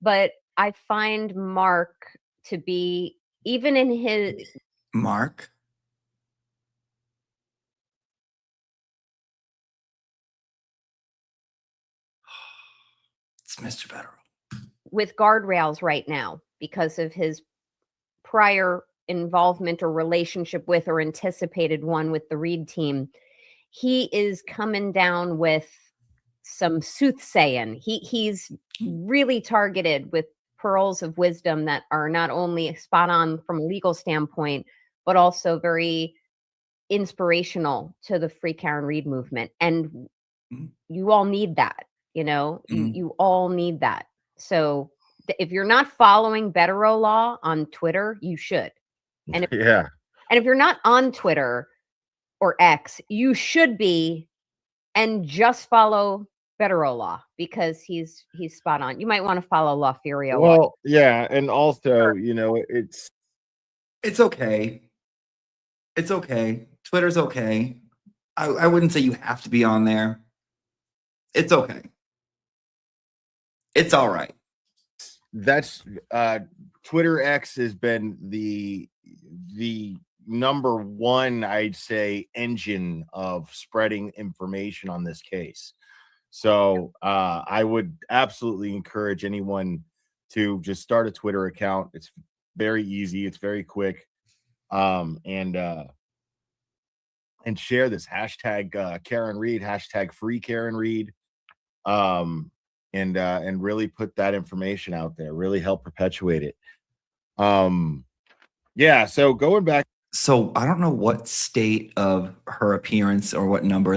but I find Mark to be, even in his Mark. It's Mr. Betterow. with guardrails right now because of his prior involvement or relationship with or anticipated one with the Reed team. He is coming down with some soothsaying. He's really targeted with pearls of wisdom that are not only spot on from a legal standpoint, but also very inspirational to the Free Karen Reed movement. And you all need that, you all need that. So if you're not following Betterow Law on Twitter, you should. And if you're not on Twitter or X, you should be, and just follow Betterow Law because he's spot on. You might want to follow La Furia. Well, yeah, and also, it's okay. It's okay. Twitter's okay. I wouldn't say you have to be on there. It's okay. It's all right. That's Twitter X has been the number one, I'd say, engine of spreading information on this case. So I would absolutely encourage anyone to just start a Twitter account. It's very easy. It's very quick. And share this hashtag Karen Reed, hashtag free Karen Reed. And really put that information out there, really help perpetuate it. Yeah, so going back. So I don't know what state of her appearance or what number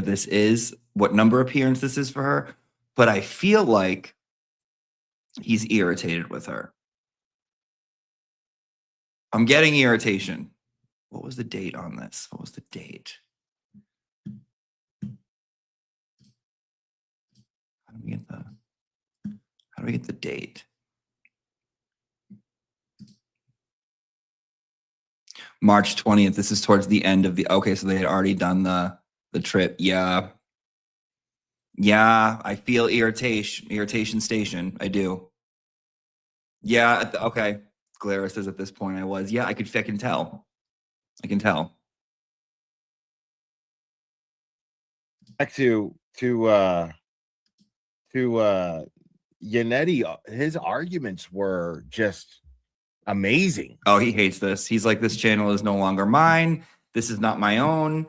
appearance this is for her, but I feel like he's irritated with her. I'm getting irritation. What was the date on this? What was the date? How do we get the date? March 20th. This is towards the end of the, okay, so they had already done the trip. Yeah. Yeah, I feel irritation station. I do. Yeah, okay. Glara says at this point I was. Yeah, I can tell. I can tell. Back to Yannetti, his arguments were just amazing. Oh, he hates this. He's like, this channel is no longer mine. This is not my own.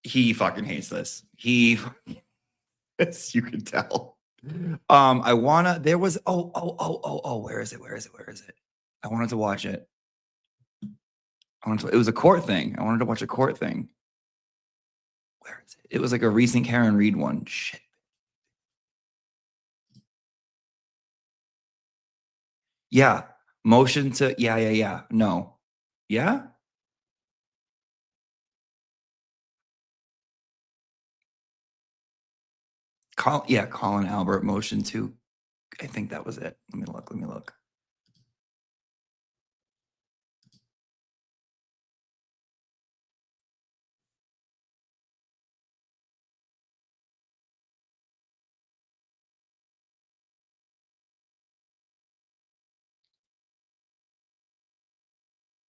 He fucking hates this. Yes, you can tell. There was, where is it? I wanted to watch it. It was a court thing. I wanted to watch a court thing. Where is it? It was like a recent Karen Reed one. Shit. Yeah. Motion to, yeah. No. Yeah? Colin Albert motion to, I think that was it. Let me look.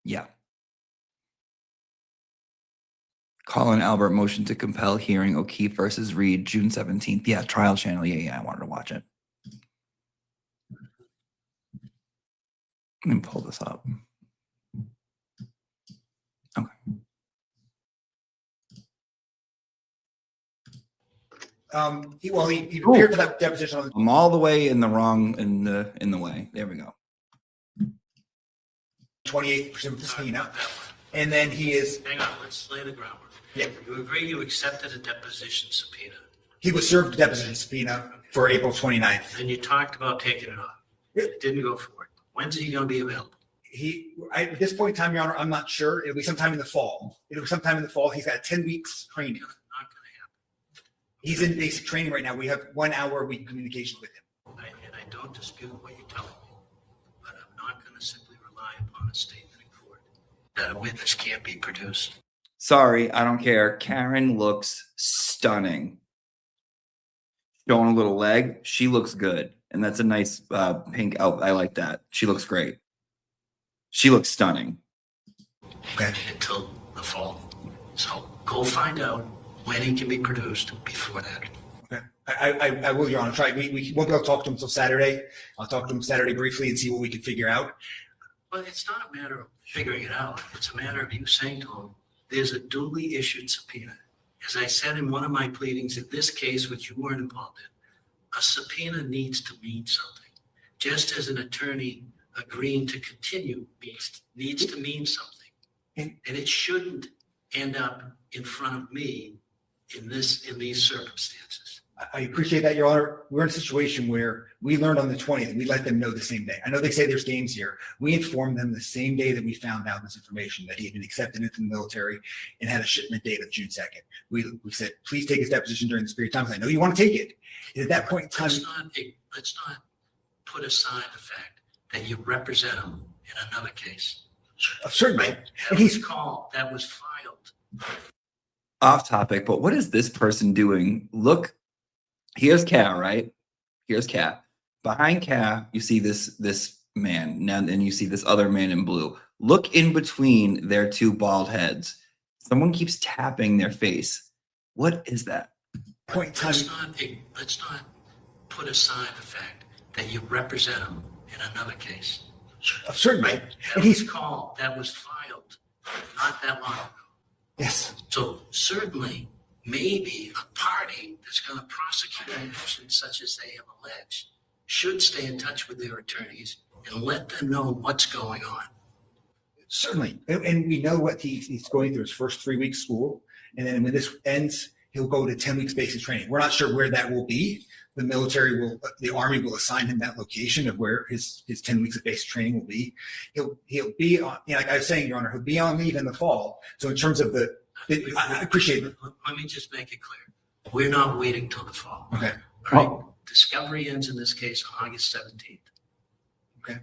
Yeah. Colin Albert motion to compel hearing O'Keefe versus Reed, June 17th. Yeah, trial channel. Yeah, I wanted to watch it. Let me pull this up. Okay. He appeared for that deposition on I'm all the way in the wrong in the way. There we go. the 28th pursuant to subpoena, and then he is. Hang on, let's lay the groundwork. Yeah. You agree you accepted a deposition subpoena. He was served a deposition subpoena for April 29th. And you talked about taking it off. It didn't go for it. When's he going to be available? At this point in time, Your Honor, I'm not sure. It'll be sometime in the fall. He's got 10 weeks training. Not going to happen. He's in basic training right now. We have 1 hour a week communication with him. And I don't dispute what you're telling me, but I'm not going to simply rely upon a statement in court that a witness can't be produced. Sorry, I don't care. Karen looks stunning. Showing a little leg. She looks good. And that's a nice pink outfit. I like that. She looks great. She looks stunning. Okay. Until the fall. So go find out when he can be produced before that. Okay. I will, Your Honor. Try. We won't be able to talk to him until Saturday. I'll talk to him Saturday briefly and see what we can figure out. Well, it's not a matter of figuring it out. It's a matter of you saying to him, there's a duly issued subpoena. As I said in one of my pleadings, in this case, which you weren't involved in, a subpoena needs to mean something. Just as an attorney agreeing to continue needs to mean something. And it shouldn't end up in front of me in these circumstances. I appreciate that, Your Honor. We're in a situation where we learned on the 20th, and we let them know the same day. I know they say there's games here. We informed them the same day that we found out this information, that he had been accepted into the military and had a shipment date of June 2nd. We said, please take his deposition during this period of time. I know you want to take it. And at that point in time, let's not put aside the fact that you represent him in another case. Certainly. And he's called that was filed. Off topic, but what is this person doing? Look, here's Kat, right? Here's Kat. Behind Kat, you see this man. Now, then you see this other man in blue. Look in between their two bald heads. Someone keeps tapping their face. What is that? Let's not put aside the fact that you represent him in another case. Certainly. And he's called that was filed not that long ago. Yes. So certainly, maybe a party that's going to prosecute actions such as they have alleged should stay in touch with their attorneys and let them know what's going on. Certainly. And we know what he's going through his first 3 weeks school. And then when this ends, he'll go to 10 weeks basic training. We're not sure where that will be. The Army will assign him that location of where his 10 weeks of basic training will be. He'll be on, like I was saying, Your Honor, he'll be on leave in the fall. So in terms of I appreciate it. Let me just make it clear. We're not waiting till the fall. Okay. All right. Discovery ends in this case on August 17th. Okay.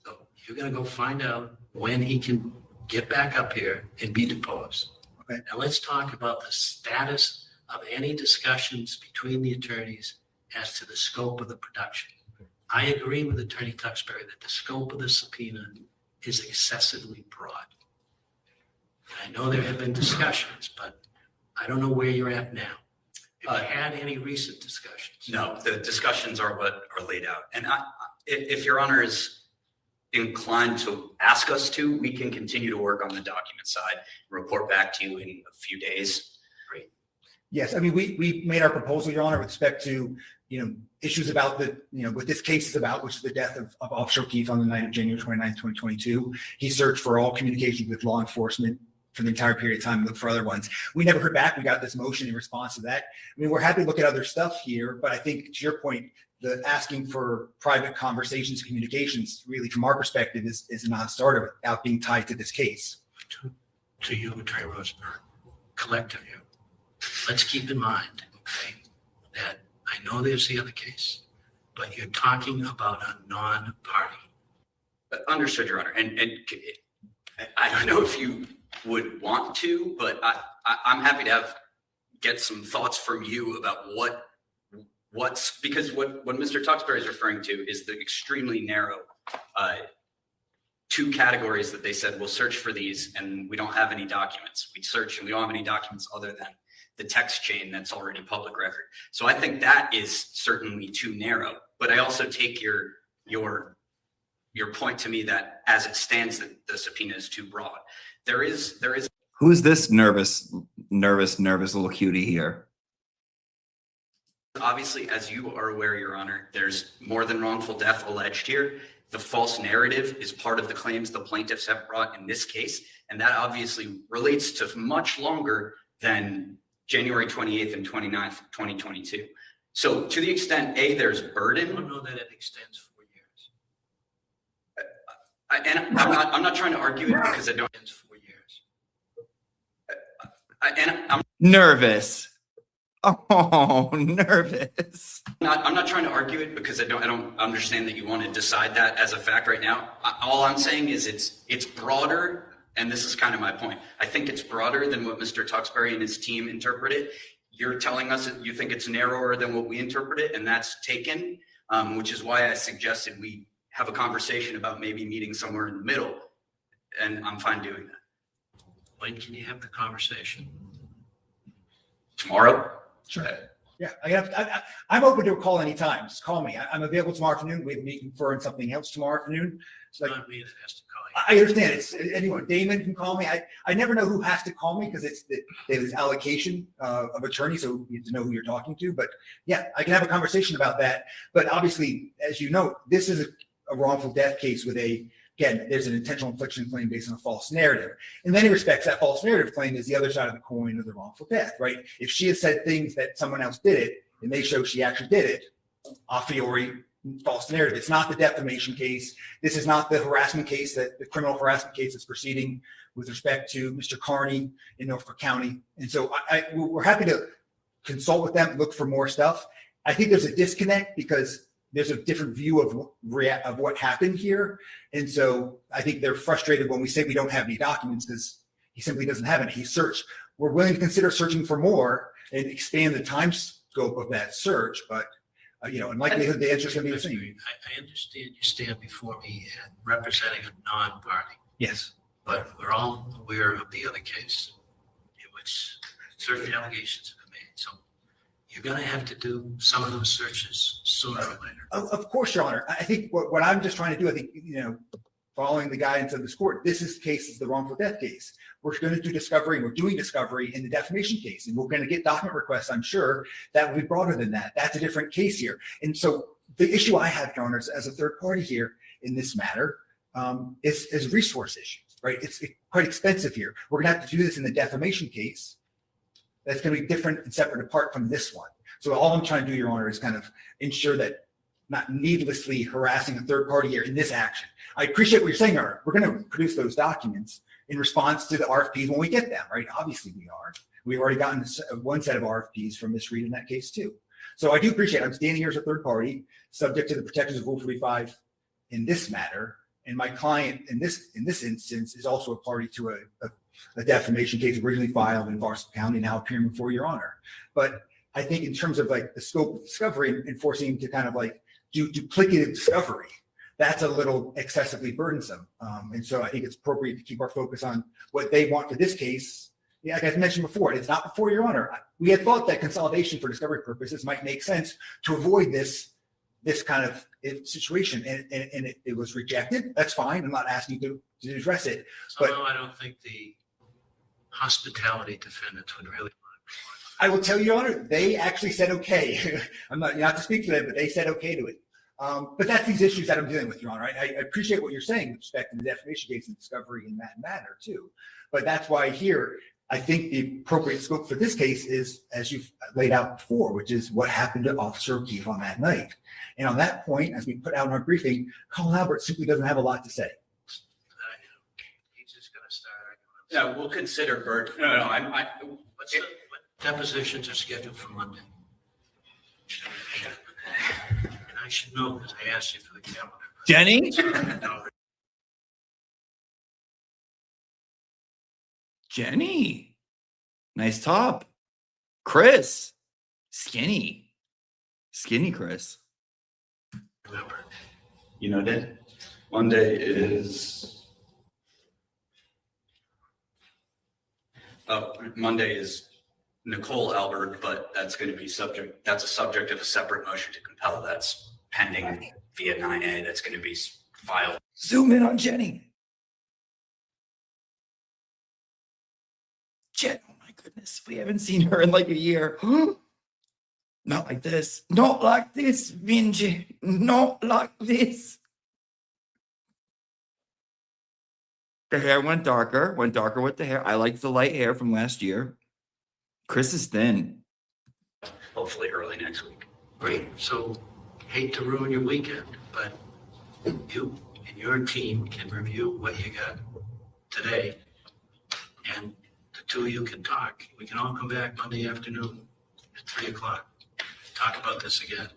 So you're going to go find out when he can get back up here and be deposed. Okay. Now let's talk about the status of any discussions between the attorneys as to the scope of the production. I agree with Attorney Tuxbury that the scope of the subpoena is excessively broad. I know there have been discussions, but I don't know where you're at now. Have you had any recent discussions? No, the discussions are what are laid out. And if Your Honor is inclined to ask us to, we can continue to work on the document side, report back to you in a few days. Great. Yes, I mean, we made our proposal, Your Honor, with respect to, issues about what this case is about, which is the death of Officer O'Keefe on the night of January 29th, 2022. He searched for all communications with law enforcement for the entire period of time and looked for other ones. We never heard back. We got this motion in response to that. I mean, we're happy to look at other stuff here, but I think to your point, the asking for private conversations, communications, really from our perspective is a non-starter without being tied to this case. To you, Attorney Rosenberg, collectively, let's keep in mind, okay, that I know there's the other case, but you're talking about a non-party. Understood, Your Honor. And I don't know if you would want to, but I'm happy to get some thoughts from you about because what Mr. Tuxbury is referring to is the extremely narrow two categories that they said we'll search for these and we don't have any documents. We search and we don't have any documents other than the text chain that's already public record. So I think that is certainly too narrow, but I also take your point to me that as it stands, that the subpoena is too broad. There is. Who's this nervous little cutie here? Obviously, as you are aware, Your Honor, there's more than wrongful death alleged here. The false narrative is part of the claims the plaintiffs have brought in this case, and that obviously relates to much longer than January 28th and 29th, 2022. So to the extent, A, there's burden. I don't know that it extends 4 years. And I'm not trying to argue it because I don't. It extends 4 years. I'm Nervous. Oh, nervous. I'm not trying to argue it because I don't understand that you want to decide that as a fact right now. All I'm saying is it's broader, and this is kind of my point. I think it's broader than what Mr. Tuxbury and his team interpret it. You're telling us that you think it's narrower than what we interpret it, and that's taken, which is why I suggested we have a conversation about maybe meeting somewhere in the middle, and I'm fine doing that. When can you have the conversation? Tomorrow? Sure. Yeah, I'm open to a call anytime. Just call me. I'm available tomorrow afternoon. We have a meeting for something else tomorrow afternoon. It's not me that has to call you. I understand. It's anyone. Damon can call me. I never know who has to call me because there's allocation of attorney, so you have to know who you're talking to. But yeah, I can have a conversation about that. But obviously, as you know, this is a wrongful death case with again, there's an intentional infliction claim based on a false narrative. In many respects, that false narrative claim is the other side of the coin of the wrongful death, right? If she has said things that someone else did it and they show she actually did it, a priori, false narrative. It's not the defamation case. This is not the harassment case, the criminal harassment case that's proceeding with respect to Mr. Carney in Norfolk County. And so we're happy to consult with them, look for more stuff. I think there's a disconnect because there's a different view of what happened here. And so I think they're frustrated when we say we don't have any documents because he simply doesn't have any. He searched. We're willing to consider searching for more and expand the time scope of that search, but in likelihood, the answer is going to be the same. I understand you stand before me and representing a non-party. Yes. But we're all aware of the other case in which certain allegations have been made. So you're going to have to do some of those searches sooner or later. Of course, Your Honor. I think what I'm just trying to do, I think, following the guidance of this court, this case is the wrongful death case. We're going to do discovery, and we're doing discovery in the defamation case, and we're going to get document requests, I'm sure, that will be broader than that. That's a different case here. And so the issue I have, Your Honor, as a third party here in this matter is resource issues, right? It's quite expensive here. We're going to have to do this in the defamation case. That's going to be different and separate apart from this one. So all I'm trying to do, Your Honor, is kind of ensure that not needlessly harassing a third party here in this action. I appreciate what you're saying, Your Honor. We're going to produce those documents in response to the RFPs when we get them, right? Obviously we are. We've already gotten one set of RFPs from Ms. Reed in that case too. So I do appreciate it. I'm standing here as a third party, subject to the protections of Rule 45 in this matter. And my client in this instance is also a party to a defamation case originally filed in Varsity County, now appearing before Your Honor. But I think in terms of like the scope of discovery and forcing him to kind of like do duplicative discovery, that's a little excessively burdensome. And so I think it's appropriate to keep our focus on what they want for this case. Yeah, like I mentioned before, it's not before Your Honor. We had thought that consolidation for discovery purposes might make sense to avoid this kind of situation, and it was rejected. That's fine. I'm not asking you to address it. Somehow I don't think the hospitality defendants would really. I will tell you, Your Honor, they actually said okay. I'm not to speak for them, but they said okay to it. But that's these issues that I'm dealing with, Your Honor. I appreciate what you're saying with respect to the defamation case and discovery in that matter too. But that's why here, I think the appropriate scope for this case is, as you've laid out before, which is what happened to Officer O'Keefe on that night. And on that point, as we put out in our briefing, Colin Albert simply doesn't have a lot to say. He's just going to start. Yeah, we'll consider Bert. No. What depositions are scheduled for Monday? And I should know because I asked you for the calendar. Jenny? Jenny. Nice top. Chris. Skinny Chris. Remember. Did Monday is. Monday is Nicole Albert, but that's going to be that's a subject of a separate motion to compel. That's pending via 9A. That's going to be filed. Zoom in on Jenny. Jen, oh my goodness, we haven't seen her in like a year. Not like this. Not like this, Vinji. Not like this. The hair went darker with the hair. I liked the light hair from last year. Chris is thin. Hopefully early next week. Great. So hate to ruin your weekend, but you and your team can review what you got today. And the two of you can talk. We can all come back Monday afternoon at 3:00. Talk about this again.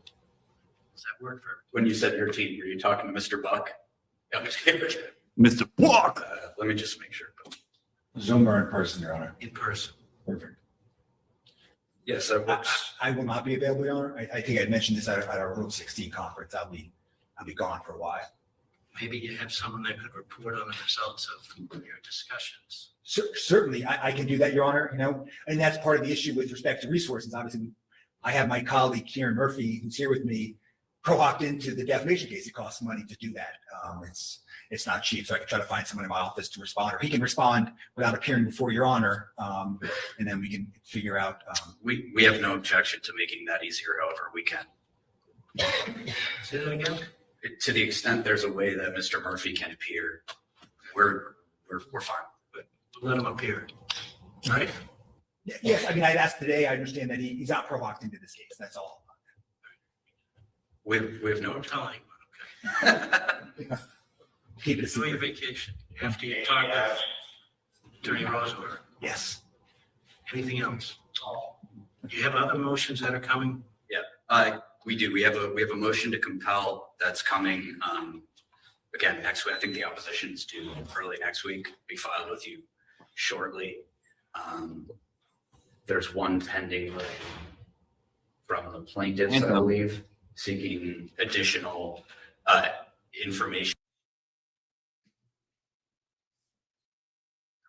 Does that work for? When you said your team, were you talking to Mr. Buck? Mr. Buck. Let me just make sure. Zoom or in person, Your Honor? In person. Perfect. Yes, that works. I will not be available, Your Honor. I think I mentioned this at our Rule 16 conference. I'll be gone for a while. Maybe you have someone that could report on the results of your discussions. Certainly, I can do that, Your Honor, and that's part of the issue with respect to resources. Obviously, I have my colleague Kieran Murphy, who's here with me, pro-hopped into the defamation case. It costs money to do that. It's not cheap, so I can try to find someone in my office to respond, or he can respond without appearing before Your Honor, and then we can figure out. We have no objection to making that easier, however we can. Say that again? To the extent there's a way that Mr. Murphy can appear, we're fine. But let him appear, right? Yes, I mean, I'd asked today. I understand that he's not pro-hopped into this case. That's all. We have no telling. Okay. Keep it Enjoy your vacation after you talk with Attorney Rosenberg. Yes. Anything else? Do you have other motions that are coming? Yeah, we do. We have a motion to compel that's coming again next week. I think the opposition's due early next week. Be filed with you shortly. There's one pending from the plaintiffs, I believe, seeking additional information.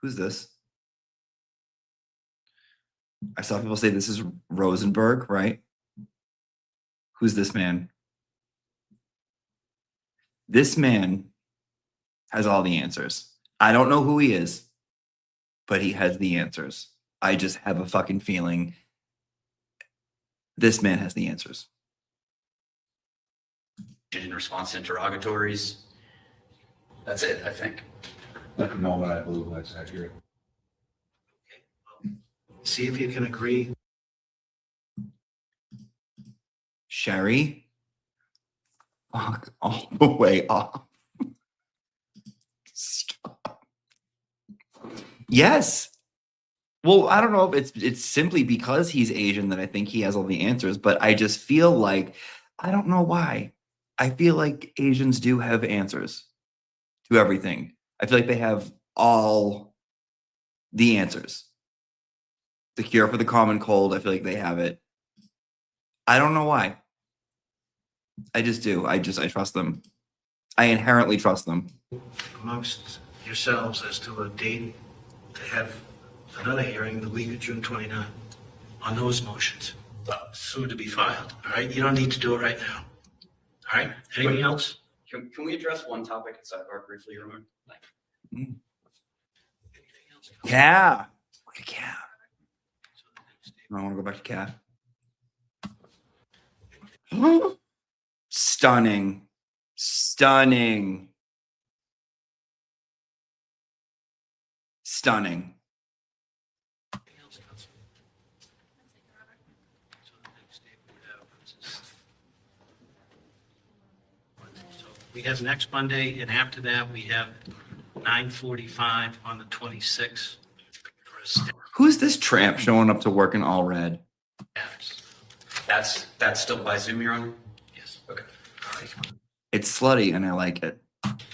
Who's this? I saw people say this is Rosenberg, right? Who's this man? This man has all the answers. I don't know who he is, but he has the answers. I just have a fucking feeling this man has the answers. In response to interrogatories. That's it, I think. At the moment, I believe that's accurate. See if you can agree. Sherry, fuck all the way off. Stop. Yes. Well, I don't know if it's simply because he's Asian that I think he has all the answers, but I just feel like, I don't know why. I feel like Asians do have answers to everything. I feel like they have all the answers. The cure for the common cold, I feel like they have it. I don't know why. I just do. I trust them. I inherently trust them. Amongst yourselves as to a date to have another hearing the week of June 29 on those motions, soon to be filed. All right, you don't need to do it right now. All right, anything else? Can we address one topic at sidebar briefly, Ramon? Yeah. Look at Cat. I want to go back to Cat. Stunning. Stunning. Stunning. We have next Monday, and after that, we have 9:45 on the 26th. Who's this tramp showing up to work in all red? That's still by Zoom, Your Honor? Yes. Okay. All right. It's slutty and I like it.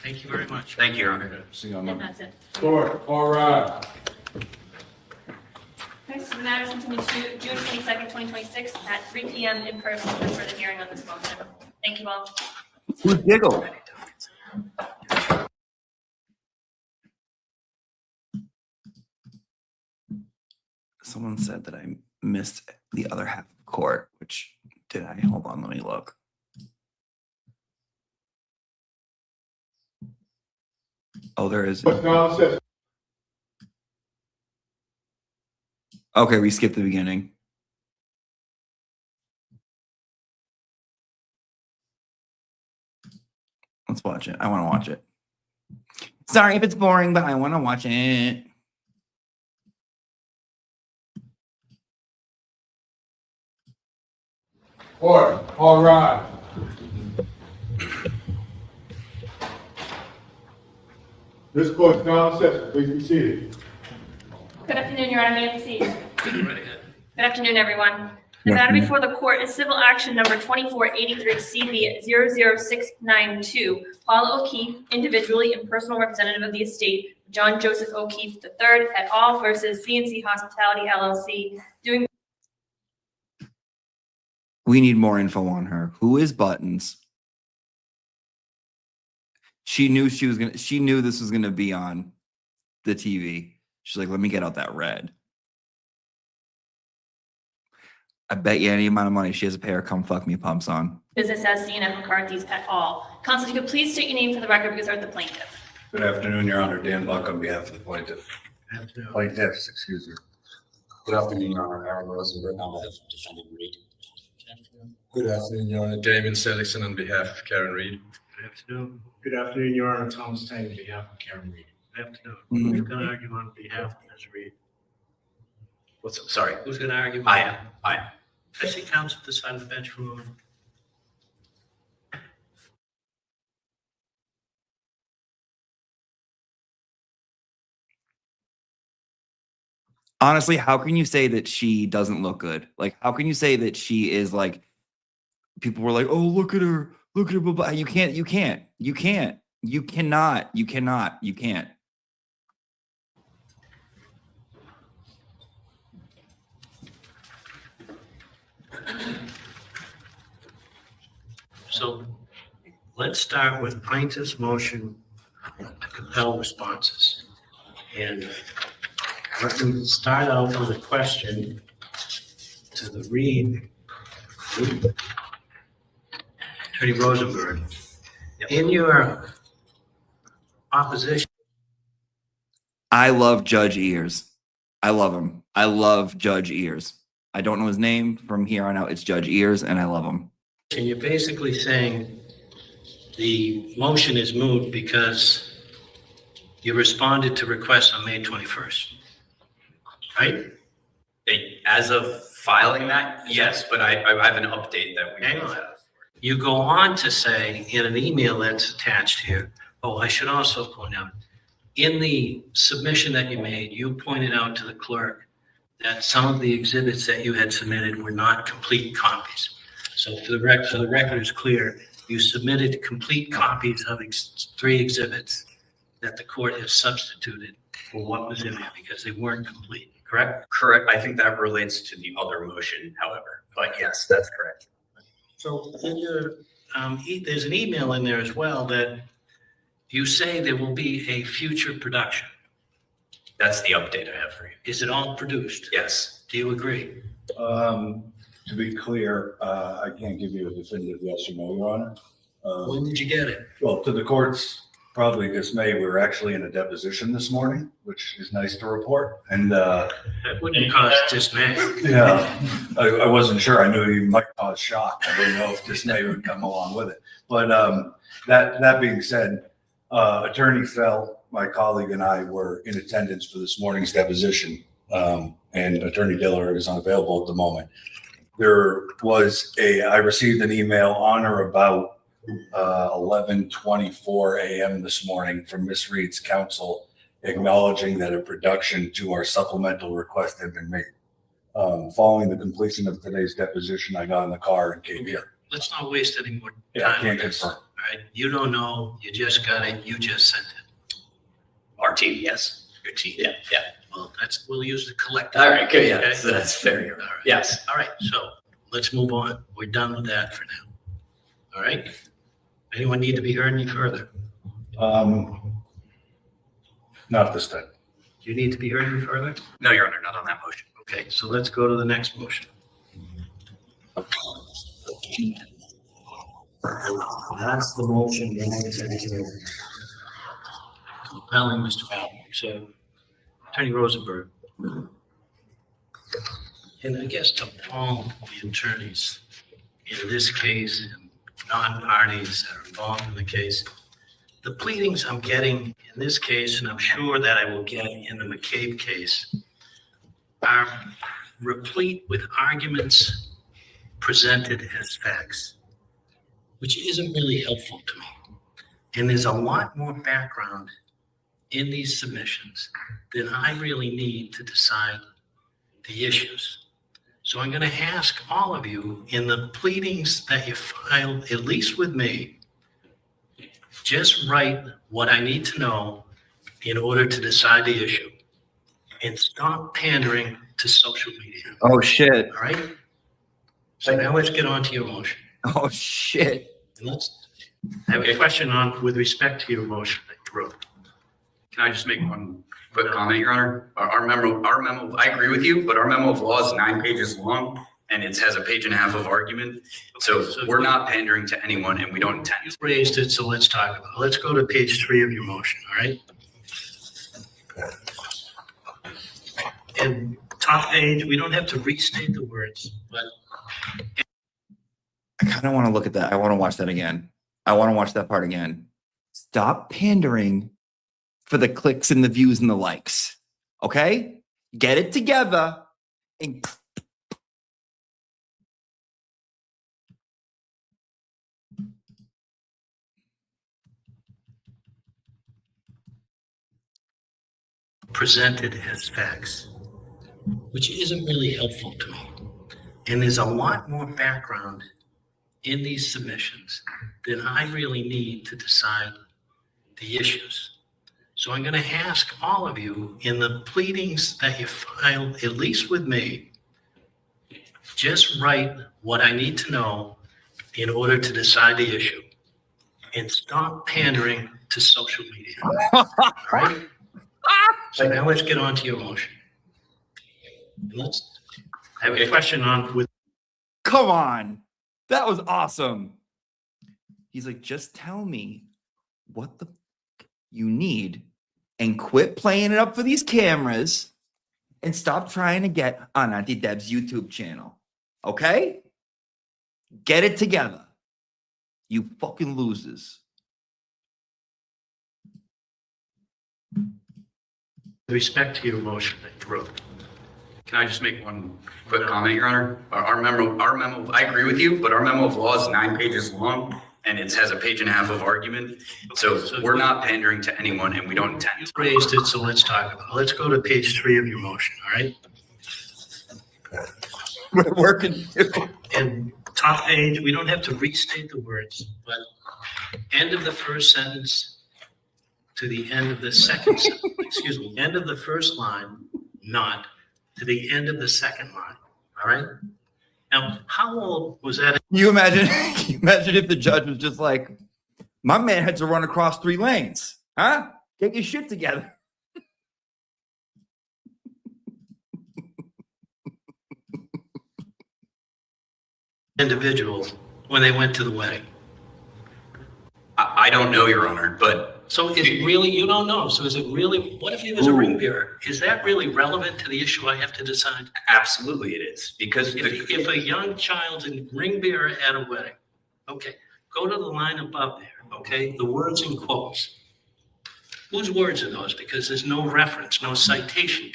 Thank you very much. Thank you, Your Honor. See you on And that's it. All right. Okay, so the matter is continued to June 22nd, 2026 at 3 p.m. in person for the hearing on this motion. Thank you all. Who's Giggle? Someone said that I missed the other half of court, which did I? Hold on, let me look. Oh, there is. Okay, we skipped the beginning. Let's watch it. I want to watch it. Sorry if it's boring, but I want to watch it. All right. This court's now in session. Please be seated. Good afternoon, Your Honor. May I proceed? Good afternoon, everyone. The matter before the court is civil action number 2483 CB 00692. Paula O'Keefe, individually and personal representative of the estate, John Joseph O'Keefe III et al. Versus CNC Hospitality LLC, doing. We need more info on her. Who is Buttons? She knew this was gonna be on the TV. She's like, let me get out that red. I bet you any amount of money she has a pair of Come Fuck Me pumps on. Business as seen at McCarthy's et al. Counsel, if you could please state your name for the record because they're the plaintiff. Good afternoon, Your Honor. Dan Buck on behalf of the plaintiff. Plaintiffs, excuse me. Good afternoon, Your Honor. Aaron Rosenberg on behalf of defendant Reed. Good afternoon, Your Honor. Damon Seligson on behalf of Karen Reed. Good afternoon. Good afternoon, Your Honor. Thomas Tang on behalf of Karen Reed. Good afternoon. Who's going to argue on behalf of Ms. Reed? What's up? Sorry. Who's going to argue? I am. I see counsel at the side of the bench for a moment. Honestly, how can you say that she doesn't look good? Like, how can you say that she is like, people were like, oh, look at her, blah, blah. You can't. So let's start with plaintiff's motion to compel responses. And let me start out with a question to the Reed, Attorney Rosenberg. In your opposition. I love Judge Ears. I love him. I love Judge Ears. I don't know his name. From here on out, it's Judge Ears, and I love him. And you're basically saying the motion is moot because you responded to requests on May 21st, right? As of filing that, yes, but I have an update that we have. You go on to say in an email that's attached here, oh, I should also point out, in the submission that you made, you pointed out to the clerk that some of the exhibits that you had submitted were not complete copies. So for the record is clear, you submitted complete copies of 3 exhibits that the court has substituted for what was in there because they weren't complete, correct? Correct. I think that relates to the other motion, however, but yes, that's correct. So in your, there's an email in there as well that you say there will be a future production. That's the update I have for you. Is it all produced? Yes. Do you agree? To be clear, I can't give you a definitive yes or no, Your Honor. When did you get it? Well, to the court's probably dismay, we were actually in a deposition this morning, which is nice to report. And that wouldn't cause dismay. Yeah, I wasn't sure. I knew you might cause shock. I didn't know if dismay would come along with it. But that being said, Attorney Fell, my colleague, and I were in attendance for this morning's deposition, and Attorney Diller is unavailable at the moment. I received an email on or about 11:24 a.m. this morning from Miss Reed's counsel acknowledging that a production to our supplemental request had been made. Following the completion of today's deposition, I got in the car and came here. Let's not waste any more time. Yeah, I can't on this. confirm. All right, you don't know, you just got it, you just sent it. Our team, yes. Your team. Yeah. Well, we'll use the collective. All right, good. Yeah, Okay? that's fair. All right. Yes. All right, so let's move on. We're done with that for now. All right? Anyone need to be heard any further? Not this time. Do you need to be heard any further? No, Your Honor, not on that motion. Okay, so let's go to the next motion. That's the motion compelling Mr. Patrick. So Attorney Rosenberg. And I guess to all the attorneys in this case and non-parties that are involved in the case, the pleadings I'm getting in this case, and I'm sure that I will get in the McCabe case, are replete with arguments presented as facts, which isn't really helpful to me. And there's a lot more background in these submissions than I really need to decide the issues. So I'm going to ask all of you in the pleadings that you file, at least with me, just write what I need to know in order to decide the issue and stop pandering to social media. Oh, shit. All right? So now let's get on to your motion. Oh, shit. I have a question on with respect to your motion that you wrote. Can I just make one quick comment, Your Honor? Our memo, I agree with you, but our memo of law is 9 pages long and it has a page and a half of argument. So we're not pandering to anyone and we don't intend to. Raised it, so let's talk about it. Let's go to page 3 of your motion, all right? And top page, we don't have to restate the words, but I kind of want to look at that. I want to watch that again. I want to watch that part again. Stop pandering for the clicks and the views and the likes. Okay? Get it together and presented as facts, which isn't really helpful to me. And there's a lot more background in these submissions than I really need to decide the issues. So I'm going to ask all of you in the pleadings that you file, at least with me, just write what I need to know in order to decide the issue and stop pandering to social media. All right? So now let's get on to your motion. I have a question on with. come on. That was awesome. He's like, just tell me what the you need and quit playing it up for these cameras and stop trying to get on Auntie Deb's YouTube channel. Okay? Get it together. You fucking losers. With respect to your motion that you wrote. Can I just make one quick comment, Your Honor? Our memo, I agree with you, but our memo of law is 9 pages long and it has a page and a half of argument. So we're not pandering to anyone and we don't intend to. Raised it, so let's talk about it. Let's go to page 3 of your motion, all right? We're working. And top page, we don't have to restate the words, but end of the first sentence to the end of the second sentence, excuse me, end of the first line, not to the end of the second line, all right? Now, how old was that? Can you imagine if the judge was just like, my man had to run across 3 lanes, huh? Get your shit together. Individual when they went to the wedding? I don't know, Your Honor, but. So is it really, you don't know, so is it really, what if he was a ring bearer? Is that really relevant to the issue I have to decide? Absolutely it is, because. If a young child's a ring bearer at a wedding, okay, go to the line above there, okay? The words in quotes. Whose words are those? Because there's no reference, no citation.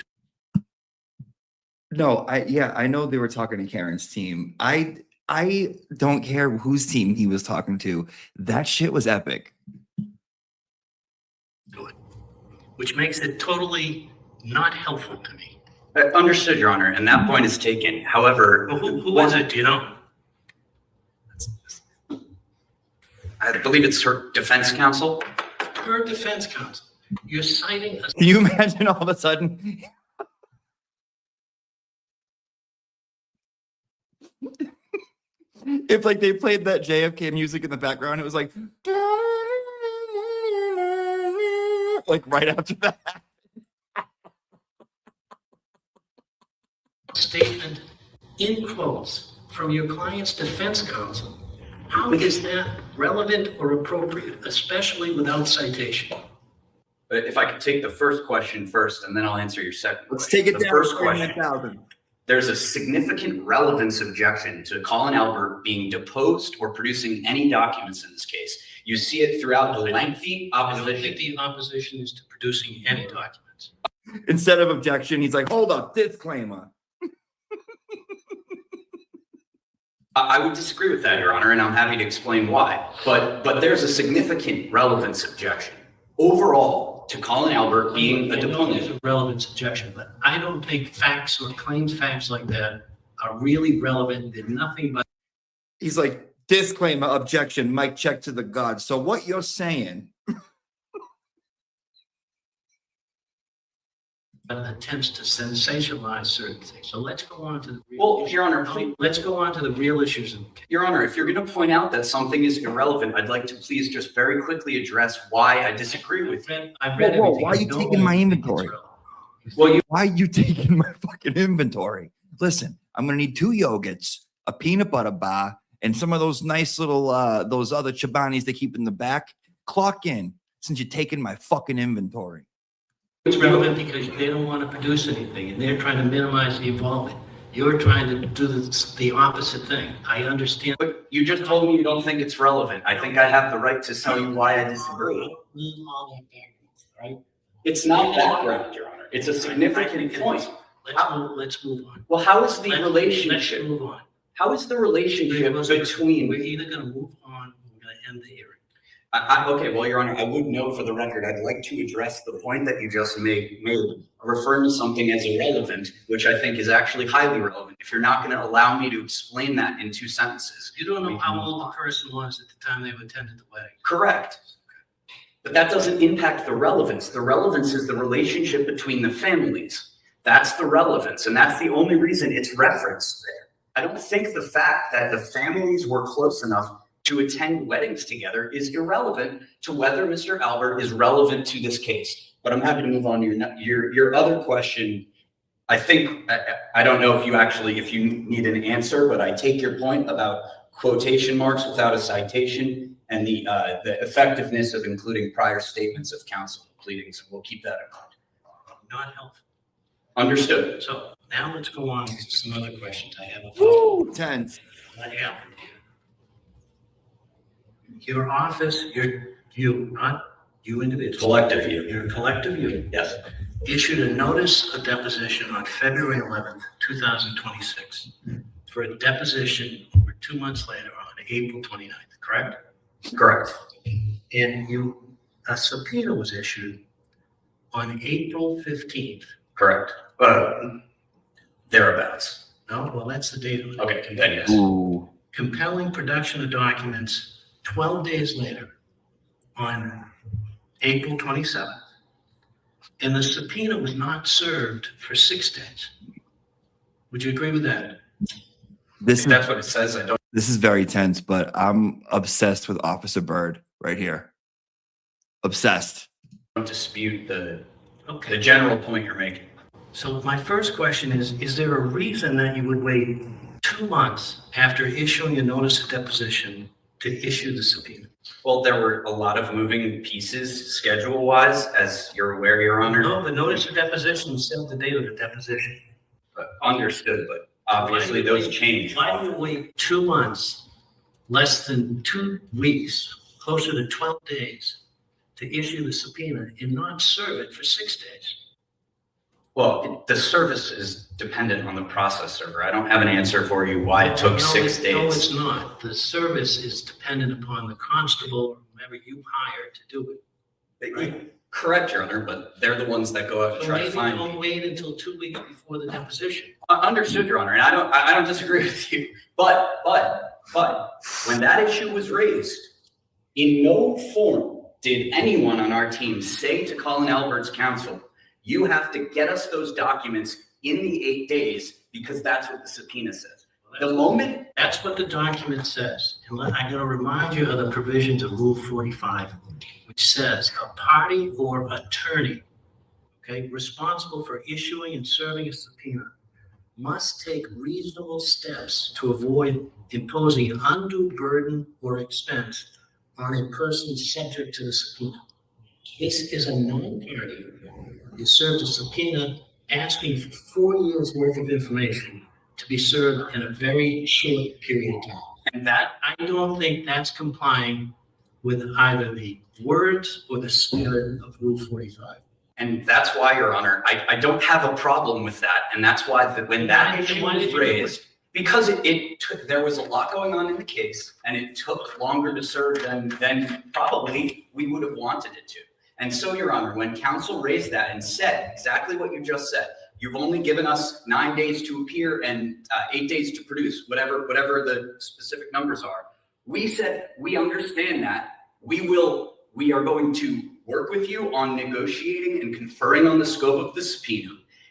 No, I know they were talking to Karen's team. I don't care whose team he was talking to. That shit was epic. Which makes it totally not helpful to me. Understood, Your Honor, and that point is taken. However, well, who is it? Do you know? I believe it's her defense counsel. Her defense counsel. You're citing a. Can you imagine all of a sudden? If like they played that JFK music in the background, it was like right after that. Statement in quotes from your client's defense counsel. How is that relevant or appropriate, especially without citation? But if I could take the first question first, and then I'll answer your second. Let's take it the down. First question. There's a significant relevance objection to Colin Albert being deposed or producing any documents in this case. You see it throughout the lengthy I don't opposition. think the opposition is to producing any documents. Instead of objection, he's like, hold up, disclaimer. I would disagree with that, Your Honor, and I'm happy to explain why. But there's a significant relevance objection overall to Colin Albert being a deponent. There's a relevance objection, but I don't think facts or claimed facts like that are really relevant. They're nothing but. He's like, disclaimer, objection, mic check to the gods. So what you're saying. Attempts to sensationalize certain things. So let's go on to the real Well, issues. Your Honor, please. Let's go on to the real issues. Your Honor, if you're going to point out that something is irrelevant, I'd like to please just very quickly address why I disagree with you. I've read Whoa, everything. why are you taking my inventory? Well, why are you taking my fucking inventory? Listen, I'm gonna need 2 yogurts, a peanut butter bar, and some of those nice little those other Chobanis they keep in the back. Clock in, since you're taking my fucking inventory. It's relevant because they don't want to produce anything and they're trying to minimize the involvement. You're trying to do the opposite thing. I understand. But you just told me you don't think it's relevant. I think I have the right to tell you why I disagree. Right? It's not background, Your Honor. It's a significant point. Let's move on. Well, how is the relationship? Let's move on. How is the relationship between? We're either going to move on or we're going to end the hearing. Okay, well, Your Honor, I would note for the record, I'd like to address the point that you just made referring to something as irrelevant, which I think is actually highly relevant. If you're not going to allow me to explain that in 2 sentences. You don't know how old the person was at the time they attended the wedding. Correct. But that doesn't impact the relevance. The relevance is the relationship between the families. That's the relevance, and that's the only reason it's referenced there. I don't think the fact that the families were close enough to attend weddings together is irrelevant to whether Mr. Albert is relevant to this case. But I'm happy to move on to your other question. I think, I don't know if you need an answer, but I take your point about quotation marks without a citation and the effectiveness of including prior statements of counsel pleadings. We'll keep that in mind. Not helpful. Understood. So now let's go on to some other questions I have. Woo, tense. Your office, not you individually. Collective you. Your collective you. Yes. Issued a notice of deposition on February 11th, 2026 for a deposition over 2 months later on April 29th, correct? Correct. And a subpoena was issued on April 15th. Correct. Thereabouts. No, well, that's the date of it. Okay, then yes. Ooh. Compelling production of documents 12 days later on April 27th. And the subpoena was not served for 6 days. Would you agree with that? That's what it says. I don't. This is very tense, but I'm obsessed with Officer Bird right here. Obsessed. Don't dispute the general point you're making. So my first question is there a reason that you would wait 2 months after issuing a notice of deposition to issue the subpoena? Well, there were a lot of moving pieces schedule-wise, as you're aware, Your Honor. No, the notice of deposition said the date of the deposition. Understood, but obviously those change. Why do you wait 2 months, less than 2 weeks, closer to 12 days, to issue the subpoena and not serve it for 6 days? Well, the service is dependent on the process server. I don't have an answer for you why it took 6 days. No, it's not. The service is dependent upon the constable or whoever you hire to do it. Right? Correct, Your Honor, but they're the ones that go out and try to find. Don't wait until 2 weeks before the deposition. Understood, Your Honor, and I don't disagree with you. But when that issue was raised, in no form did anyone on our team say to Colin Albert's counsel, you have to get us those documents in the 8 days because that's what the subpoena says. The moment. That's what the document says. And I'm going to remind you of the provisions of Rule 45, which says a party or attorney, responsible for issuing and serving a subpoena must take reasonable steps to avoid imposing an undue burden or expense on a person subject to the subpoena. This is a non-party. You served a subpoena asking for 4 years worth of information to be served in a very short period of time. And that, I don't think that's complying with either the words or the spirit of Rule 45. And that's why, Your Honor, I don't have a problem with that. And that's why when that issue was raised, because it took, there was a lot going on in the case, and it took longer to serve than probably we would have wanted it to. And so, Your Honor, when counsel raised that and said exactly what you just said, you've only given us 9 days to appear and 8 days to produce, whatever the specific numbers are. We said, we understand that. We are going to work with you on negotiating and conferring on the scope of the subpoena.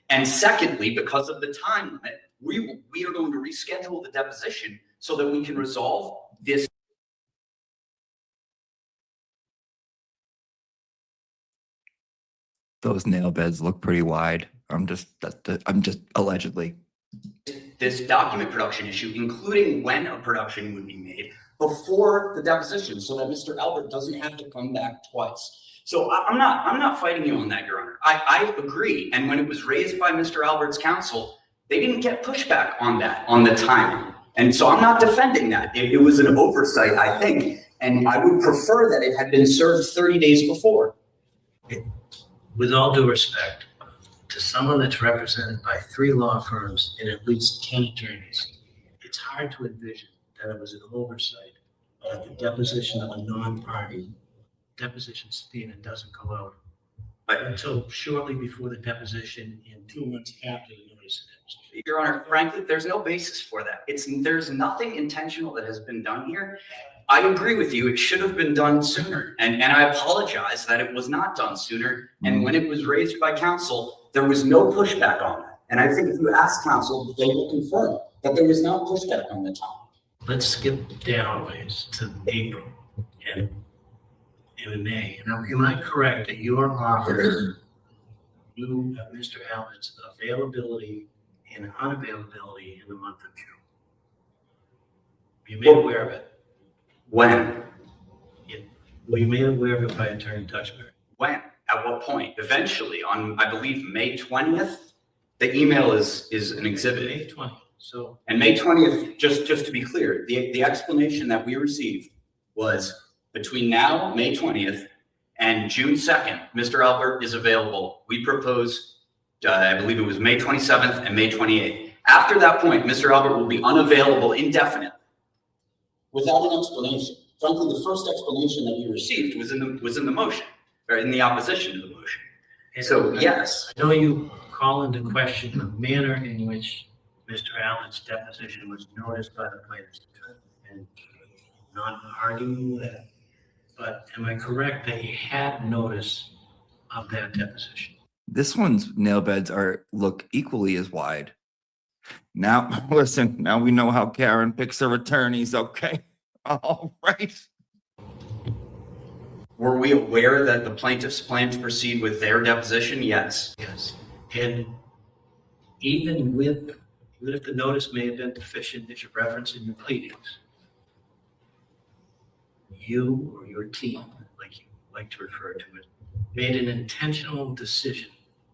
And secondly, because of the time limit, we are going to reschedule the deposition so that we can resolve this. Those nail beds look pretty wide. I'm just allegedly. This document production issue, including when a production would be made before the deposition, so that Mr. Albert doesn't have to come back twice. So I'm not fighting you on that, Your Honor. I agree. And when it was raised by Mr. Albert's counsel, they didn't get pushback on that, on the timing. And so I'm not defending that. It was an oversight, I think. And I would prefer that it had been served 30 days before. With all due respect to someone that's represented by 3 law firms and at least 10 attorneys, it's hard to envision that it was an oversight that the deposition of a non-party deposition subpoena doesn't go out until shortly before the deposition and 2 months after the notice of deposition. Your Honor, frankly, there's no basis for that. There's nothing intentional that has been done here. I agree with you. It should have been done sooner. And I apologize that it was not done sooner. And when it was raised by counsel, there was no pushback on that. And I think if you ask counsel, they will confirm that there was no pushback on the time. Let's skip down ways to April and May. Now, am I correct that your office knew of Mr. Albert's availability and unavailability in the month of June? You made aware of it. When? Were you made aware of it by Attorney Touchberry? When? At what point? Eventually, on, I believe, May 20th, the email is an exhibit. May 20th. So, and May 20th, just to be clear, the explanation that we received was between now, May 20th, and June 2nd, Mr. Albert is available. We propose, I believe it was May 27th and May 28th. After that point, Mr. Albert will be unavailable indefinitely without an explanation. Frankly, the first explanation that we received was in the motion, or in the opposition to the motion. So, yes. I know you call into question the manner in which Mr. Allen's deposition was noticed by the plaintiffs, and not arguing that. But am I correct that he had notice of that deposition? This one's nail beds look equally as wide. Now, listen, now we know how Karen picks her attorneys, okay? All right. Were we aware that the plaintiffs plan to proceed with their deposition? Yes. Yes. And even if the notice may have been deficient, as you reference in your pleadings, you or your team, like you like to refer to it, made an intentional decision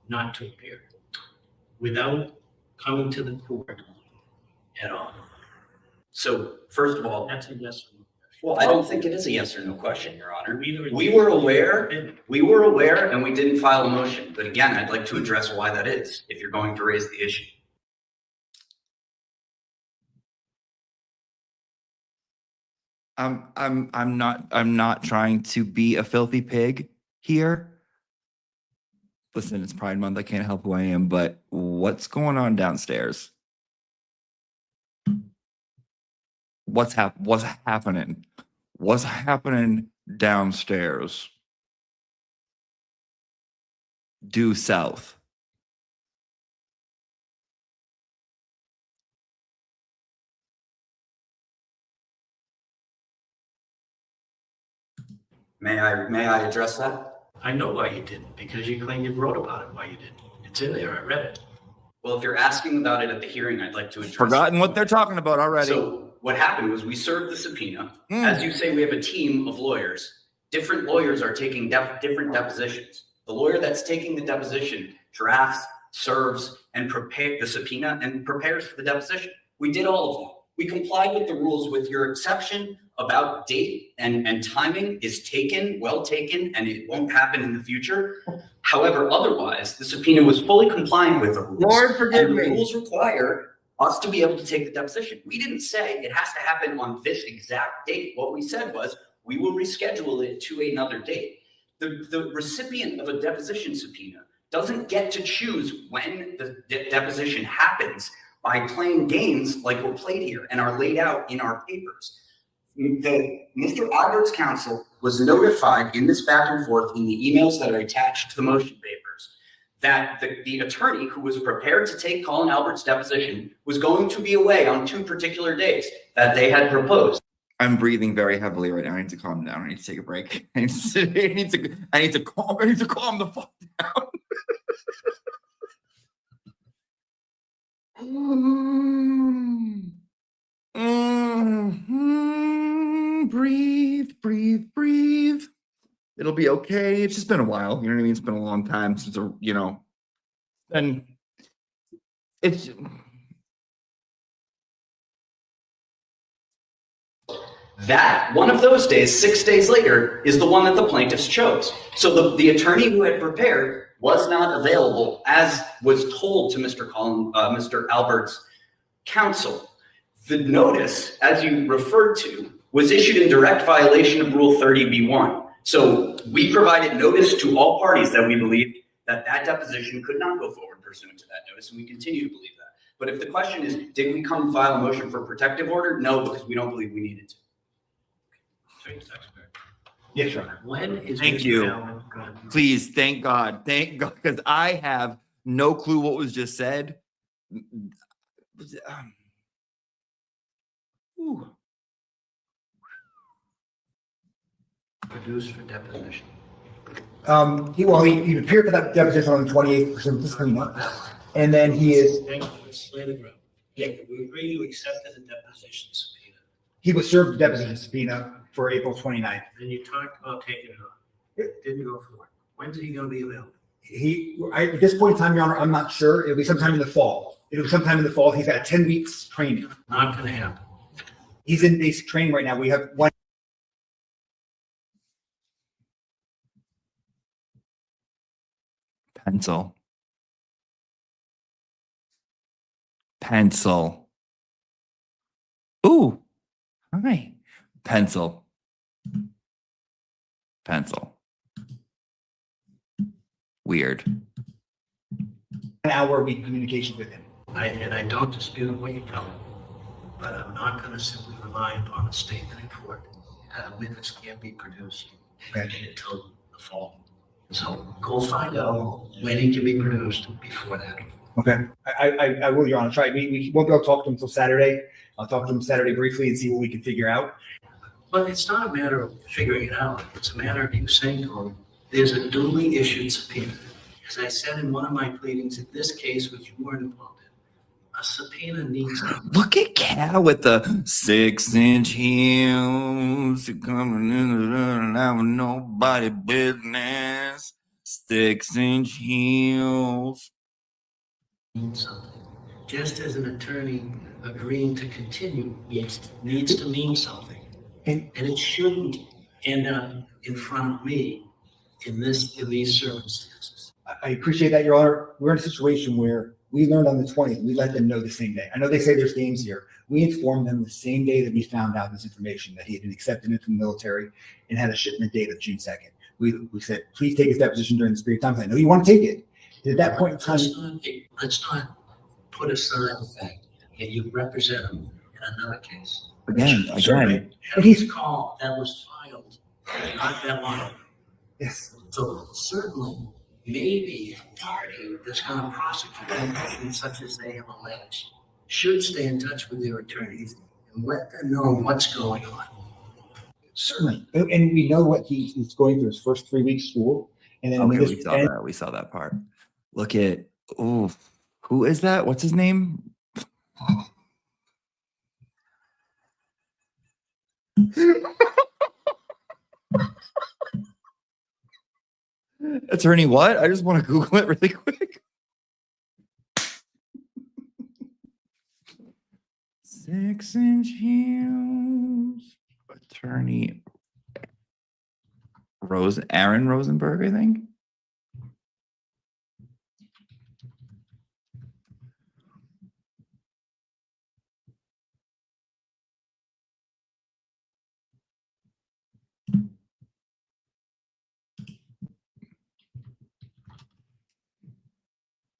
not to appear without coming to the court at all. So, first of all, that's a yes or no. Well, I don't think it is a yes or no question, Your Honor. We were aware, and we didn't file a motion. But again, I'd like to address why that is, if you're going to raise the issue. I'm not trying to be a filthy pig here. Listen, it's Pride Month. I can't help who I am, but what's going on downstairs? What's happening? What's happening downstairs? Due south. May I address that? I know why you didn't, because you claim you wrote about it. Why you didn't? It's in there. I read it. Well, if you're asking about it at the hearing, I'd like to address Forgotten what they're talking about already. So what happened was we served the subpoena. As you say, we have a team of lawyers. Different lawyers are taking different depositions. The lawyer that's taking the deposition drafts, serves, and prepares the subpoena and prepares for the deposition. We did all of that. We complied with the rules with your exception about date and timing is taken, well taken, and it won't happen in the future. However, otherwise, the subpoena was fully compliant with the rules. Lord, forgive and the me. rules require us to be able to take the deposition. We didn't say it has to happen on this exact date. What we said was we will reschedule it to another date. The recipient of a deposition subpoena doesn't get to choose when the deposition happens by playing games like were played here and are laid out in our papers. Mr. Albert's counsel was notified in this back and forth in the emails that are attached to the motion papers that the attorney who was prepared to take Colin Albert's deposition was going to be away on 2 particular days that they had proposed. I'm breathing very heavily right now. I need to calm down. I need to take a break. I need to calm the fuck down. Breathe. It'll be okay. It's just been a while. You know what I mean? It's been a long time since, and it's. That one of those days, 6 days later, is the one that the plaintiffs chose. So the attorney who had prepared was not available, as was told to Mr. Albert's counsel. The notice, as you referred to, was issued in direct violation of Rule 30b-1. So we provided notice to all parties that we believed that deposition could not go forward pursuant to that notice, and we continue to believe that. But if the question is, did we come and file a motion for protective order? No, because we don't believe we needed to. Yes, Your Honor. When is Thank Mr. you. Allen going to- Please, thank God, because I have no clue what was just said. Produced for deposition. He appeared for that deposition on the 28th pursuant to subpoena, and then he is. Let's lay the ground. Yeah, we agree you accepted the deposition subpoena. He was served the deposition subpoena for April 29th. And you talked about taking it on. It didn't go forward. When's he going to be available? At this point in time, Your Honor, I'm not sure. It'll be sometime in the fall. He's got 10 weeks training. Not going to happen. He's in basic training right now. We have one. Pencil. Ooh. Hi. Pencil. Weird. An hour a week communications with him. I don't dispute what you tell me, but I'm not going to simply rely upon a statement in court that a witness can't be produced until the fall. So go find out when he can be produced before that. Okay. I will, Your Honor. Try. We won't be able to talk to him until Saturday. I'll talk to him Saturday briefly and see what we can figure out. But it's not a matter of figuring it out. It's a matter of you saying to him, there's a duly issued subpoena. As I said in one of my pleadings, in this case, which you weren't involved in, a subpoena needs to. Look at Cal with the 6-inch heels coming in and out with nobody business. 6-inch heels. Means something. Just as an attorney agreeing to continue needs to mean something. And it shouldn't end up in front of me in these circumstances. I appreciate that, Your Honor. We're in a situation where we learned on the 20th. We let them know the same day. I know they say there's games here. We informed them the same day that we found out this information, that he had been accepted into the military and had a shipment date of June 2nd. We said, please take his deposition during this period of time. I know you want to take it. At that point in time, let's not put aside the fact that you represent him in another case. Again. And he's called that was filed not that long ago. Yes. So certainly, maybe a party that's going to prosecute them, such as they have alleged, should stay in touch with their attorneys and let them know what's going on. Certainly. And we know what he's going through his first 3 weeks school. And then we saw that part. Look at, who is that? What's his name? Attorney what? I just want to Google it really quick. 6-inch heels. Attorney Aaron Rosenberg, I think.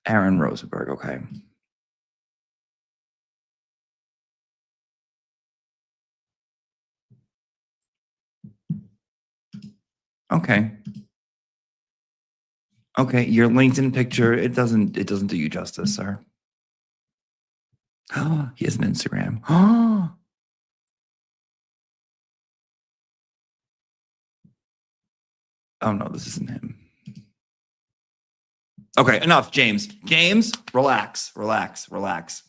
Aaron Rosenberg, okay. Okay. Okay, your LinkedIn picture, it doesn't do you justice, sir. Oh, he has an Instagram. Oh no, this isn't him. Okay, enough, James. James, relax, relax, relax.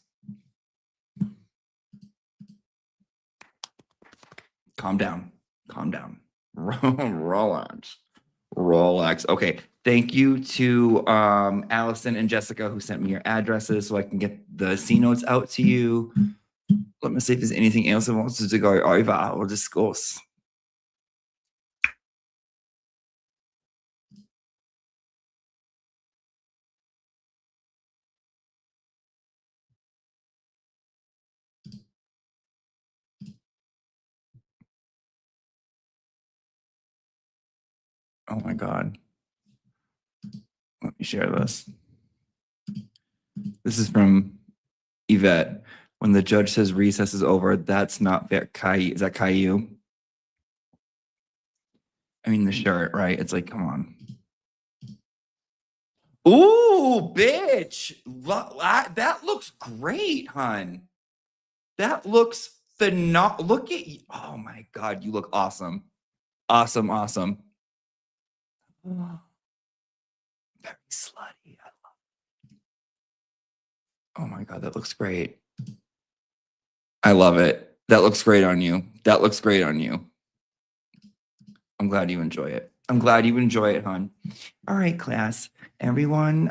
Calm down. Calm down. Relax. Relax. Okay. Thank you to Allison and Jessica who sent me your addresses so I can get the C notes out to you. Let me see if there's anything else I want to go over or discuss. Oh my God. Let me share this. This is from Yvette. When the judge says recess is over, that's not fair. Is that Caillou? I mean, the shirt, right? It's like, come on. Ooh, bitch. That looks great, hun. That looks phenomenal. Look at you. Oh my God, you look awesome. Awesome, awesome. Oh, very slutty. I love it. Oh my God, that looks great. I love it. That looks great on you. That looks great on you. I'm glad you enjoy it. I'm glad you enjoy it, hon. All right, class. Everyone,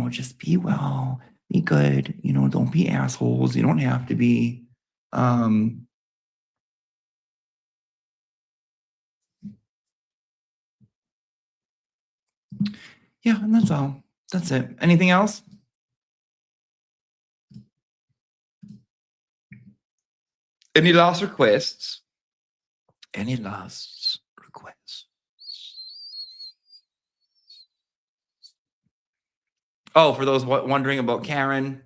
just be well. Be good. Don't be assholes. You don't have to be. Yeah, and that's all. That's it. Anything else? Any last requests? Any last requests? Oh, for those wondering about Karen,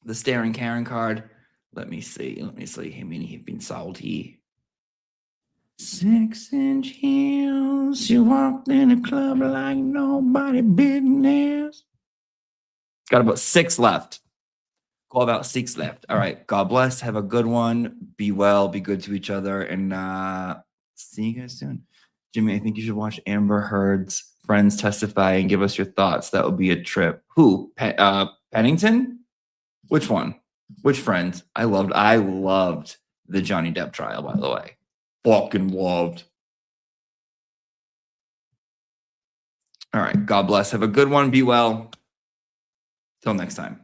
the staring Karen card. Let me see. I mean, he's been salty. 6-inch heels. She walked in a club like nobody business. Got about 6 left. Call about 6 left. All right. God bless. Have a good one. Be well. Be good to each other. And see you guys soon. Jimmy, I think you should watch Amber Heard's friends testify and give us your thoughts. That would be a trip. Who? Pennington? Which one? Which friend? I loved the Johnny Depp trial, by the way. Fucking loved. All right. God bless. Have a good one. Be well. Till next time.